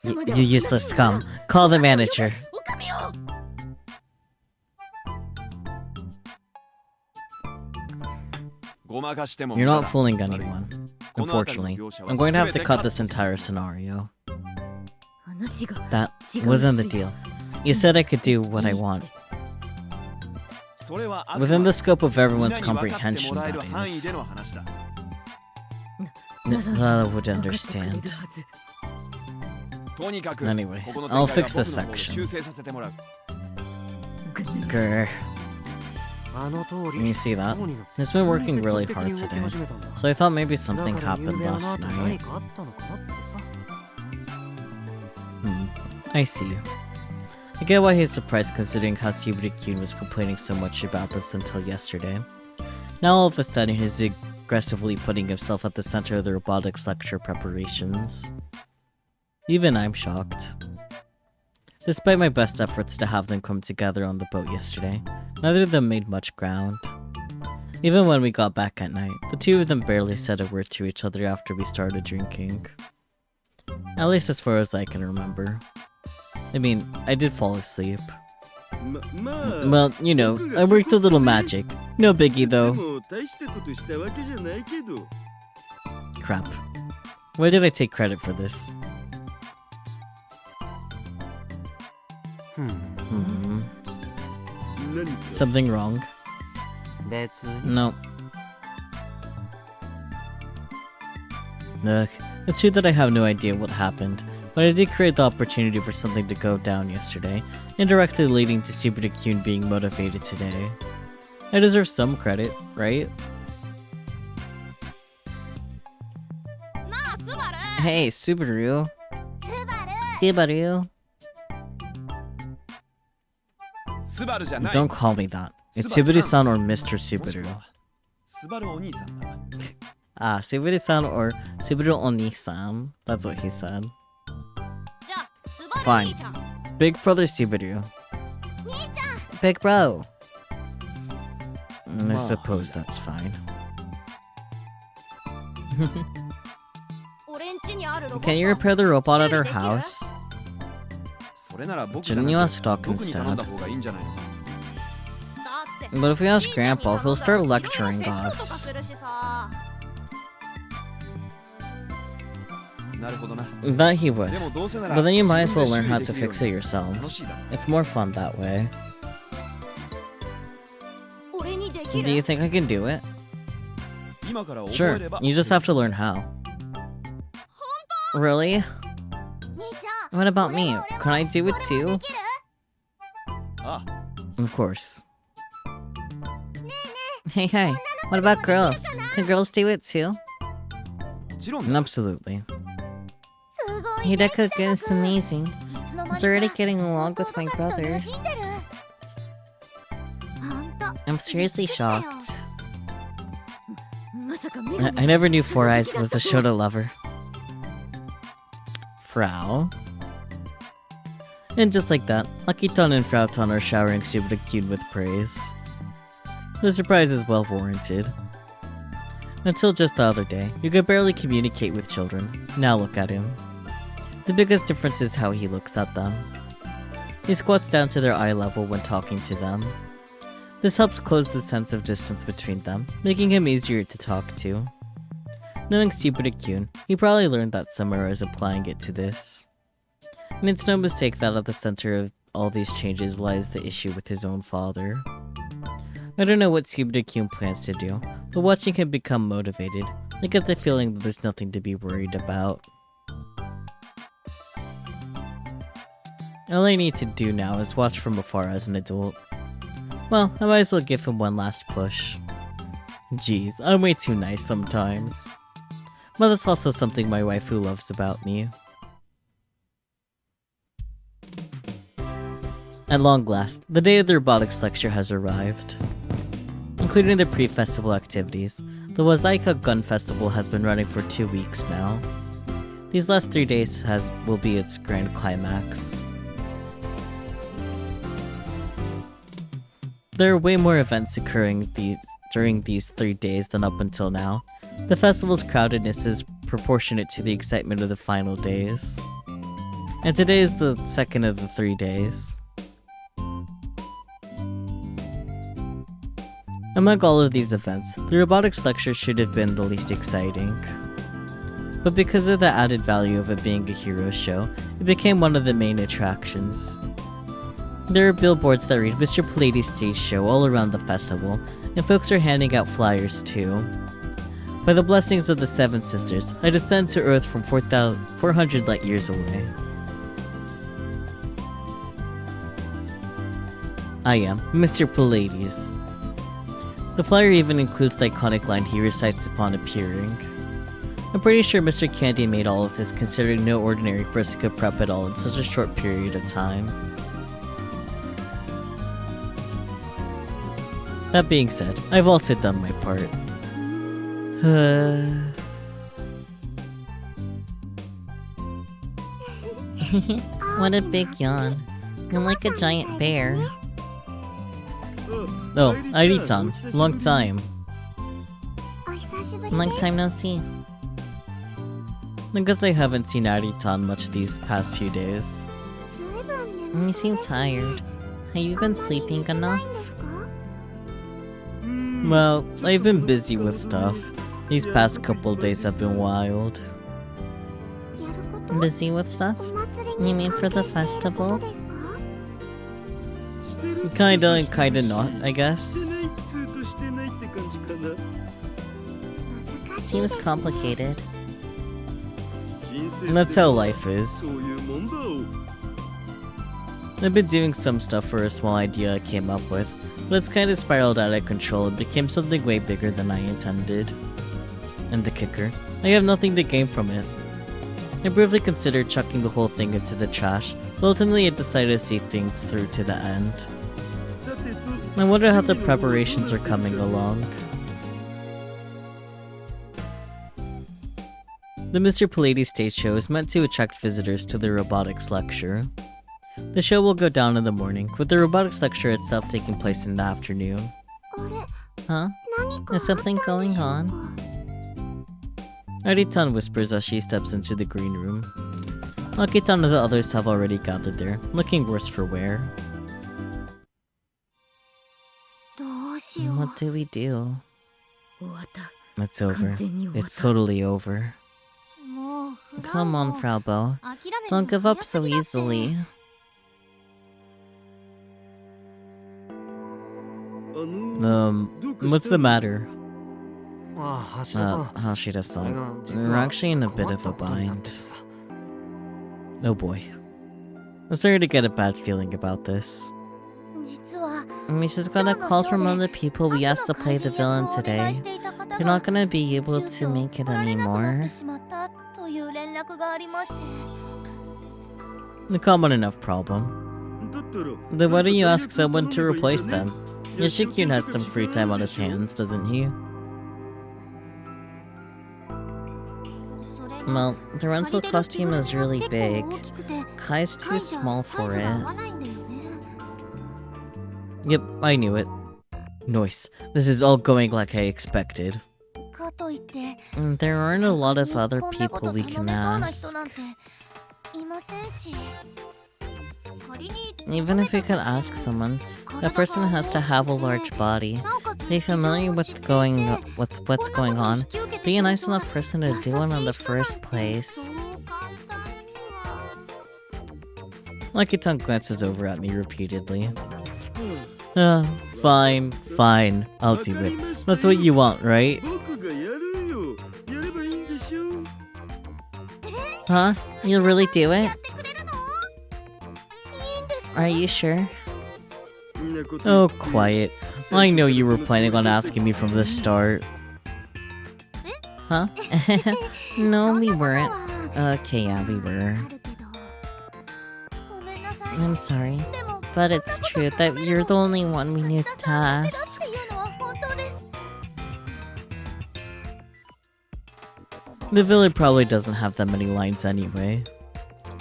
You useless scum. Call the manager. You're not fooling anyone. Unfortunately, I'm going to have to cut this entire scenario. That wasn't the deal. You said I could do what I want. Within the scope of everyone's comprehension, that is. Nala would understand. Anyway, I'll fix this section. Grr. Can you see that? It's been working really hard today, so I thought maybe something happened last night. I see. I get why he's surprised considering how Subaru-kun was complaining so much about this until yesterday. Now all of a sudden he's aggressively putting himself at the center of the robotics lecture preparations. Even I'm shocked. Despite my best efforts to have them come together on the boat yesterday, neither of them made much ground. Even when we got back at night, the two of them barely said a word to each other after we started drinking. At least as far as I can remember. I mean, I did fall asleep. Well, you know, I worked a little magic. No biggie though. Crap. Why did I take credit for this? Something wrong? No. Ugh, it's true that I have no idea what happened, but I did create the opportunity for something to go down yesterday, indirectly leading to Subaru-kun being motivated today. I deserve some credit, right? Hey, Subaru. Subaru. Don't call me that. It's Subaru-san or Mr. Subaru. Ah, Subaru-san or Subaru Oni-san. That's what he said. Fine. Big brother Subaru. Big bro. I suppose that's fine. Can you repair the robot at our house? Shouldn't you ask Doc instead? But if we ask Grandpa, he'll start lecturing us. That he would. But then you might as well learn how to fix it yourselves. It's more fun that way. Do you think I can do it? Sure, you just have to learn how. Really? What about me? Can I do it too? Of course. Hey, what about girls? Can girls do it too? Absolutely. Hideko-kun is amazing. He's already getting along with my brothers. I'm seriously shocked. I never knew Four Eyes was the Shota lover. Frau. And just like that, Lucky-tan and Frau-tan are showering Subaru-kun with praise. The surprise is well warranted. Until just the other day, you could barely communicate with children. Now look at him. The biggest difference is how he looks at them. He squats down to their eye level when talking to them. This helps close the sense of distance between them, making him easier to talk to. Knowing Subaru-kun, he probably learned that Samura is applying it to this. And it's no mistake that at the center of all these changes lies the issue with his own father. I don't know what Subaru-kun plans to do, but watching him become motivated, I get the feeling that there's nothing to be worried about. All I need to do now is watch from afar as an adult. Well, I might as well give him one last push. Jeez, I'm way too nice sometimes. But that's also something my waifu loves about me. At long last, the day of the robotics lecture has arrived. Including the pre-festival activities, the Wazaika Gun Festival has been running for 2 weeks now. These last 3 days will be its grand climax. There are way more events occurring during these 3 days than up until now. The festival's crowdedness is proportionate to the excitement of the final days. And today is the second of the 3 days. Among all of these events, the robotics lecture should have been the least exciting. But because of the added value of it being a hero show, it became one of the main attractions. There are billboards that read Mr. Palladi's stage show all around the festival, and folks are handing out flyers too. By the blessings of the Seven Sisters, I descend to Earth from 400 light years away. I am Mr. Pallades. The flyer even includes the iconic line he recites upon appearing. I'm pretty sure Mr. Candy made all of this considering no ordinary person could prep at all in such a short period of time. That being said, I've also done my part. What a big yawn. You're like a giant bear. Oh, Airi-tan, long time. Long time no see. I guess I haven't seen Airi-tan much these past few days. You seem tired. Have you been sleeping enough? Well, I've been busy with stuff. These past couple days have been wild. Busy with stuff? You mean for the festival? Kinda and kinda not, I guess. Seems complicated. That's how life is. I've been doing some stuff for a small idea I came up with, but it's kinda spiraled out of control and became something way bigger than I intended. And the kicker, I have nothing to gain from it. I briefly considered chucking the whole thing into the trash, but ultimately I decided to see things through to the end. I wonder how the preparations are coming along. The Mr. Pallades stage show is meant to attract visitors to the robotics lecture. The show will go down in the morning, with the robotics lecture itself taking place in the afternoon. Huh? Is something going on? Airi-tan whispers as she steps into the green room. Aki-tan and the others have already gathered there, looking worse for wear. What do we do? It's over. It's totally over. Come on, Frau Bo. Don't give up so easily. What's the matter? Hashida-san, we're actually in a bit of a bind. Oh boy. I'm starting to get a bad feeling about this. We just got a call from one of the people we asked to play the villain today. You're not gonna be able to make it anymore. A common enough problem. Then why don't you ask someone to replace them? Yoshikun has some free time on his hands, doesn't he? Well, the rental costume is really big. Kai's too small for it. Yep, I knew it. Nice. This is all going like I expected. There aren't a lot of other people we can ask. Even if we could ask someone, that person has to have a large body, be familiar with what's going on, be a nice enough person to do it in the first place. Lucky-tan glances over at me repeatedly. Fine, I'll do it. That's what you want, right? Huh? You'll really do it? Are you sure? Oh, quiet. I know you were planning on asking me from the start. Huh? No, we weren't. Okay, yeah, we were. I'm sorry, but it's true that you're the only one we need to ask. The villain probably doesn't have that many lines anyway.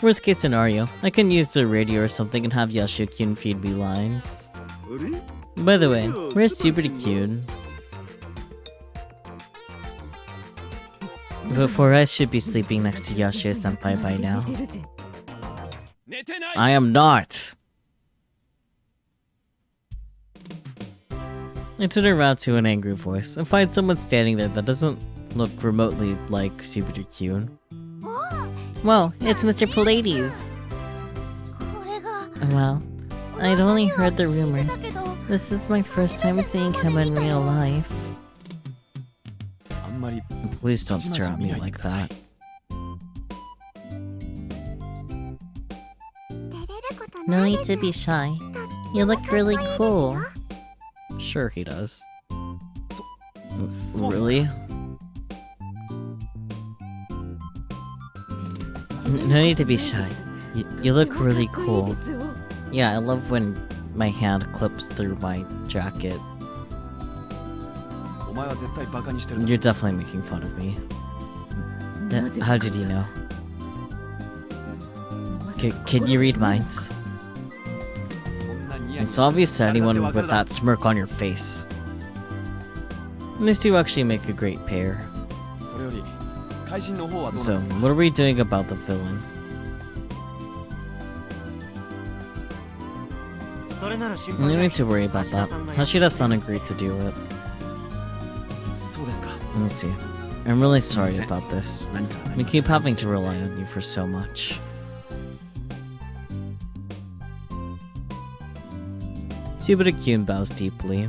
Worst case scenario, I can use the radio or something and have Yashio-kyun feed me lines. By the way, where's Subaru-kyun? Before I should be sleeping next to Yashio-senpai by now. I am not! I turn around to an angry voice and find someone standing there that doesn't look remotely like Subaru-kyun. Whoa, it's Mr. Pallades. Well, I'd only heard the rumors. This is my first time seeing him in real life. Please don't stare at me like that. No need to be shy. You look really cool. Sure he does. Really? No need to be shy. You look really cool. Yeah, I love when my hand clips through my jacket. You're definitely making fun of me. How did you know? Can you read minds? It's obvious to anyone with that smirk on your face. And these two actually make a great pair. So, what are we doing about the villain? No need to worry about that. Hashida-san agreed to do it. Let me see. I'm really sorry about this. We keep having to rely on you for so much. Subaru-kyun bows deeply.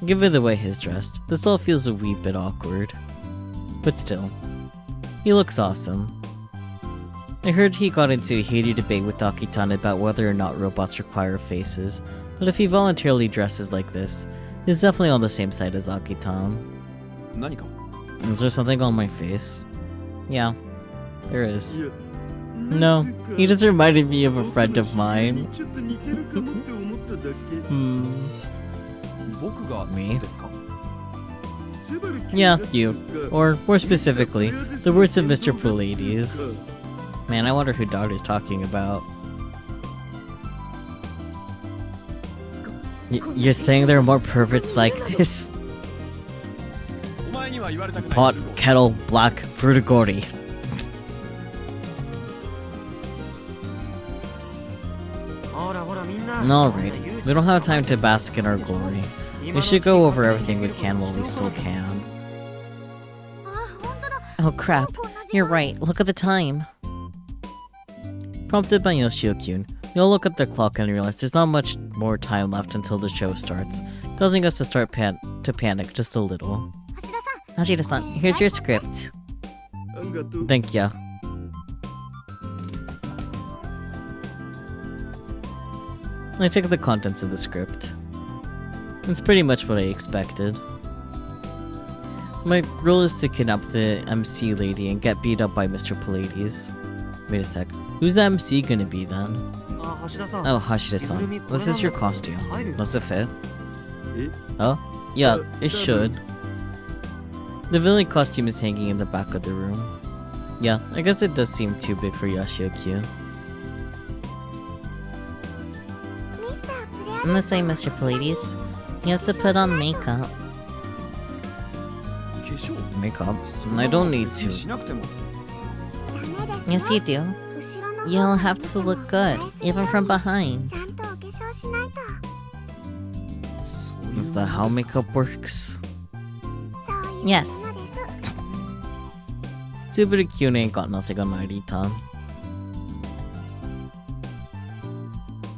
Given the way he's dressed, this all feels a wee bit awkward. But still, he looks awesome. I heard he got into a heated debate with Akitan about whether or not robots require faces, but if he voluntarily dresses like this, he's definitely on the same side as Akitan. Is there something on my face? Yeah, there is. No, he just reminded me of a friend of mine. Me? Yeah, you. Or, more specifically, the words of Mr. Pallades. Man, I wonder who Daughter's talking about. You're saying there are more perverts like this? Pot, kettle, black, frutigori. Alright, we don't have time to bask in our glory. We should go over everything we can while we still can. Oh crap, you're right, look at the time. Prompted by Yoshio-kyun, we all look at the clock and realize there's not much more time left until the show starts, causing us to start to panic just a little. Hashida-san, here's your script. Thank ya. I take the contents of the script. It's pretty much what I expected. My role is to kidnap the MC lady and get beat up by Mr. Pallades. Wait a sec. Who's the MC gonna be then? Oh, Hashida-san. This is your costume. Does it fit? Oh? Yeah, it should. The villain costume is hanging in the back of the room. Yeah, I guess it does seem too big for Yashio-kyun. I'm the same, Mr. Pallades. You have to put on makeup. Makeup? I don't need to. Yes, you do. You'll have to look good, even from behind. Is that how makeup works? Yes. Subaru-kyun ain't got nothing on Narita.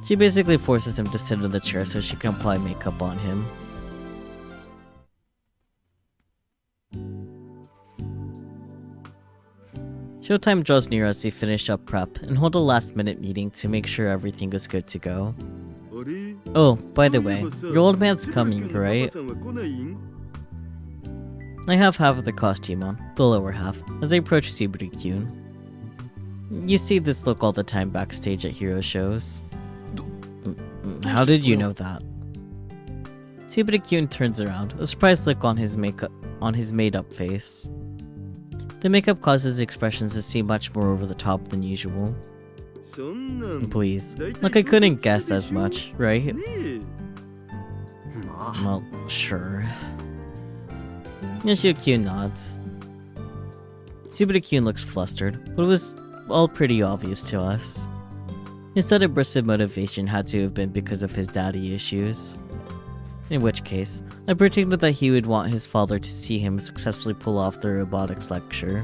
She basically forces him to sit in the chair so she can apply makeup on him. Showtime draws near as we finish up prep and hold a last-minute meeting to make sure everything is good to go. Oh, by the way, your old man's coming, right? I have half of the costume on, the lower half, as I approach Subaru-kyun. You see this look all the time backstage at hero shows. How did you know that? Subaru-kun turns around, a surprised look on his made-up face. The makeup causes the expressions to seem much more over the top than usual. Please. Like I couldn't guess as much, right? Well, sure. Yoshio-kun nods. Subaru-kun looks flustered, but it was all pretty obvious to us. His sudden burst of motivation had to have been because of his daddy issues. In which case, I predicted that he would want his father to see him successfully pull off the robotics lecture.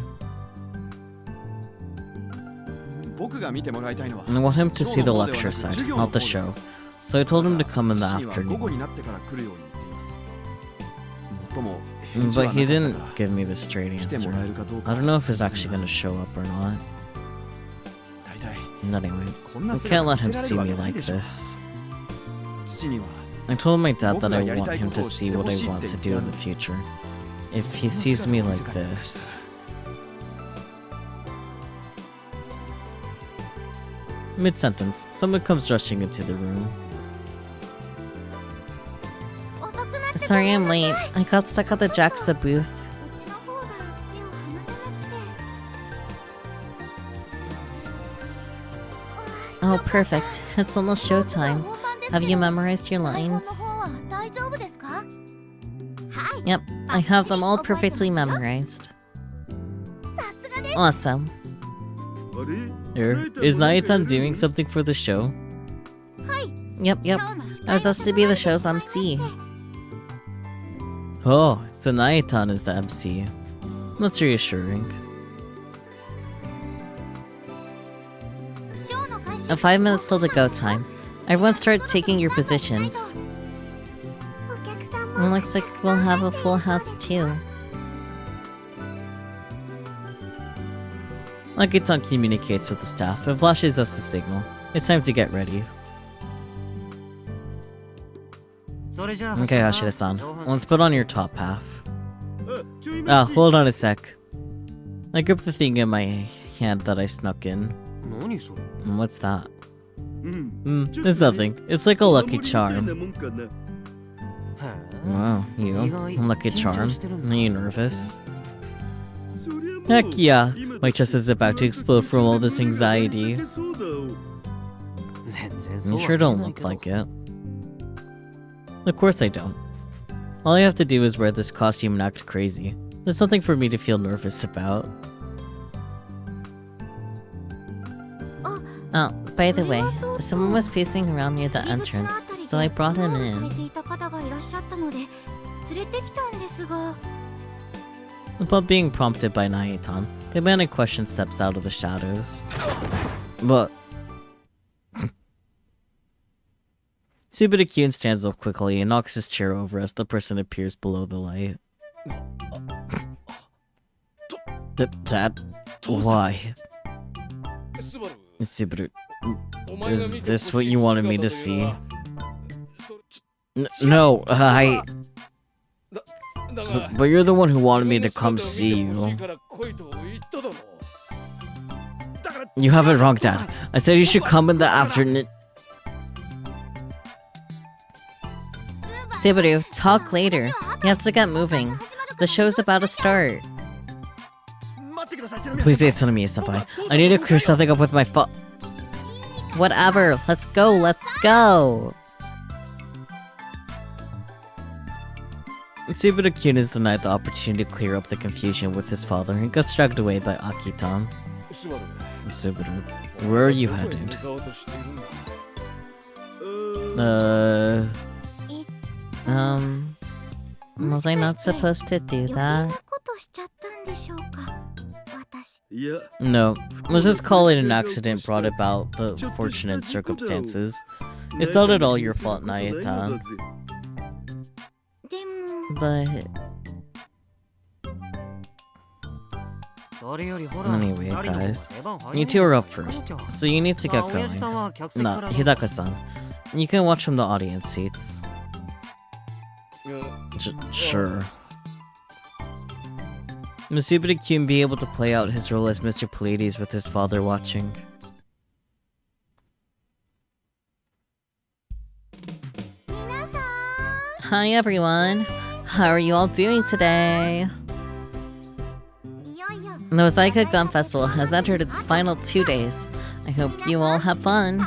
And I want him to see the lecture side, not the show, so I told him to come in the afternoon. But he didn't give me the straight answer. I don't know if he's actually going to show up or not. Anyway, I can't let him see me like this. I told my dad that I want him to see what I want to do in the future. If he sees me like this... Mid-sentence, someone comes rushing into the room. Sorry I'm late. I got stuck at the JAXA booth. Oh, perfect. It's almost showtime. Have you memorized your lines? Yep, I have them all perfectly memorized. Awesome. Is Naya-tan doing something for the show? Yep. I was asked to be the show's MC. Oh, so Naya-tan is the MC. That's reassuring. 5 minutes till the go time. Everyone start taking your positions. It looks like we'll have a full house too. Nagi-tan communicates with the staff and flashes us a signal. It's time to get ready. Okay, Hashida-san, let's put on your top half. Hold on a sec. I grip the thing in my hand that I snuck in. What's that? It's nothing. It's like a lucky charm. Wow, you? A lucky charm? Are you nervous? Heck yeah! My chest is about to explode from all this anxiety. You sure don't look like it. Of course I don't. All I have to do is wear this costume and act crazy. There's nothing for me to feel nervous about. Oh, by the way, someone was pacing around near the entrance, so I brought him in. Upon being prompted by Naya-tan, the man in question steps out of the shadows. But... Subaru-kun stands up quickly and knocks his chair over as the person appears below the light. Dad? Why? Subaru, is this what you wanted me to see? No, But you're the one who wanted me to come see you. You have it wrong, Dad. I said you should come in the afternoon. Subaru, talk later. You have to get moving. The show's about to start. Please say it's on me, senpai. I need to clear something up with my Whatever. Let's go. Subaru-kun is denied the opportunity to clear up the confusion with his father and gets dragged away by Aki-tan. Subaru, where are you headed? Was I not supposed to do that? No, let's just call it an accident brought about the fortunate circumstances. It's not at all your fault, Naya-tan. But... Anyway, guys, you two are up first, so you need to get going. No, Hidaka-san, you can watch from the audience seats. Sure. Will Subaru-kun be able to play out his role as Mr. Pleiades with his father watching? Hi everyone! How are you all doing today? The Mosaika Gun Festival has entered its final 2 days. I hope you all have fun.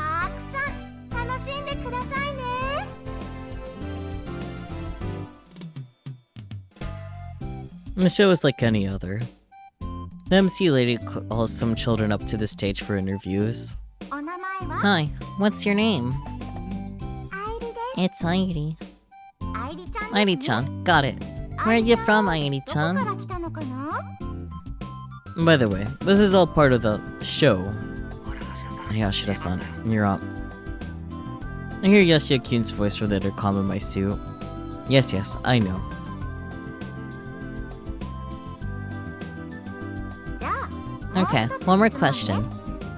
The show is like any other. The MC lady calls some children up to the stage for interviews. Hi, what's your name? It's Airi. Airi-chan, got it. Where are you from, Airi-chan? By the way, this is all part of the show. Yashida-san, you're up. I hear Yashida-kun's voice from the intercom in my suit. Yes, I know. Okay, one more question.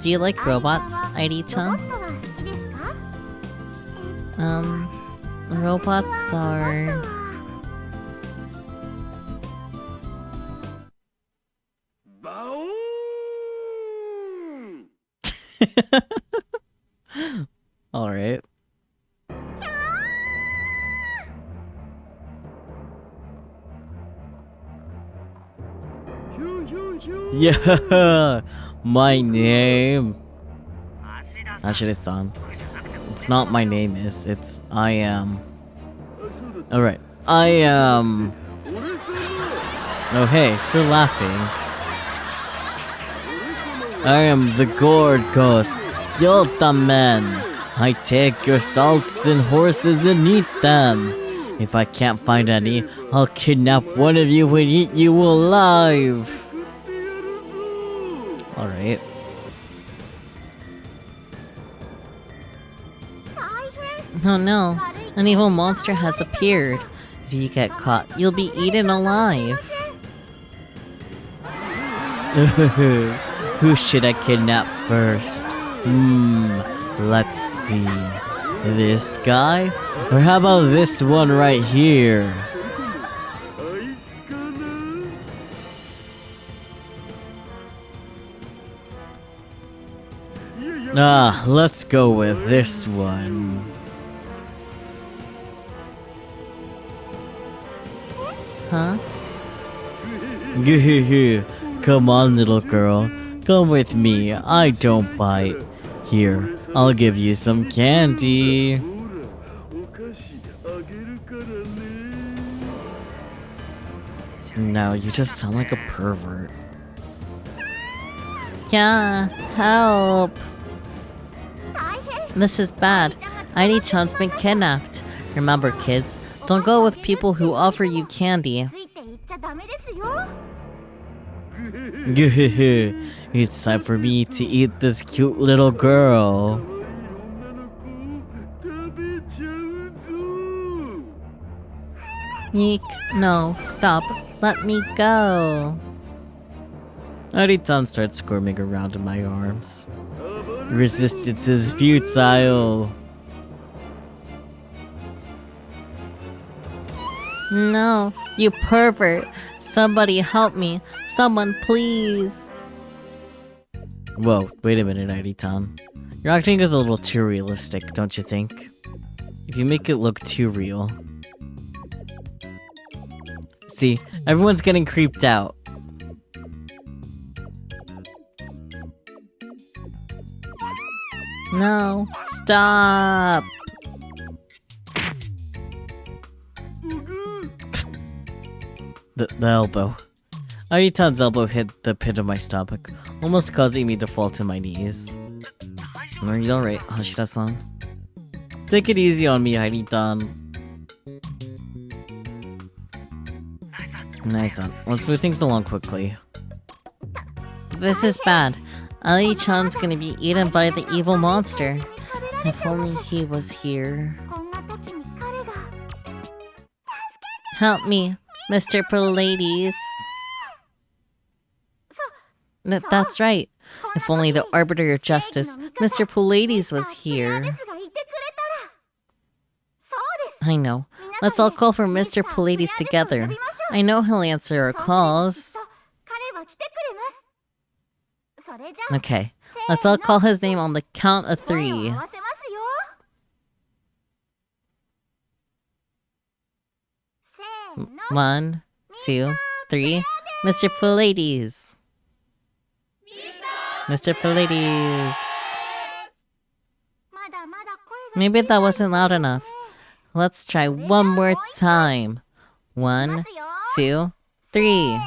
Do you like robots, Airi-chan? Robots are... Alright. Yeah, my name. Ashida-san. It's not my name it's I am. Alright, I am. Oh hey, they're laughing. I am the gourd ghost, Yota man. I take your salts and horses and eat them. If I can't find any, I'll kidnap one of you and eat you alive. Alright. Oh no, an evil monster has appeared. If you get caught, you'll be eaten alive. Who should I kidnap first? Let's see. This guy? Or how about this one right here? Let's go with this one. Huh? Come on, little girl. Come with me. I don't bite. Here, I'll give you some candy. Now you just sound like a pervert. Yeah, help. This is bad. Airi-chan's been kidnapped. Remember, kids, don't go with people who offer you candy. It's time for me to eat this cute little girl. Yeek, no, stop. Let me go. Airi-chan starts squirming around in my arms. Resistance is futile. No, you pervert. Somebody help me. Someone, please. Whoa, wait a minute, Airi-chan. Your acting is a little too realistic, don't you think? If you make it look too real. See, everyone's getting creeped out. No, stop. The elbow. Airi-chan's elbow hit the pit of my stomach, almost causing me to fall to my knees. Are you alright, Hashida-san? Take it easy on me, Airi-chan. Nice-san, let's move things along quickly. This is bad. Airi-chan's gonna be eaten by the evil monster. If only he was here. Help me, Mr. Pallades. That's right. If only the Arbiter of Justice, Mr. Pallades, was here. I know. Let's all call for Mr. Pallades together. I know he'll answer our calls. Okay, let's all call his name on the count of 3. 1, 2, 3. Mr. Pallades! Mr. Pallades! Maybe that wasn't loud enough. Let's try one more time. 1, 2, 3.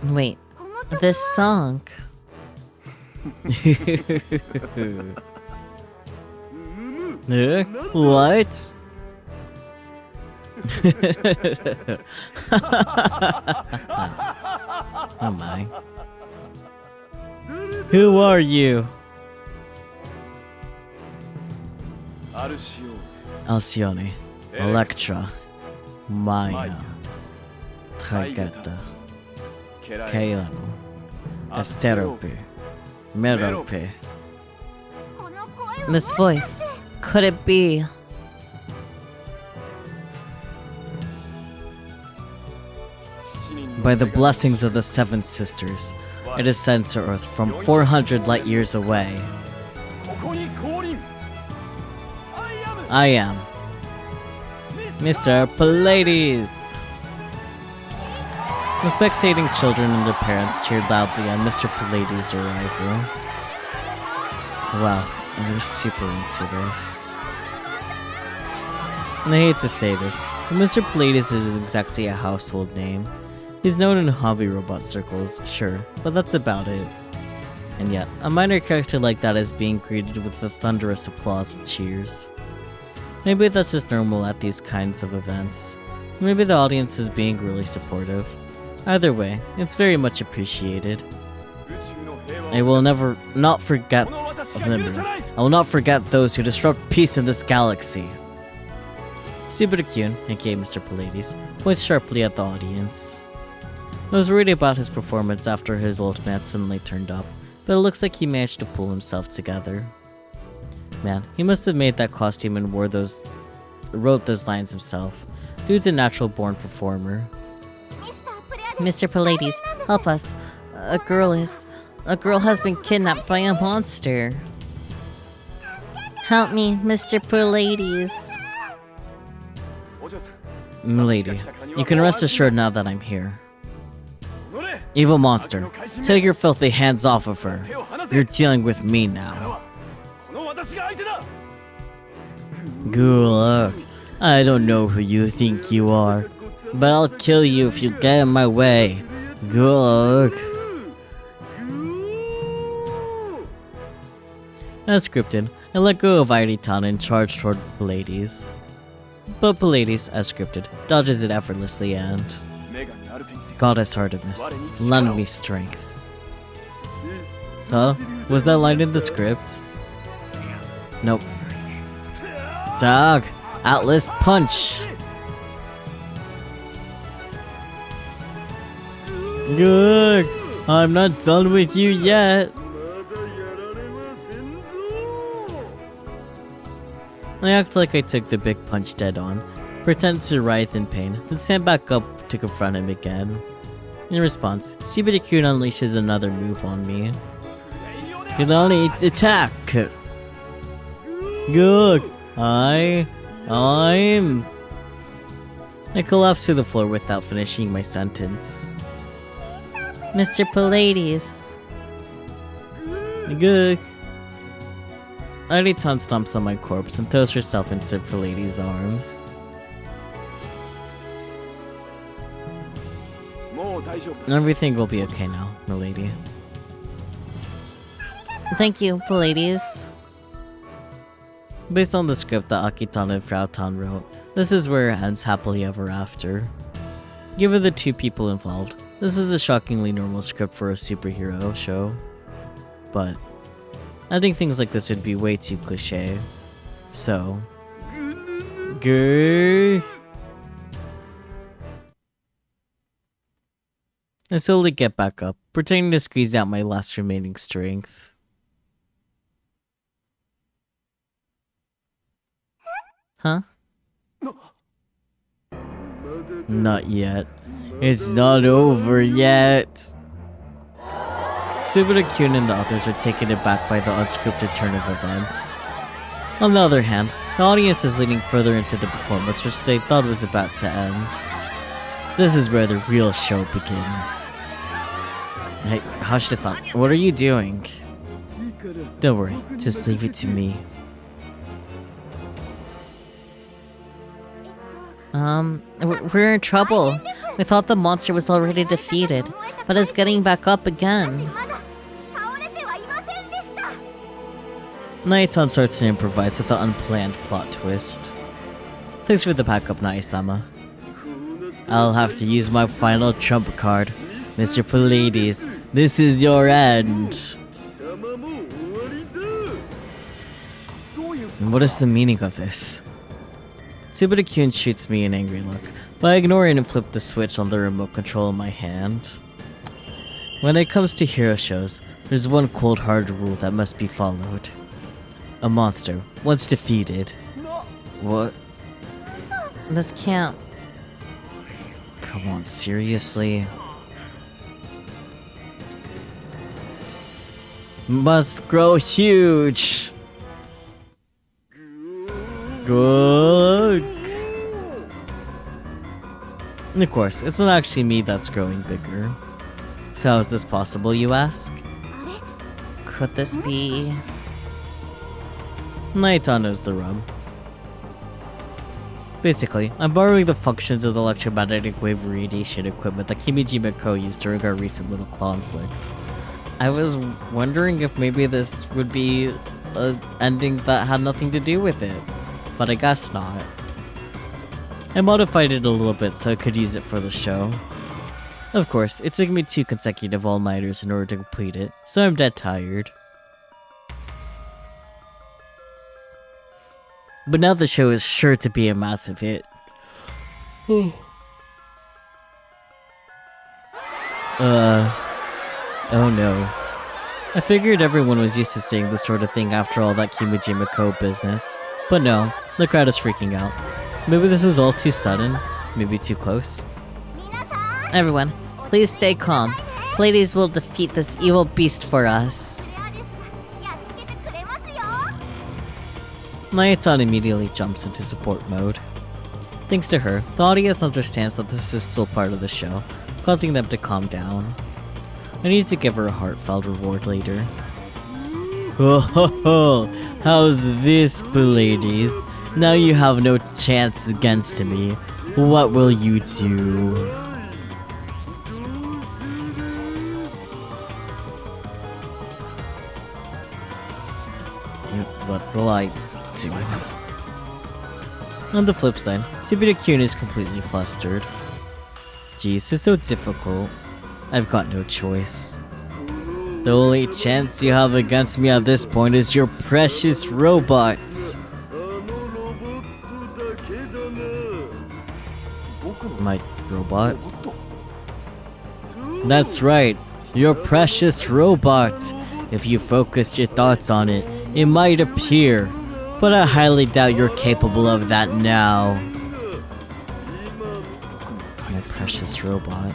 Wait, this song. What? Oh my. Who are you? Alcione, Electra, Maya, Tragetta, Kaelano, Asterope, Merope. This voice. Could it be? By the blessings of the Seven Sisters, it is sent to Earth from 400 light years away. I am Mr. Pallades. The spectating children and their parents cheered loudly on Mr. Pallades' arrival. Wow, they're super into this. And I hate to say this, but Mr. Pallades isn't exactly a household name. He's known in hobby robot circles, sure, but that's about it. And yet, a minor character like that is being greeted with the thunderous applause and cheers. Maybe that's just normal at these kinds of events. Maybe the audience is being really supportive. Either way, it's very much appreciated. I will not forget those who disrupt peace in this galaxy. Subaru-kun, aka Mr. Pallades, points sharply at the audience. I was worried about his performance after his old man suddenly turned up, but it looks like he managed to pull himself together. Man, he must have made that costume and wrote those lines himself. Dude's a natural-born performer. Mr. Pallades, help us. A girl has been kidnapped by a monster. Help me, Mr. Pallades. Milady, you can rest assured now that I'm here. Evil monster, take your filthy hands off of her. You're dealing with me now. Good luck. I don't know who you think you are, but I'll kill you if you get in my way. Good luck. As scripted, I let go of Airitan and charged toward Pallades. But Pallades, as scripted, dodges it effortlessly and... Goddess Artemis, lend me strength. Huh? Was that line in the script? Nope. Dog! Atlas Punch! Good! I'm not done with you yet! I act like I took the big punch dead on, pretend to writhe in pain, then stand back up to confront him again. In response, Subaru-kun unleashes another move on me. Hilani, attack! Good! I collapsed to the floor without finishing my sentence. Mr. Pallades. Good. Airitan stomps on my corpse and throws herself into Pallades' arms. Everything will be okay now, milady. Thank you, Pallades. Based on the script that Akitan and Frau Tan wrote, this is where it ends happily ever after. Given the two people involved, this is a shockingly normal script for a superhero show. But ending things like this would be way too cliche. So... Grrrr. I slowly get back up, pretending to squeeze out my last remaining strength. Huh? Not yet. It's not over yet. Subaru and the others are taken aback by the unscripted turn of events. On the other hand, the audience is leaning further into the performance, which they thought was about to end. This is where the real show begins. Hey, hush this up. What are you doing? Don't worry, just leave it to me. We're in trouble. We thought the monster was already defeated, but it's getting back up again. Naiton starts to improvise with the unplanned plot twist. Thanks for the backup, Naisama. I'll have to use my final trump card. Mr. Pallades, this is your end. And what is the meaning of this? Subaru shoots me an angry look, but I ignore it and flip the switch on the remote control in my hand. When it comes to hero shows, there's one cold-hearted rule that must be followed. A monster, once defeated. What? This can't. Come on, seriously? Must grow huge! Good. And of course, it's not actually me that's growing bigger. So how is this possible, you ask? Could this be? Naiton knows the rub. Basically, I'm borrowing the functions of the electromagnetic wave radiation equipment that Kimijima-ko used during our recent little conflict. I was wondering if maybe this would be an ending that had nothing to do with it, but I guess not. I modified it a little bit so I could use it for the show. Of course, it took me 2 consecutive all-nighters in order to complete it, so I'm dead tired. But now the show is sure to be a massive hit. Oh no. I figured everyone was used to seeing this sort of thing after all that Kimijima-ko business. But no, the crowd is freaking out. Maybe this was all too sudden, maybe too close. Everyone, please stay calm. Pallades will defeat this evil beast for us. Naiton immediately jumps into support mode. Thanks to her, the audience understands that this is still part of the show, causing them to calm down. I need to give her a heartfelt reward later. Oh ho ho! How's this, Pallades? Now you have no chance against me. What will you do? What will I do? On the flip side, Subaru is completely flustered. Jeez, it's so difficult. I've got no choice. The only chance you have against me at this point is your precious robots. My robot? That's right, your precious robot. If you focus your thoughts on it, it might appear, but I highly doubt you're capable of that now. My precious robot.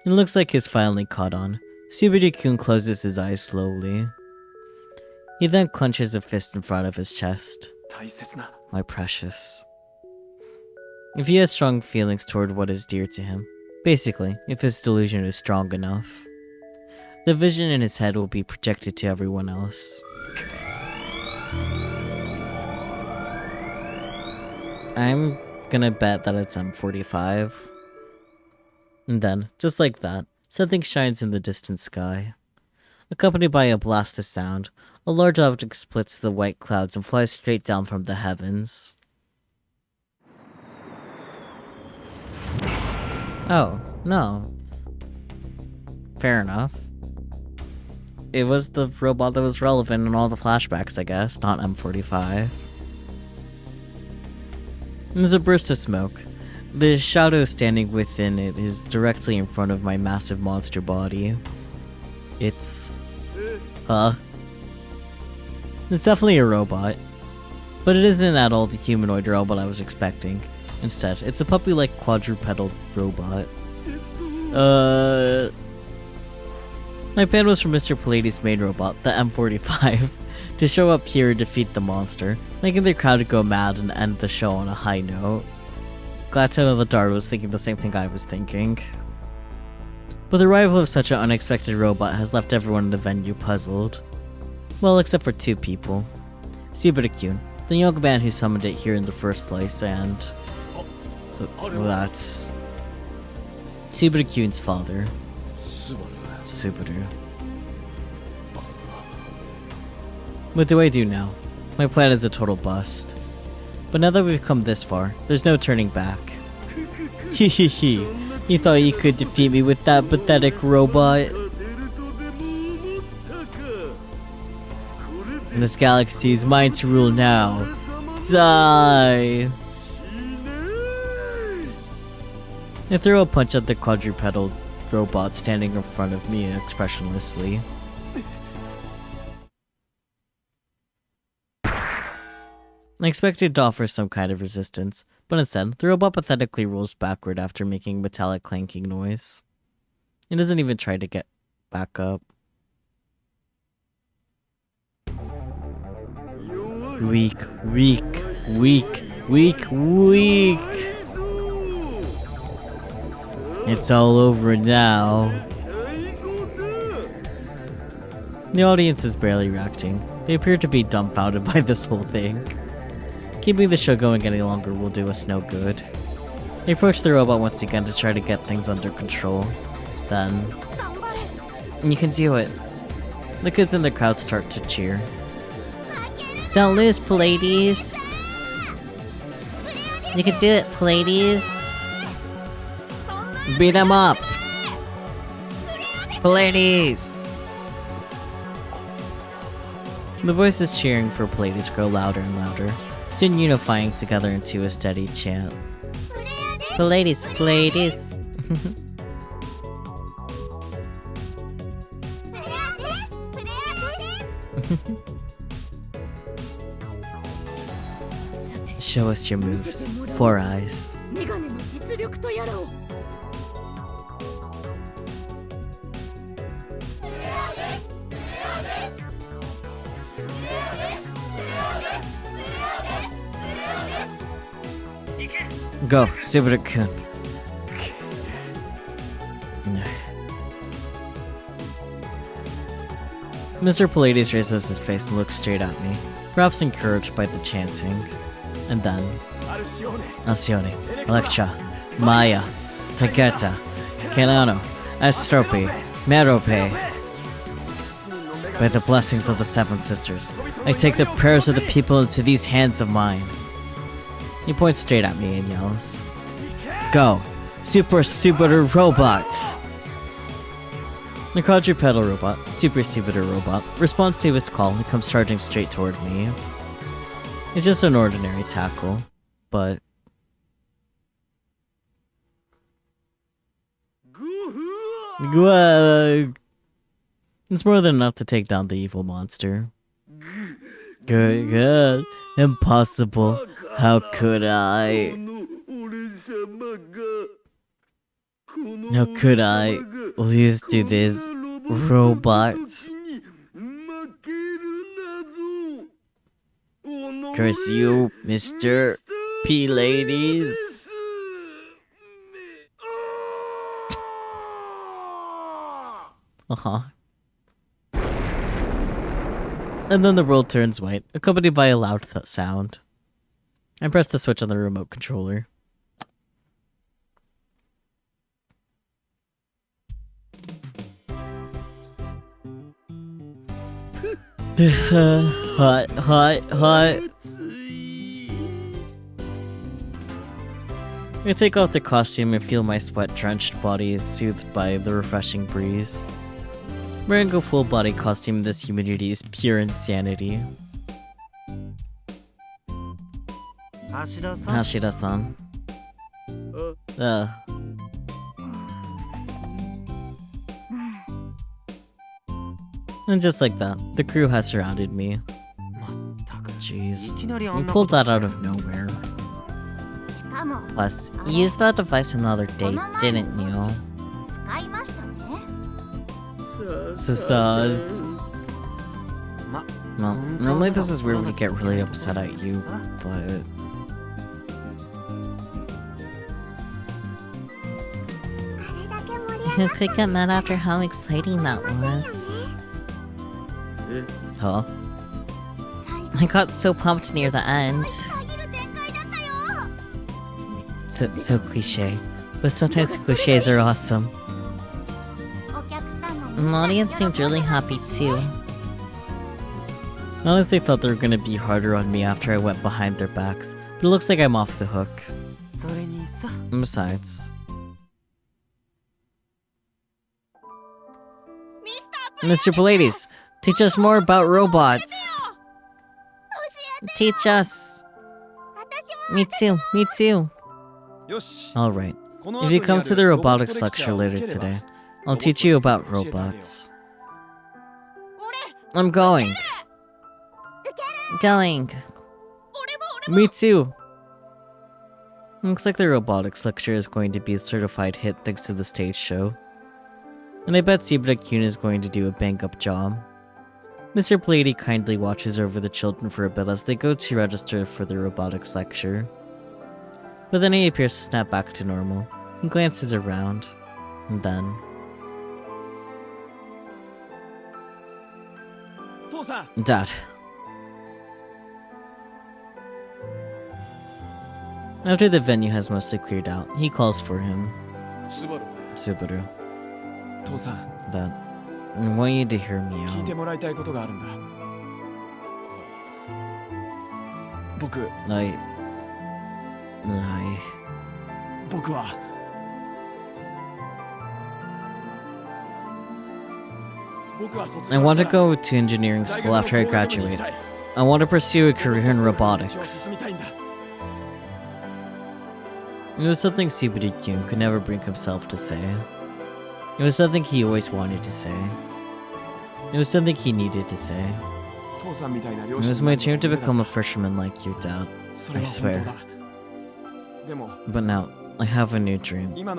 It looks like he's finally caught on. Subaru-kun closes his eyes slowly. He then clenches a fist in front of his chest. My precious. If he has strong feelings toward what is dear to him, basically, if his delusion is strong enough, the vision in his head will be projected to everyone else. I'm gonna bet that it's M45. And then, just like that, something shines in the distant sky. Accompanied by a blast of sound, a large object splits the white clouds and flies straight down from the heavens. Oh, no. Fair enough. It was the robot that was relevant in all the flashbacks, I guess, not M45. There's a burst of smoke. The shadow standing within it is directly in front of my massive monster body. It's... It's definitely a robot. But it isn't at all the humanoid robot I was expecting. Instead, it's a puppy-like quadrupedal robot. My plan was for Mr. Pallades' main robot, the M45, to show up here and defeat the monster, making the crowd go mad and end the show on a high note. Glad to know the Dart was thinking the same thing I was thinking. But the arrival of such an unexpected robot has left everyone in the venue puzzled. Well, except for two people. Subaru, the young man who summoned it here in the first place, and... that's... Subaru's father. Subaru. What do I do now? My plan is a total bust. But now that we've come this far, there's no turning back. Hehehe. You thought you could defeat me with that pathetic robot? This galaxy is mine to rule now. Die! I throw a punch at the quadrupedal robot standing in front of me expressionlessly. I expected to offer some kind of resistance, but instead, the robot pathetically rolls backward after making metallic clanking noise. It doesn't even try to get back up. Weak, weak, weak, weak, weak! It's all over now. The audience is barely reacting. They appear to be dumbfounded by this whole thing. Keeping the show going any longer will do us no good. They approach the robot once again to try to get things under control. Then... You can do it. The kids in the crowd start to cheer. Don't lose, Pallades. You can do it, Pallades. Beat him up! Pallades. The voices cheering for Pallades grow louder and louder, soon unifying together into a steady chant. Pallades, Pallades. Show us your moves. 4 eyes. Go, Subaru-kun. Mr. Pallades raises his face and looks straight at me, perhaps encouraged by the chanting. And then... Alcione, Electra, Maya, Tageta, Kelano, Astrope, Merope. By the blessings of the Seven Sisters, I take the prayers of the people into these hands of mine. He points straight at me and yells, Go! Super Subaru Robots! The quadrupedal robot, Super Subaru Robot, responds to his call and comes charging straight toward me. It's just an ordinary tackle, but... It's more than enough to take down the evil monster. Good. Impossible. How could I? How could I lose to this robots? Curse you, Mr. Pallades. And then the world turns white, accompanied by a loud sound. I press the switch on the remote controller. Hot. I take off the costume and feel my sweat-drenched body is soothed by the refreshing breeze. Wearing a full-body costume in this humidity is pure insanity. Hashida-san. And just like that, the crew has surrounded me. Jeez, you pulled that out of nowhere. Plus, you used that device on another date, didn't you? Sasaz. Well, normally this is where we get really upset at you, but... Who could get mad after how exciting that was? Huh? I got so pumped near the end. So cliche. But sometimes cliches are awesome. The audience seemed really happy too. I honestly thought they were gonna be harder on me after I went behind their backs, but it looks like I'm off the hook. And besides... Mr. Pallades, teach us more about robots! Teach us. Me too, me too. Alright, if you come to the robotics lecture later today, I'll teach you about robots. I'm going! Going. Me too! Looks like the robotics lecture is going to be a certified hit thanks to the stage show. And I bet Subaru-kun is going to do a bang-up job. Mr. Pallades kindly watches over the children for a bit as they go to register for the robotics lecture. But then he appears to snap back to normal. He glances around. And then... Dad. After the venue has mostly cleared out, he calls for him. Subaru. Dad, I want you to hear me out. I want to go to engineering school after I graduate. I want to pursue a career in robotics. It was something Subaru-kun could never bring himself to say. It was something he always wanted to say. It was something he needed to say. It was my dream to become a fisherman like you, Dad. I swear. But now, I have a new dream, and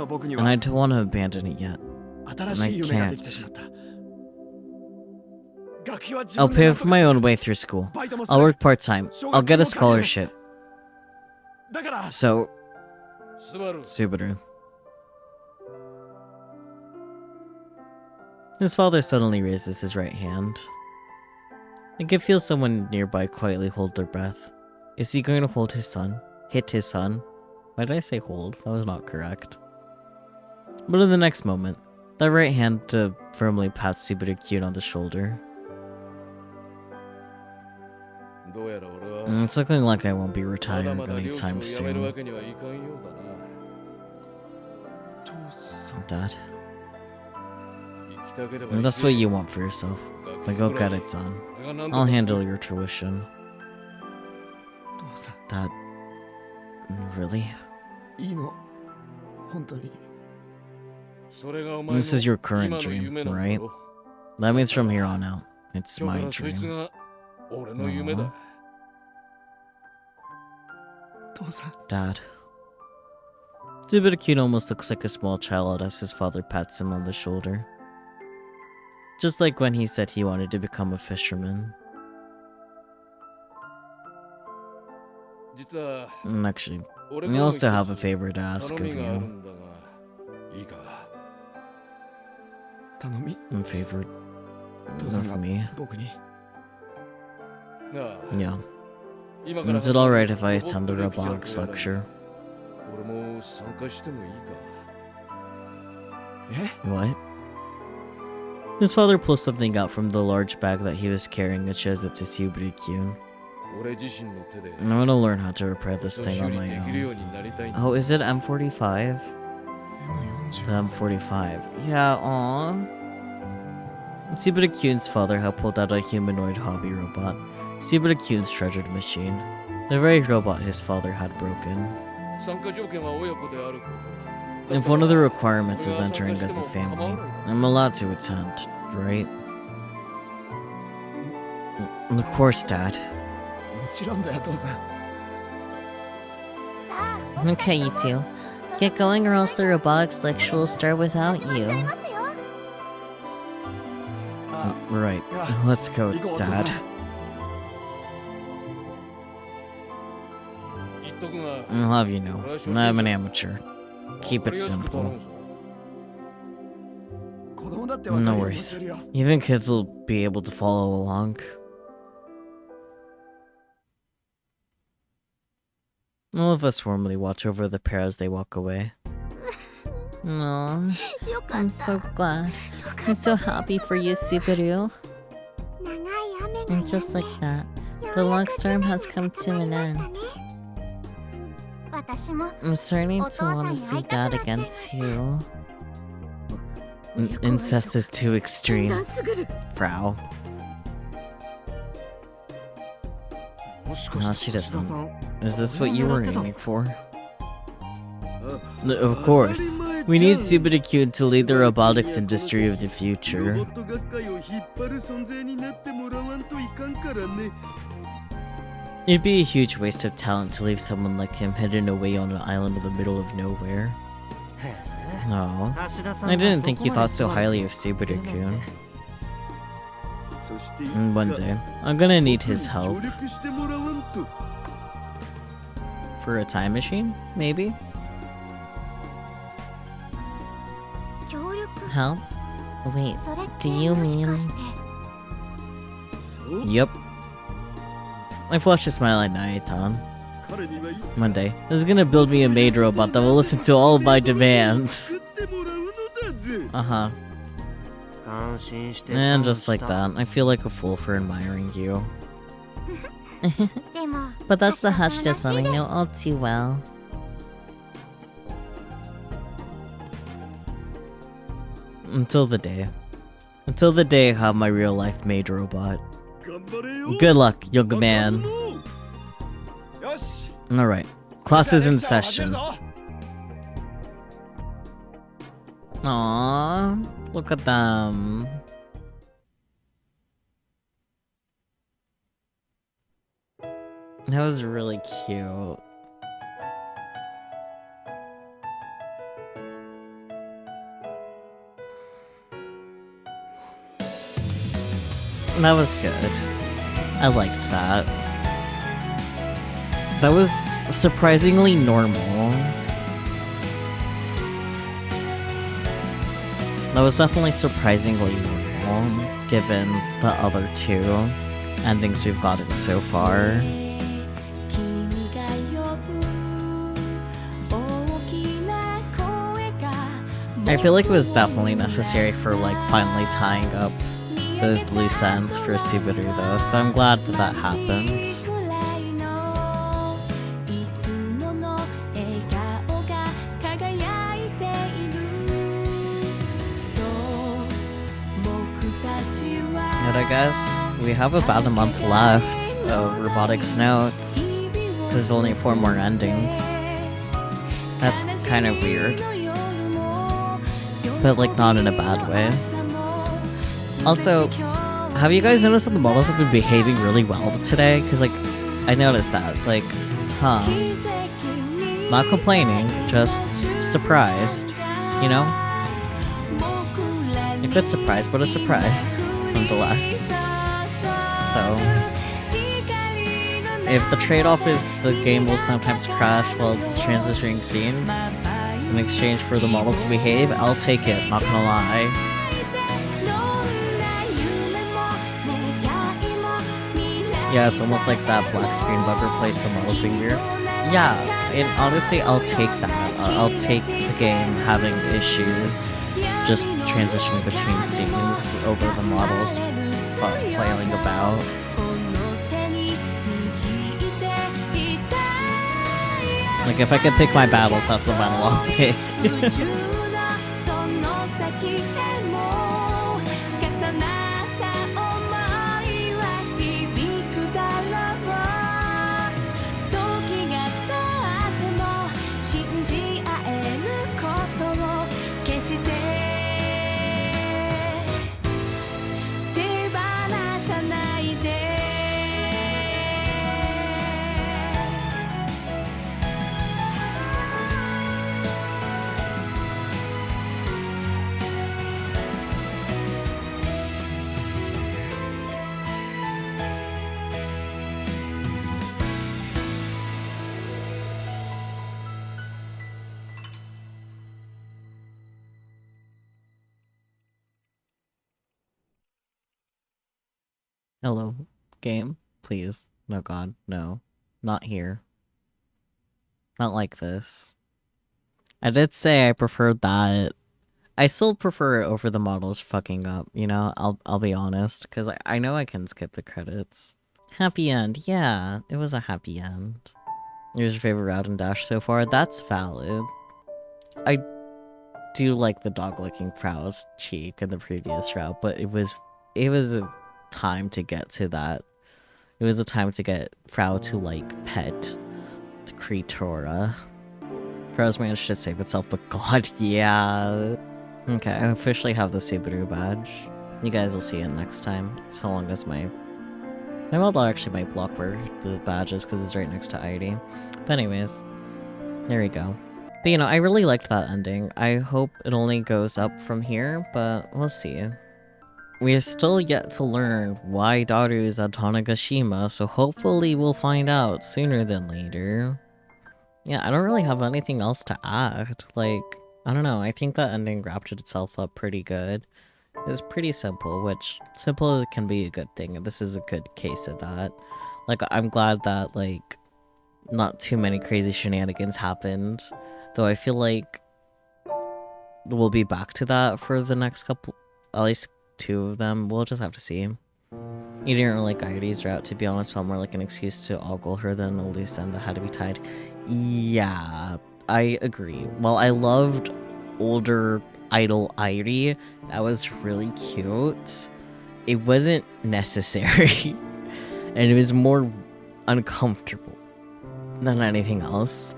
I don't want to abandon it yet. And I can't. I'll pave my own way through school. I'll work part-time. I'll get a scholarship. So... Subaru. His father suddenly raises his right hand. I can feel someone nearby quietly hold their breath. Is he going to hold his son? Hit his son? Why did I say hold? That was not correct. But in the next moment, that right hand firmly pats Subaru-kun on the shoulder. It's looking like I won't be retiring anytime soon. Dad. And that's what you want for yourself. Then go get it done. I'll handle your tuition. Dad. Really? This is your current dream, right? That means from here on out, it's my dream. Dad. Subaru-kun almost looks like a small child as his father pats him on the shoulder. Just like when he said he wanted to become a fisherman. Actually, I also have a favor to ask of you. A favor of me. Yeah. Is it alright if I attend the robotics lecture? What? His father pulls something out from the large bag that he was carrying and shows it to Subaru-kun. I'm gonna learn how to repair this thing on my own. Oh, is it M45? The M45. Yeah, aww. Subaru-kun's father had pulled out a humanoid hobby robot, Subaru-kun's treasured machine. The very robot his father had broken. If one of the requirements is entering as a family, I'm allowed to attend, right? Of course, Dad. Okay, you two. Get going or else the robotics lecture will start without you. Right. Let's go, Dad. I'll have you know, I'm an amateur. Keep it simple. No worries. Even kids will be able to follow along. All of us warmly watch over the pair as they walk away. Aww, I'm so glad. I'm so happy for you, Subaru. And just like that, the long storm has come to an end. I'm starting to want to see Dad again too. Incest is too extreme, Frau. No, she doesn't. Is this what you were aiming for? Of course. We need Subaru to lead the robotics industry of the future. It'd be a huge waste of talent to leave someone like him hidden away on an island in the middle of nowhere. No, I didn't think you thought so highly of Subaru-kun. And one day, I'm gonna need his help. For a time machine, maybe? Help? Wait, do you mean... Yep. I flushed a smile at Naitan. One day, he's gonna build me a maid robot that will listen to all of my demands. Uh-huh. And just like that, I feel like a fool for admiring you. But that's the Hashida-san I know all too well. Until the day I have my real life maid robot. Good luck, young man. Alright, class is in session. Aww, look at them. That was really cute. That was good. I liked that. That was surprisingly normal. That was definitely surprisingly normal, given the other two endings we've gotten so far. I feel like it was definitely necessary for, like, finally tying up those loose ends for Subaru though, so I'm glad that that happened. And I guess we have about a month left of Robotics Notes. There's only 4 more endings. That's kind of weird. But, like, not in a bad way. Also, have you guys noticed that the models have been behaving really well today? Because, like, I noticed that. It's like, huh. Not complaining, just surprised. You know? A good surprise, but a surprise, nonetheless. So, if the trade-off is the game will sometimes crash while transitioning scenes, in exchange for the models to behave, I'll take it, not gonna lie. Yeah, it's almost like that black screen bug replaced the models being weird. Yeah, and honestly, I'll take that. I'll take the game having issues just transitioning between scenes over the models flailing about. Like, if I could pick my battles, that's the battle I'll pick. Hello, game? Please. No, God, no. Not here. Not like this. I did say I preferred that. I still prefer it over the models fucking up, you know? I'll be honest, because I know I can skip the credits. Happy end, yeah, it was a happy end. Here's your favorite route in DaSH so far? That's valid. I do like the dog-licking Frau's cheek in the previous route, but it was a time to get to that. It was a time to get Frau to, like, pet the Creatura. Frau's managed to save itself, but god, yeah. Okay, I officially have the Subaru badge. You guys will see it next time, so long as my model actually might block where the badge is because it's right next to ID. But anyways, there we go. But you know, I really liked that ending. I hope it only goes up from here, but we'll see. We are still yet to learn why Daru is at Tanegashima, so hopefully we'll find out sooner than later. Yeah, I don't really have anything else to add. Like, I don't know, I think that ending wrapped itself up pretty good. It's pretty simple, which simple can be a good thing, and this is a good case of that. Like, I'm glad that, like, not too many crazy shenanigans happened, though I feel like we'll be back to that for the next couple, at least 2 of them. We'll just have to see. You didn't really like Iree's route, to be honest, felt more like an excuse to ogle her than a loose end that had to be tied. Yeah, I agree. While I loved older idol Iree, that was really cute, it wasn't necessary. And it was more uncomfortable than anything else.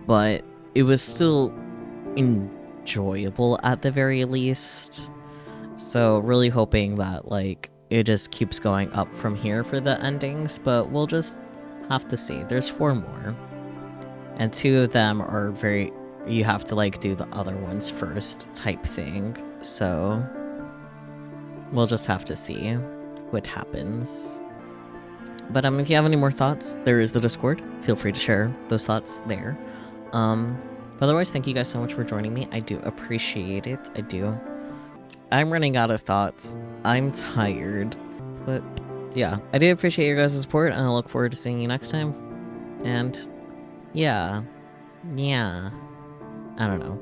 But it was still enjoyable at the very least. So really hoping that, like, it just keeps going up from here for the endings, but we'll just have to see. There's 4 more. And 2 of them are very, you have to, like, do the other ones first type thing. So we'll just have to see what happens. But if you have any more thoughts, there is the Discord. Feel free to share those thoughts there. Otherwise, thank you guys so much for joining me. I do appreciate it. I do. I'm running out of thoughts. I'm tired. But yeah, I do appreciate your guys' support, and I look forward to seeing you next time. And yeah. I don't know.